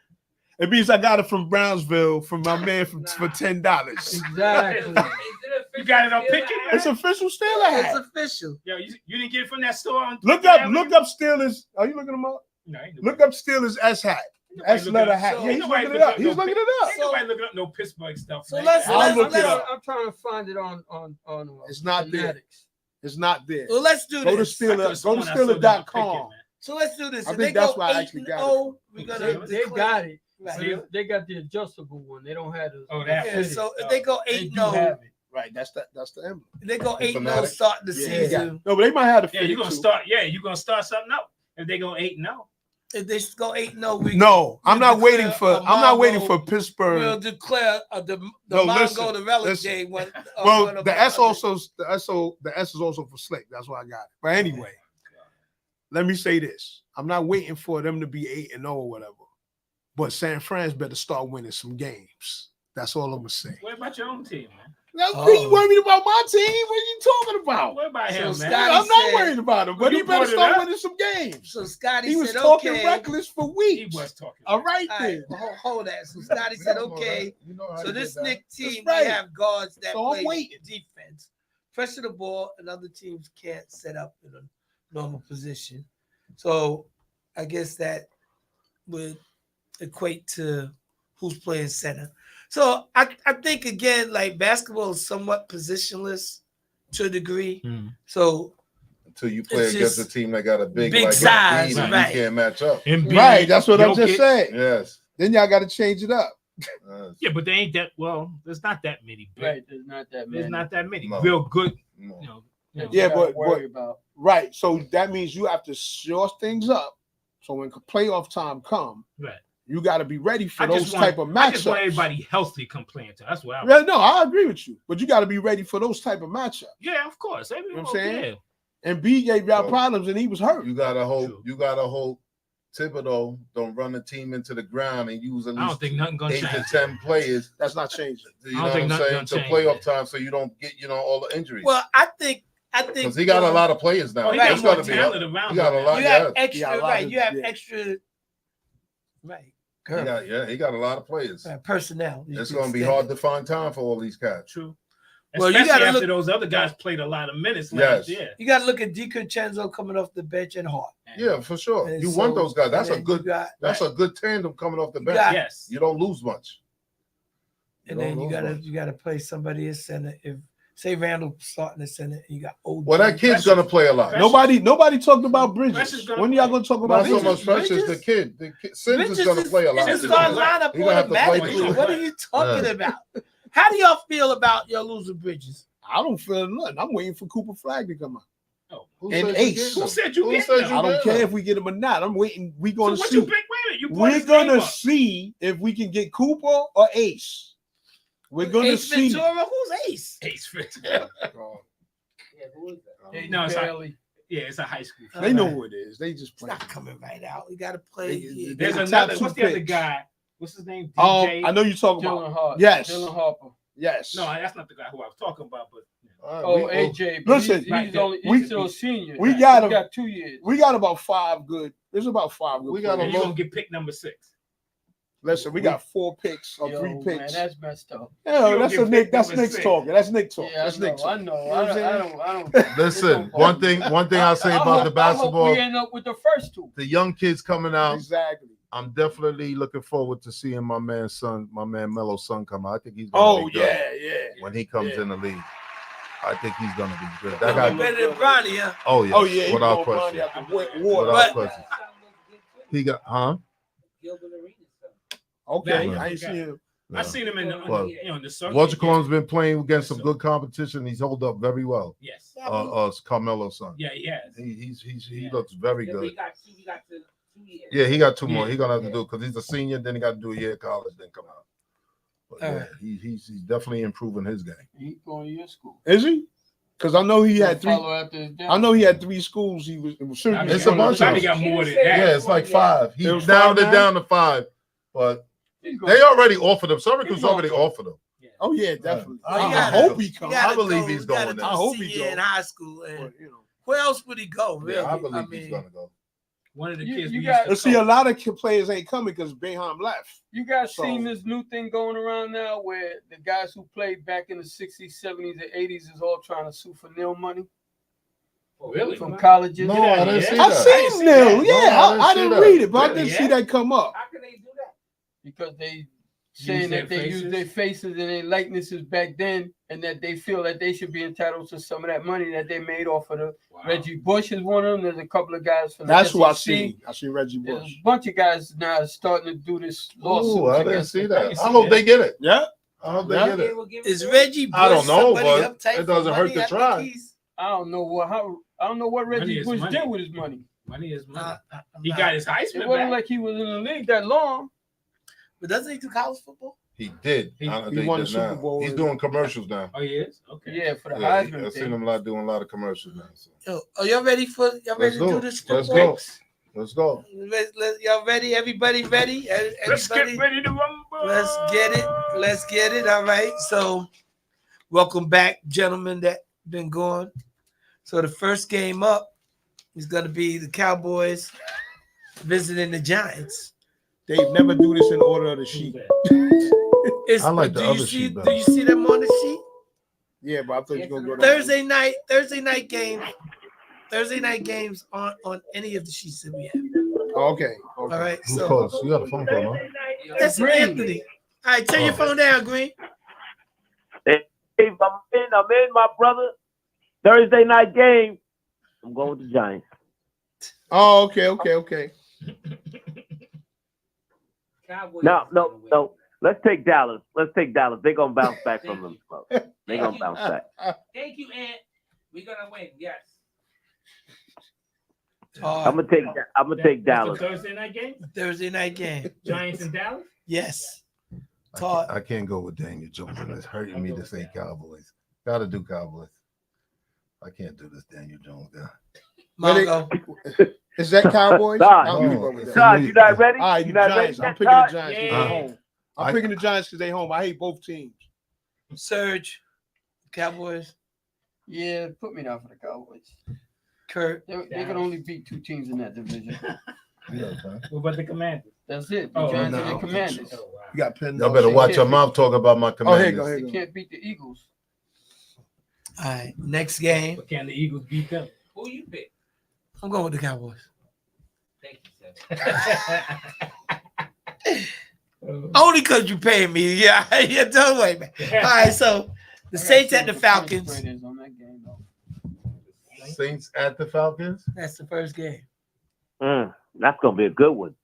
It means I got it from Brownsville from my man for $10. Exactly. Is it official You got it on Steelers Picket? hat? It's official Steeler it's hat. official. Yo, you didn't get it from that store on Look up Steelers. Are you looking them up? No, ain't Look up Steelers S hat. S letter hat. So- Yeah, he's nobody looking it look up. up He's no looking it up. Ain't nobody looking up no Pittsburgh stuff. So man. let's- I'll look it up. I'm trying to find it on It's not there. Fanatics. It's not there. Well, let's do Go to this. Steeler. Go to Steeler.com. So let's do this. I If think they that's go why I 8 actually and got 0, we're gonna They got it. Right. They got the adjustable one. They don't have the. Oh, that Yeah, one. so if they go They 8 do and 0, have it. Right. That's the emblem. if they go 8 and 0 Fanatic. starting the Yeah. season. No, but they might have to Yeah, fit you're it gonna too. start. Yeah, you're gonna start something up. If they go 8-0. If they go 8 and 0, we No, I'm we'll not waiting declare for. a I'm not waiting Mongo- for Pittsburgh. We'll declare the No, Mongo listen, the Relic listen. Day one. Well, one of the S 100. also the S is also for Slick. That's why I got it. But anyway, let me say this: I'm not waiting for them to be 8 and 0 or whatever. But San Fran's better start winning some games. That's all I'm gonna say. What about your own team, man? Now, Oh. you worried about my team? What are you talking about? What about So him, man? Scotty I'm not said- worried about him, but You he better brought it start up. winning some games. So Scotty He was said, talking okay. reckless for He weeks. was talking. All right All right, then. hold that. So Scotty said, okay. You know how So to this get that. Nick team, right. they have guards that So I'm play waiting. defense, pressure the ball, and other teams can't set up in a normal position. So I guess that would equate to who's playing center. So I think again, like basketball is somewhat positionless to a degree. So Until you play It's against just a team that got a big big like size, Embiid, and right. you can't match up. Right, that's what I'm just Jokic. saying. Yes. Then y'all got to change it up. Yeah, but they ain't that. Well, there's not that many. Big. Right. There's not that many. There's not that many. No. Real good. No. You know. that Yeah, you gotta but- worry about. Right. So that means you have to shore things up. So when playoff time come, Right. You got to be ready for I those just want, type of I just want matchups. everybody healthy compared to. That's what I. Yeah, no, I agree with you, but you got to be ready for those type of matchups. Yeah, of course. You know what I'm saying? Yeah. And B gave y'all So, problems, and he was hurt. You gotta hope. True. You gotta hope. Thibodeau don't run the team into the ground and use at I don't least think nothing gonna 8 change. to 10 players. That's not changing. You know what I'm saying? To playoff time, so you don't get all the injuries. Well, I think because he got a lot of players now. Oh, he Right. got That's more gotta be talent up. around He got a him. lot. you have Yeah. extra, Yeah, a lot right? of- You have yeah. extra, right? He got a lot of players. Personnel. You It's could gonna be say. hard to find time for all these cats. True. Well, you Especially gotta after look- those other guys played a lot of minutes last Yes. year. You got to look at DiCincenzo coming off the bench and Hart. Yeah, for sure. And You so- want those guys. That's and a then good. you got- That's a good tandem coming off the You bench. got- Yes. You don't lose much. And You then don't lose much. you gotta play somebody at center. If say Randall starting at center, and you got OG. Well, that kid's gonna play a lot. Nobody talked about Precious Bridges. gonna When y'all play. gonna talk about Not so Bridges? much Precious. The kid. Sims is gonna play a lot. In the this starting year. lineup He gonna have to play automatically. this What year. are you talking about? How do y'all feel about y'all losing Bridges? I don't feel nothing. I'm waiting for Cooper Flag to come out. Who And said Ace. you get Who him? said you Who get said them? you I don't get care him? if we get him or not. I'm waiting. We So gonna what see. you pick? Wait a minute. You brought We're his name gonna up. see if we can get Cooper or Ace. We're gonna Ace see. Ventura? Who's Ace? Ace Ventura. Yeah, who is that? No, it's Bailey. Yeah, it's a high school. They know who it is. They just It's play. not coming right out. We gotta play. They- There's the another. top two What's the other picks. guy? What's his name? Oh, DJ. I know you're talking Dylan about. Hart. Yes. Dylan Harper. Yes. No, that's not the guy who I was talking about. But Oh, AJ. But Listen, he's still a senior. we He got him. got 2 years. We got about 5 good. There's about 5 good. We got and a players. you're low- gonna get pick number 6. Listen, we got 4 picks or Yo, 3 man, picks. that's messed up. Yeah, You that's don't a get Nick. picked That's number Nick's 6. talking. That's Nick talk. Yeah, That's Nick talk. I know. You know what I'm saying? I don't. Listen, one thing I say about the I basketball, hope we end up with the first 2. the young kids coming out. Exactly. I'm definitely looking forward to seeing my man Melo's son come out. I think he's gonna Oh be good yeah. when he comes in the league. I think he's gonna be good. That That guy, better than Bronny, huh? oh yeah, Oh yeah. he without gonna run question, you out the wet water. without But- question. He got, Gilbert Arenas. Okay, Yeah. I ain't seen him. I seen him in the, Well, in the circuit. Wojciechowski's been playing against some good competition. He's held up very well. Yes. Carmelo's son. Yeah, he has. He looks very Yeah, good. we got 2 years. Yeah, he got 2 more. Yeah. He's gonna have to do because he's a senior. Then he got to do a year of college, then come out. But All yeah, right. he's definitely improving his game. He's going to your school. Is he? Because I know he had 3. Follow after his dad. I know he had 3 schools. He was. It was I mean, It's a bunch of Probably them. got more than that. Yeah, it's like 5. He It was narrowed 5 it now? down to 5, but He's gonna- they already offered him. Syracuse He's going already to- offered him. Oh yeah, definitely. I I gotta- hope he You comes. gotta I believe go- he's you gotta going do there. I hope he senior go. in high school. And But, you know. where else would he go? Really? Yeah, I believe I he's mean, gonna go. One of the You- kids you we got- used to See, a coach. lot of players ain't coming because Boeheim left. You guys So- seen this new thing going around now where the guys who played back in the 60s, 70s, and 80s is all trying to sue for nil money Really? from colleges? No, I didn't see I that. seen Nil. Yeah, No, I I didn't see didn't that. read it, but I Really, did see yeah? that come up. How can they do that? Because they Use saying their that they use faces? their faces and their likenesses back then, and that they feel that they should be entitled to some of that money that they made off of the Wow. Reggie Bush is one of them. There's a couple of guys from the That's who I SEC. seen. I seen Reggie There's Bush. a bunch of guys now starting to do this lawsuit. Ooh, I didn't against see them. that. didn't I see hope that. they get it. Yeah. I hope they Yeah. get They it. will give is it- Reggie Bush I don't know, somebody but uptight it for doesn't hurt money? to I think try. he's- I don't know what Money Reggie is Bush money. did with his money. Money is money. I'm He not- got his It Heisman wasn't back. like he was in the league that long. But doesn't he do college football? He did. He- I don't he think won he the did now. Super Bowl He's and- doing commercials now. Oh, he is? Okay. Yeah, for the Yeah, Heisman I've seen thing. him doing a lot of commercials now. So. Yo, are y'all ready Let's to go. do this Let's football? go. Let's go. Y'all ready? Everybody ready? Let's get Everybody? ready to rumble. Let's get it. Let's get it. All right. So, welcome back, gentlemen that been going. So, the first game up is going to be the Cowboys visiting the Giants. They never do this in order of the sheet. It's, I like the do you other see, sheet Do better. you see them on the sheet? Yeah, but I thought you were gonna go to Thursday night games. Thursday night games on any of the sheets that we have. Oh, okay. All right. Who So calls? You got a phone call, man. that's Anthony. All right, turn your phone down, Green. Hey, I'm in, my brother. Thursday night game. I'm going with the Giants. Oh, okay. Cowboys No. is gonna win. Let's take Dallas. They're gonna bounce back from them. They're gonna bounce back. Thank you, Ant. We're gonna win. Yes. I'm gonna take That's Dallas. the Thursday night game. Thursday night game. Giants and Dallas. Yes. I can't go with Daniel Jones, and it's hurting me to say Cowboys. Gotta do Cowboys. I can't do this Daniel Jones guy. Mongo. Is that Cowboys? Todd, I'm gonna go with that. Todd, you not ready? All right, You not ready? Giants. I'm picking the Todd? Giants because Yeah. they're home. I'm picking the Giants because they're home. I hate both teams. Surge. Cowboys. Yeah, put me down for the Cowboys. Kurt. They can only beat 2 teams in that division. What about the Commanders? That's it. The Oh, Giants no, and I the don't think Commanders. so. You got pinned. Y'all better watch your mouth talking about my Oh, Commanders. here you go. Here They you go. can't beat the Eagles. All right. Next game. But can the Eagles beat them? Who you pick? I'm going with the Cowboys. Thank you, sir. Only because you paying me. Yeah. Yeah. Don't wait, man. All right. So the Saints at the Falcons. On that game, though. Saints at the Falcons. That's the first game. That's gonna be a good one.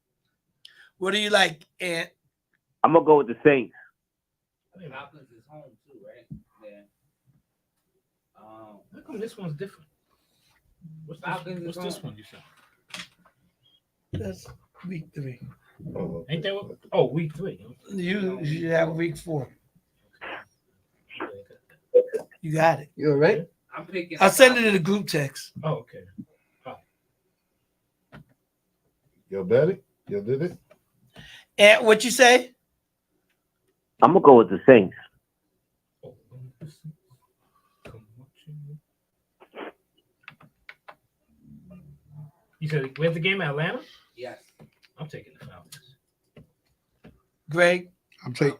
What do you like, Ant? I'm gonna go with the Saints. Falcons is home too, right? Yeah. How come this one's different? What's Falcons this, is what's this home. one you said? That's week 3. Oh, Ain't that what? Oh, week 3. You have week 4. You got it. You all right? I'm picking. I'll send it in the group text. Oh, okay. you bet it? You did it? Ant, what you say? I'm gonna go with the Saints. You said where's the game? Atlanta? Yes. I'm taking the Falcons. Greg? I'm taking.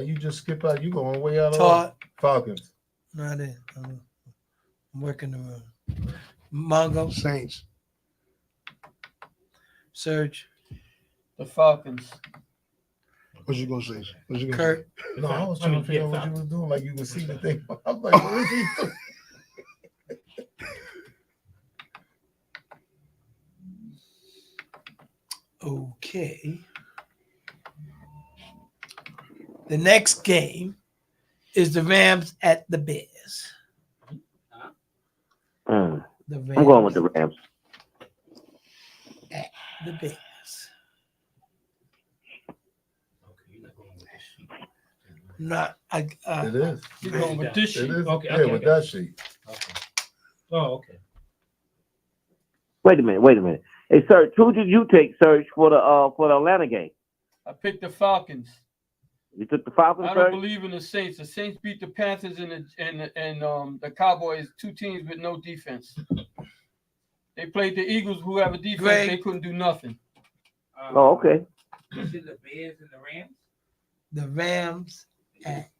You just skip out? You going way out of Todd? Falcons. No, I didn't. I'm working the room. Mongo? Saints. Serge? The Falcons. What you gonna say? What you gonna Kurt? No, I was trying to figure out what you was doing. Like you could see the thing. I'm like, what is he doing? Okay. The next game is the Rams at the Bears. Mm. The Rams I'm going with the Rams. at the Bears. Okay, you're not going with this sheet. Not It is. You're going with this It shit. is. Okay, Yeah, okay, with okay. that sheet. Okay. Oh, okay. Wait a minute. Hey, Serge, who did you take, Serge, for the Atlanta game? I picked the Falcons. You took the Falcons, I don't Serge? believe in the Saints. The Saints beat the Panthers and the Cowboys, 2 teams with no defense. They played the Eagles, who have a defense. Greg. They couldn't do nothing. Oh, okay. You said the Bears and the Rams? the Rams at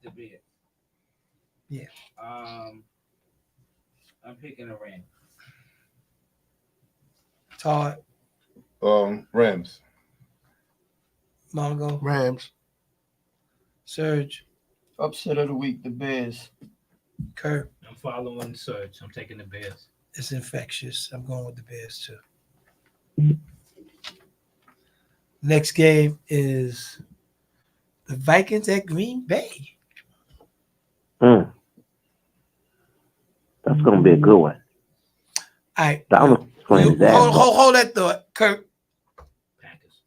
the Bears. Yeah. I'm picking the Rams. Todd, Rams. Mongo, Rams. Serge, Upset of the week, the Bears. Kurt. I'm following Surge. I'm taking the Bears. It's infectious. I'm going with the Bears too. Next game is the Vikings at Green Bay. That's gonna be a good one. All right. Donald's playing his ass off. Hold that thought, Kurt. Packers.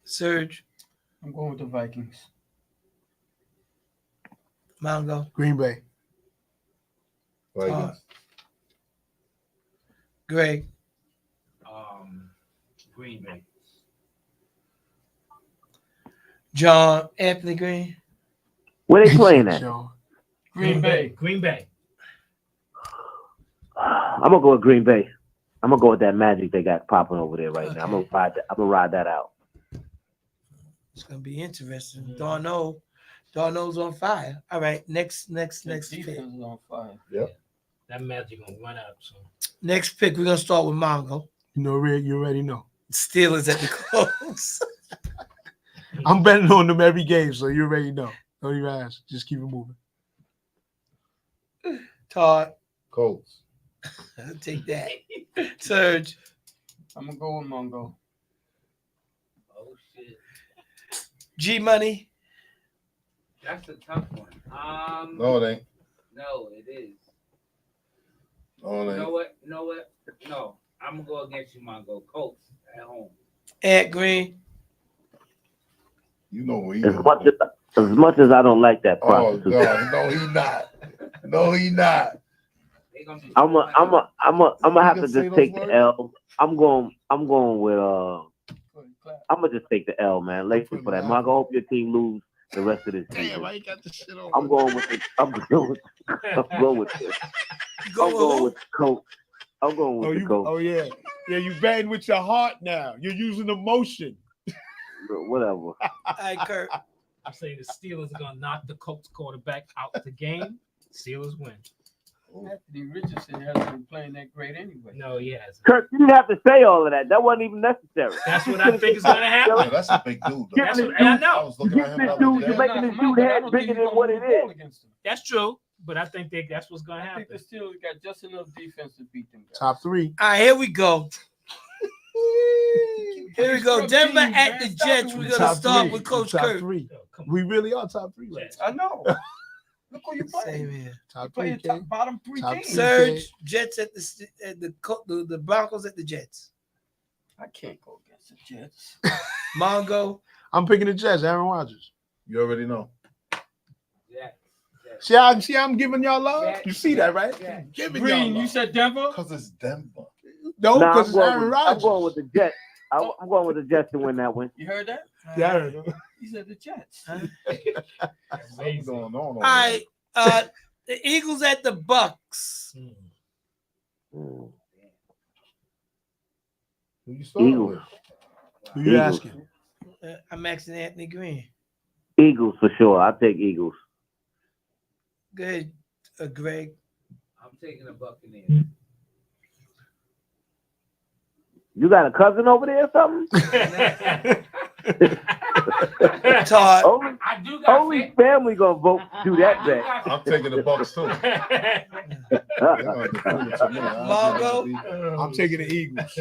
Serge, I'm going with the Vikings. Mongo, Green Bay. Vikings. Greg, Green Bay. John, Anthony Green. Where they playing at? Green Bay. Green Bay. I'm gonna go with Green Bay. I'm gonna go with that magic they got popping over there right now. I'm gonna ride that out. It's gonna be interesting. Darno's on fire. All right, next Defense pick. is on fire. That magic gonna run out soon. Next pick, we're gonna start with Mongo. You know, Red, you already know. Steelers at the close. I'm betting on them every game, so you already know. Don't even ask. Just keep it moving. Todd, Colts. I'll take that. Serge, I'm gonna go with Mongo. Oh shit. G Money. That's a tough one. No, it ain't. No, it is. No, it ain't. You know what? No, I'm gonna go against you, Mongo. Colts at home. Ed Green. You know where he As much as I don't like that Oh prostitute. God, no, he not. No, he not. I'm gonna have to just take the L. I'm going with I'm gonna just take the L, man. Late for that. Mongo, hope your team lose the rest of this season. Damn, I ain't got the shit on. I'm going with the coach. I'm going with the coach. Oh yeah. Yeah, you betting with your heart now. You're using emotion. Whatever. All right, Kurt. I say the Steelers are gonna knock the Colts quarterback out the game. Steelers win. Anthony Richardson hasn't been playing that great anyway. No, he hasn't. Kirk, you didn't have to say all of that. That wasn't even necessary. That's what I think is gonna happen. Yeah, that's a big dude. That's what, and I know. You're making this dude head bigger than what it is. That's true, but I think that's what's gonna I think happen. the Steelers got just enough defense to beat them guys. Top 3. All right, here we go. Here we go. Denver at the Jets. We're gonna start with Coach top Kurt. 3. We really are top 3 right I know. Look who you Same playing. here. Top Playing 3. top bottom 3 Top teams. three. Surge, Jets at the Broncos at the Jets. I can't go against the Jets. Mongo. I'm picking the Jets, Aaron Rodgers. You already know. Yeah. See how I'm giving y'all love? Yeah. You see that, right? Yeah. Giving Green, y'all you love. said Denver? Because it's Denver. No, Nah, because it's Aaron I'm Rodgers. going with the Jets. I'm going with the Jets to win that win. You heard that? Yeah, I heard him. He said the Jets. What's going on? All right. The Eagles at the Bucks. Who you starting Eagles. with? Who you Eagles. asking? I'm asking Anthony Green. Eagles for sure. I'll take Eagles. Go ahead, Greg. I'm taking the Buccaneers. You got a cousin over there or something? Todd. I do got Only family gonna vote to do that bet. I'm taking the Bucks too. Mongo. I'm taking the Eagles.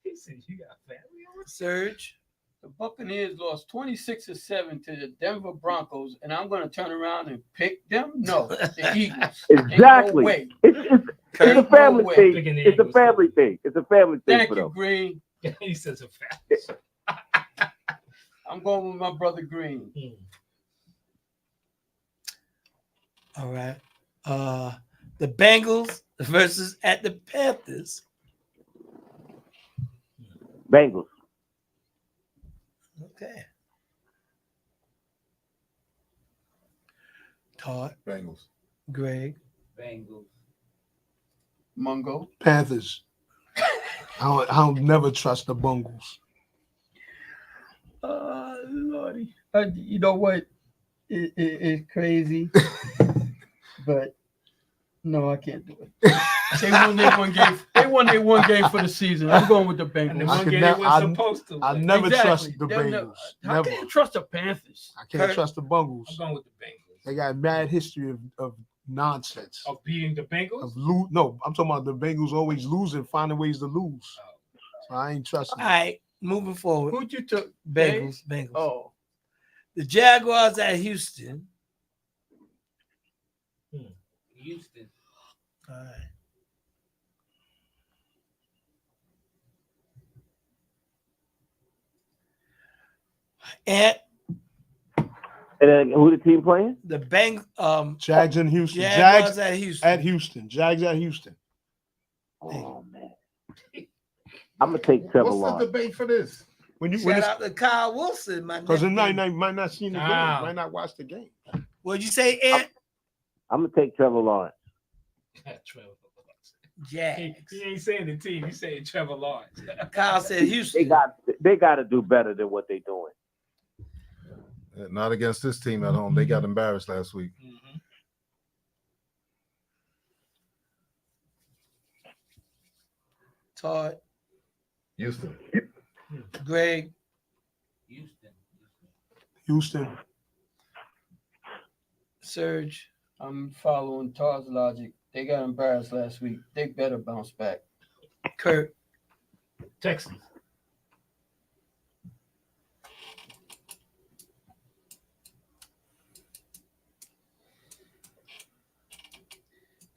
He said you got family over. Surge. The Buccaneers lost 26-7 to the Denver Broncos, and I'm going to turn around and pick them? No, the Eagles. Exactly. Ain't no way. It's a family way. thing. Picking the It's a Eagles, family thing. It's a family thing Thank for you, them. Green. He says a fact. I'm going with my brother Green. All right. The Bengals versus at the Panthers. Bengals. Okay. Todd. Bengals. Greg. Bengals. Mungo. Panthers. I don't never trust the Bungles. Lordy. You know what? It's crazy, but no, I can't do it. They won their one game. They won their one game for the season. I'm going with the And the Bengals. one game they weren't supposed to. I never Exactly. trust the They'll Bengals. How Never. can you trust the Panthers? I can't trust the I'm Bungles. going with the Bengals. They got a mad history of nonsense. Of beating the Bengals? No, I'm talking about the Bengals always losing, finding ways to lose. So I ain't trusting All right. Moving forward. Who'd you took? Bengals. Bengals. Oh, The Jaguars at Houston. Houston. All right. And And then who the team playing? the Jags in Houston. Jaguars Jags at Houston. at Houston. Jags at Houston. Oh man. I'm gonna take Trevor What's the Lawrence. debate for this? When Shout out to Kyle Wilson, my because it nephew. might not see the game, Wow. might not watch the game. What'd you say, Ed? I'm gonna take Trevor Lawrence. Trevor Lawrence. Jags. He ain't saying the team. He's saying Trevor Lawrence. Kyle said Houston. They got to do better than what they're doing. Not against this team at home. They got embarrassed last week. Todd. Houston. Greg. Houston. Surge. I'm following Todd's logic. They got embarrassed last week. They better bounce back. Kurt. Texans.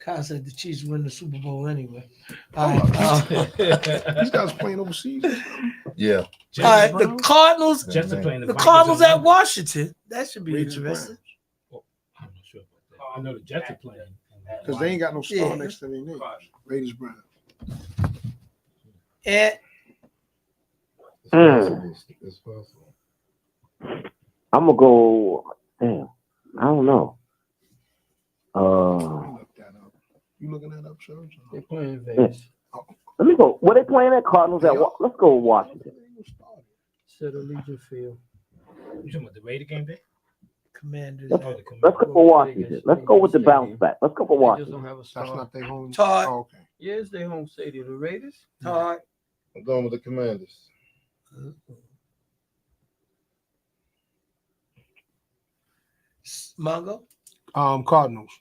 Kyle said the Chiefs win the Super Bowl anyway. These guys playing overseas. Yeah. All right, the Cardinals. Jets are playing the Cardinals at Washington. That should be interesting. I'm not sure about that. I know the Jets are playing because they ain't got no star next to their name. Raiders Brown. And it's possible. I'm gonna go. Damn, I don't know. You looking that up, sir? They playing Vegas. Let me go. Were they playing at Cardinals at? Let's go with Washington. Set Allegiant Field. You talking about the Raider game day? Commanders. Let's go for Washington. Let's go with the bounce back. Let's go for They just Washington. don't have a star. That's not their home. Todd. Oh, okay. Yeah, it's their home stadium. The Raiders. Todd. I'm going with the Commanders. Mongo. Cardinals.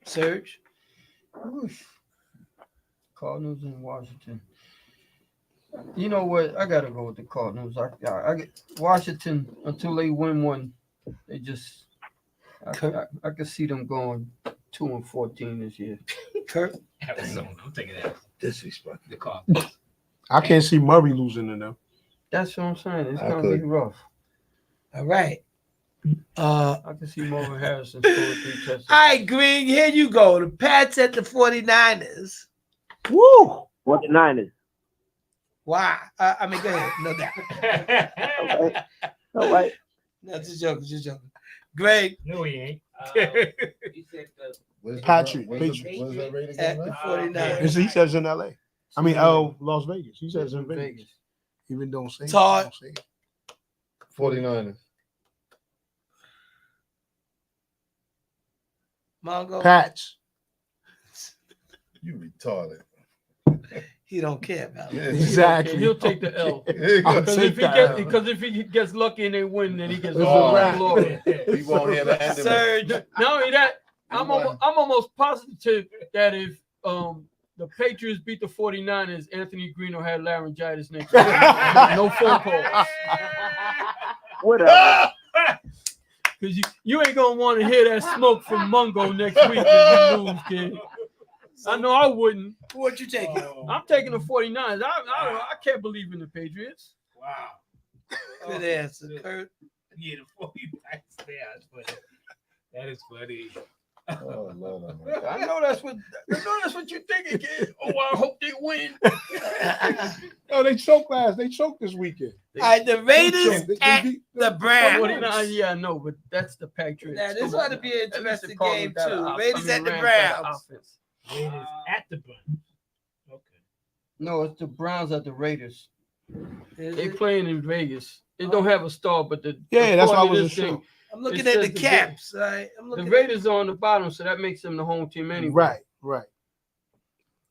Serge. Cardinals in Washington. You know what? I gotta go with the Cardinals. I get Washington until they win one. They just I can see them going 2-14 this year. Kurt. Arizona. I'm taking that. Disrespect. The Cardinals. I can't see Murray losing to them. That's what I'm saying. It's I gonna could. be rough. All right. I can see Marvin Harrison score 3 touchdowns. All right, Green, here you go. The Pats at the 49ers. Woo! What the Niners? Why? I mean, go ahead. No doubt. All right. No, just joking. Greg. No, he ain't. You said the Where's Patrick. Where's that Raider At game the at? 49ers. He says in LA. I mean, Las Vegas. He says in Vegas. Even don't say Todd. Don't say it. 49ers. Mongo. Pats. You retarded. He don't care about it. Exactly. He'll take the L. I'll Because take that L. if he gets lucky and they win, then he gets It's all a wrap. glory. He won't hear the end of it. Surge. Not only that, I'm almost positive that if the Patriots beat the 49ers, Anthony Green will have laryngitis next week. No phone calls. Whatever. Because you ain't going to want to hear that smoke from Mungo next week if you lose, kid. I know I wouldn't. What you taking? I'm taking the 49ers. I can't believe in the Patriots. Wow. Good answer, Kurt. Yeah, the 49ers. Yeah, that's funny. That is funny. Oh, Lord. I know that's what you're thinking, kid. Oh, I hope they win. Oh, they choked last. They choked this weekend. All right, the Raiders They at beat the Browns. 49, yeah, I know, but that's the Patriots. Now, this ought to be an At least interesting they call game, it that. too. Raiders at the Rams got Browns. offense. Raiders at the Browns. Okay. No, it's the Browns at the Raiders. Is They it? playing in Vegas. It don't have a star, but Yeah, that's why I according to wasn't this thing, sure. I'm looking It at says the the caps. All right, I'm the looking Raiders are on the bottom, so that makes them the home team anyway. Right.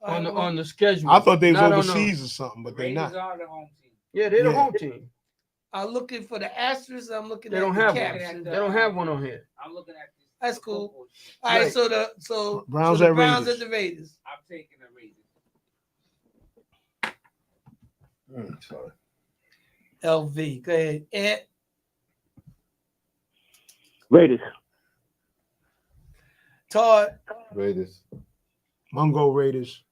On the schedule. I thought they was Not on the- overseas or something, but they're Raiders not. are the home team. Yeah, they're the Yeah. home team. I'm looking for the asterisks. I'm looking They at don't the have caps. one. They don't have one on here. I'm looking at this. That's cool. football sheet. All right, Right. so Browns the at Browns Raiders. at the Raiders. I'm taking the Raiders. Sorry. LV. Go ahead. And Raiders. Todd, Raiders. Mungo Raiders.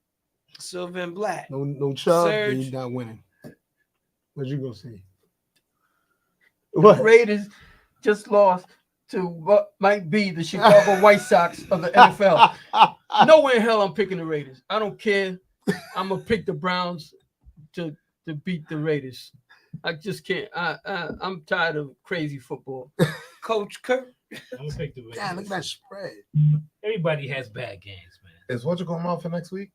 Silver and Black. No Chubb. Surge. He's not winning. What you gonna say? The What? Raiders just lost to what might be the Chicago White Sox of the NFL. No way in hell I'm picking the Raiders. I don't care. I'm gonna pick the Browns to beat the Raiders. I just can't. I'm tired of crazy football. Coach Kurt. I'm gonna pick the Raiders. Yeah, look at that spread. Everybody has bad games, man. Is what you going out for next week?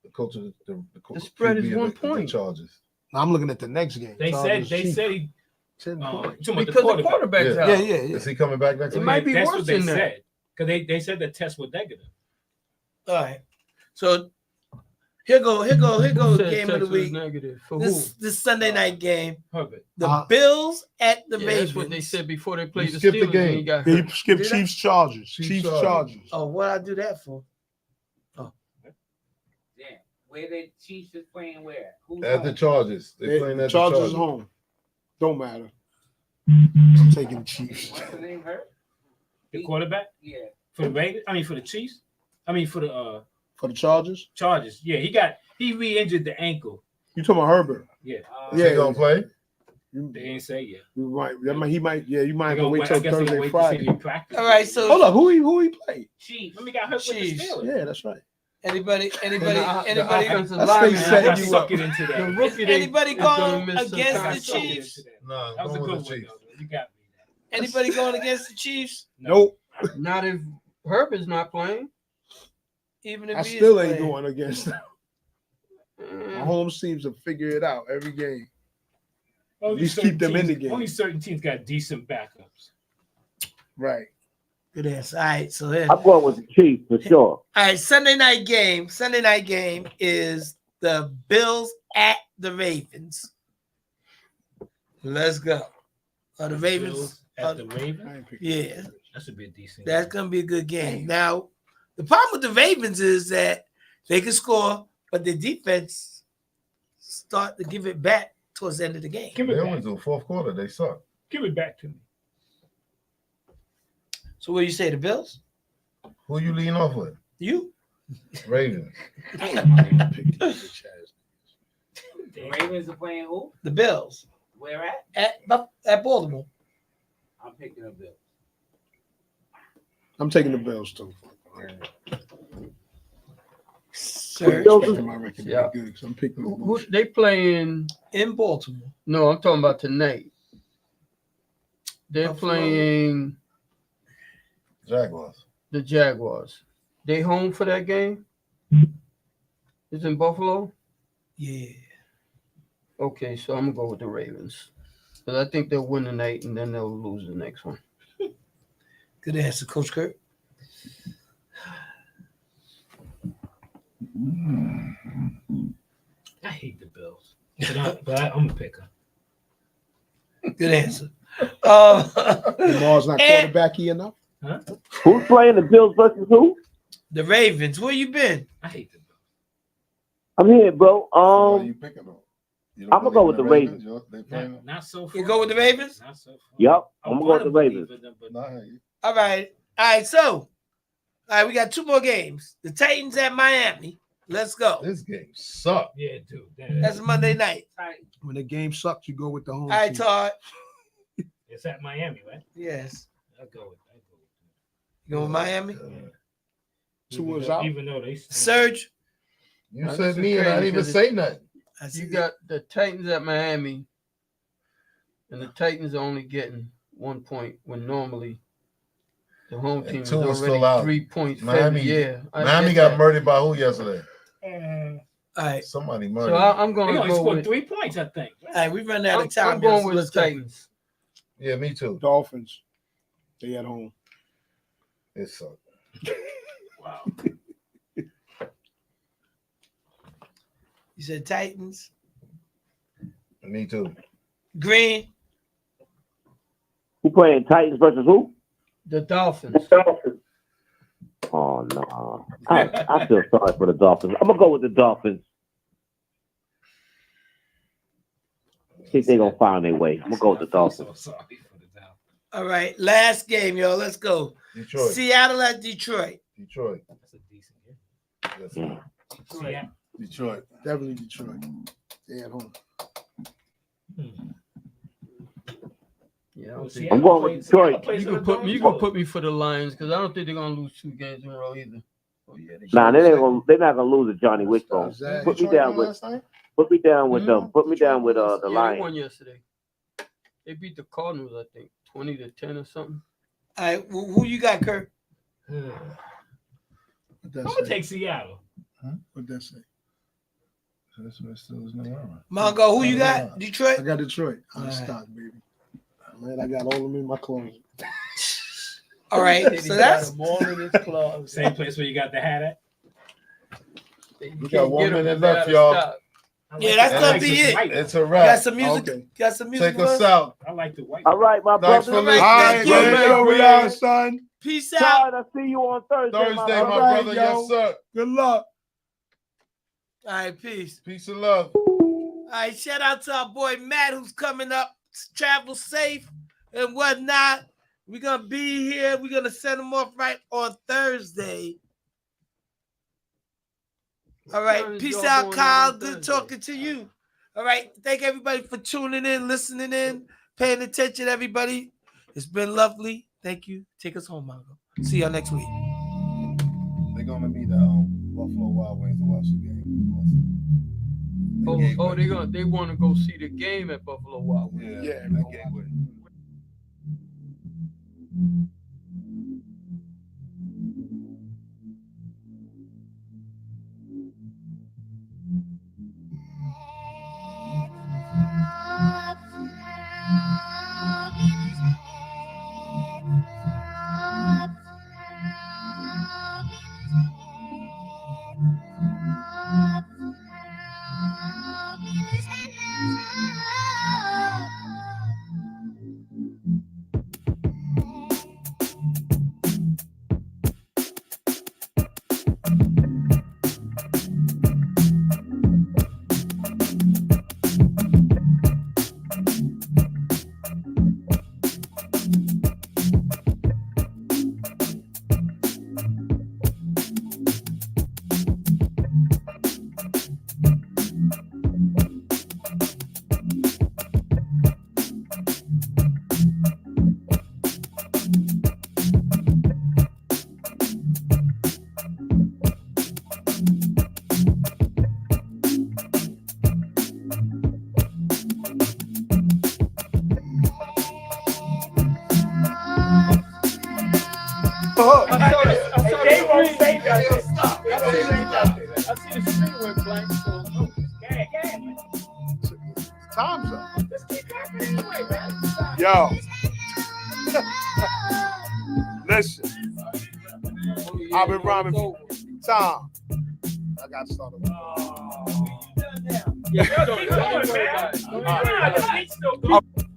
The coach of The spread is QB of 1 the point. Chargers. Now I'm looking at the next game. They Chargers, said Chiefs. he 10 points. talking about Because the quarterback. quarterback's Yeah. out. Yeah. Is he coming back next It week? might be That's worse what they than that. said. Because they said the test was negative. All right. So here goes Said game of the Texas week. negative. For This Sunday night game. Herbert. The Bills at the who? Yeah, Ravens. that's what they said before they played You the skipped the Steelers. game. And he got He hurt. skipped Did I? Chiefs Chargers. Chiefs, Chiefs Chargers. Chargers. Oh, what I do that for? Damn. Where the Chiefs is playing where? Who's At the home? Chargers. They're playing at Chargers the is Chargers. home. Don't matter. I'm taking Chiefs. What's the name hurt? The quarterback? Yeah. For the Ravens? I mean, for the Chiefs? I mean, for the Chargers? Chargers. Yeah, he re-injured the ankle. You talking about Herbert? Yeah. He gonna play? They ain't say yet. You might have to wait I till guess they Thursday, wait Friday. to see if he practice. All right, so Hold up, who he played? Chiefs. Let me got hurt with the Chiefs. Steelers. Yeah, that's right. Anybody? The offensive That's lineman, they set I you suck up. it into the that. rookie they- Anybody is gonna going miss some against time. the Chiefs? No, That was a going good with the one. Chiefs. Though. You got me. Anybody going against the Chiefs? Nope. Not if Herbert's not playing. Even if I he still is ain't playing. going against them. Mm. Mahomes seems to figure it out every game. Only least certain keep them in teams- the game. Only certain teams got decent backups. Right. Good answer. All right, so here. I'm going with the Chiefs for sure. All right, Sunday night game. Sunday night game is the Bills at the Ravens. Let's go. The Ravens. Bills at the Ravens. Yeah, That should be a decent. that's game. gonna be a good game. Now, the problem with the Ravens is that they can score, but their defense start to give it back towards the end of the game. Give They it always back. do fourth quarter. They suck. Give it back to me. So, what do you say, the Bills? Who you leading off with? You? Ravens. The Ravens are playing who? The Bills Where at? at Baltimore. I'm picking the Bills. I'm taking the Bills too. Sir, Bills My record to Yeah. be good, 'cause I'm picking the Who Bills. they playing? in Baltimore. No, I'm talking about tonight. They're Buffalo. playing Jaguars. the Jaguars. They home for that game? It's in Buffalo? Yeah. Okay, so I'm gonna go with the Ravens. Because I think they'll win tonight and then they'll lose the next one. Good answer, Coach Kurt. I hate the Bills, but I'm a picker. Good answer. Lamar's not And- quarterbacky enough. Who's playing the Bills versus who? The Ravens. Where you been? I hate the Bills. I'm here, bro. Who are you picking on? You don't I'ma go believe with in the Ravens. They playing them? Not so far. You go with the Ravens? Not so far. Yup, I I'm gonna go wanna with the Ravens. believe in them, but Nah, you- All right. All right. So, all right, we got two more games. The Titans at Miami. Let's go. This game suck. yeah, dude. That's Monday night. When the game sucks, you go with the home All right, team. Todd. It's at Miami, right? Yes. I'll go with. You go with Miami? Two is though, out. even though they Surge. You Now, said this is me and I crazy didn't even 'cause say nothing. I see You got the Titans at Miami, and the Titans are only getting 1 point when normally the home And team is two is still already out. 3 points Miami- favored. Yeah, I Miami get got that. murdered by who yesterday? All right. Somebody So murdered. I'm They going to only go scored with 3 points, I think. All right, we run out I'm, of time. I'm going y'all, with so let's the go. Titans. Yeah, me too. Dolphins. They at home. It sucked. Wow. You said Titans. Me too. Green. Who playing Titans versus who? The Dolphins. Oh no, I feel sorry for the Dolphins. I'm gonna go with the Dolphins. Think they're gonna find their way. I'm gonna go with the Dolphins. So sorry for the Dolphins. All right. Last game, y'all. Let's go. Detroit. Seattle at Detroit. Detroit. That's a decent game. Yes. Yeah. Yeah. Detroit. Definitely Detroit. They at home. Yeah, I Well, don't think Seattle I'm going with plays- Detroit. Seattle plays you in can the put me. You dome, can put me for the Lions because I don't think they're gonna lose 2 games in a row either. Oh yeah, Nah, they're not gonna lose to Johnny Wishbone. Exactly. Put me down with them. Put me down with the They Lions. won yesterday. They beat the Cardinals, I think, 20-10 or something. All right. Who you got, Kurt? What I'm that gonna say? take Seattle. What that say? That's what still is no armor. Mongo, who you got? I Detroit? got Detroit. All I'm right. stock, baby. Man, I got all of them in my closet. All right. So that's all in his clubs. Same place where you got the hat at. We got 1 minute left, y'all. Yeah, that's I gonna like be the it. white. It's a got wrap. some music. Okay. Got some music. Take for us out. I like the white. All right, my Thanks brother. for All right, listening. thank you, man. We are, son. Peace out. Todd, I see you on Thursday. Thursday, my All right, brother. yo. Yes, sir. Good luck. All right. Peace. Peace and love. All right. Shout out to our boy Matt who's coming up. Travel safe and whatnot. We're gonna be here. We're gonna send them off right on Thursday. All right. Peace out, Kyle. Good talking to you. All right. Thank everybody for tuning in, listening in, paying attention, everybody. It's been lovely. Thank you. Take us home, Mongo. See y'all next week. They're gonna be the Buffalo Wild Wings to watch the game. They want to go see the game at Buffalo Wild Wings. Yeah. That game. Time's up. Yo. Listen. I've been rhyming time. I got to start over. Yeah, don't worry about it.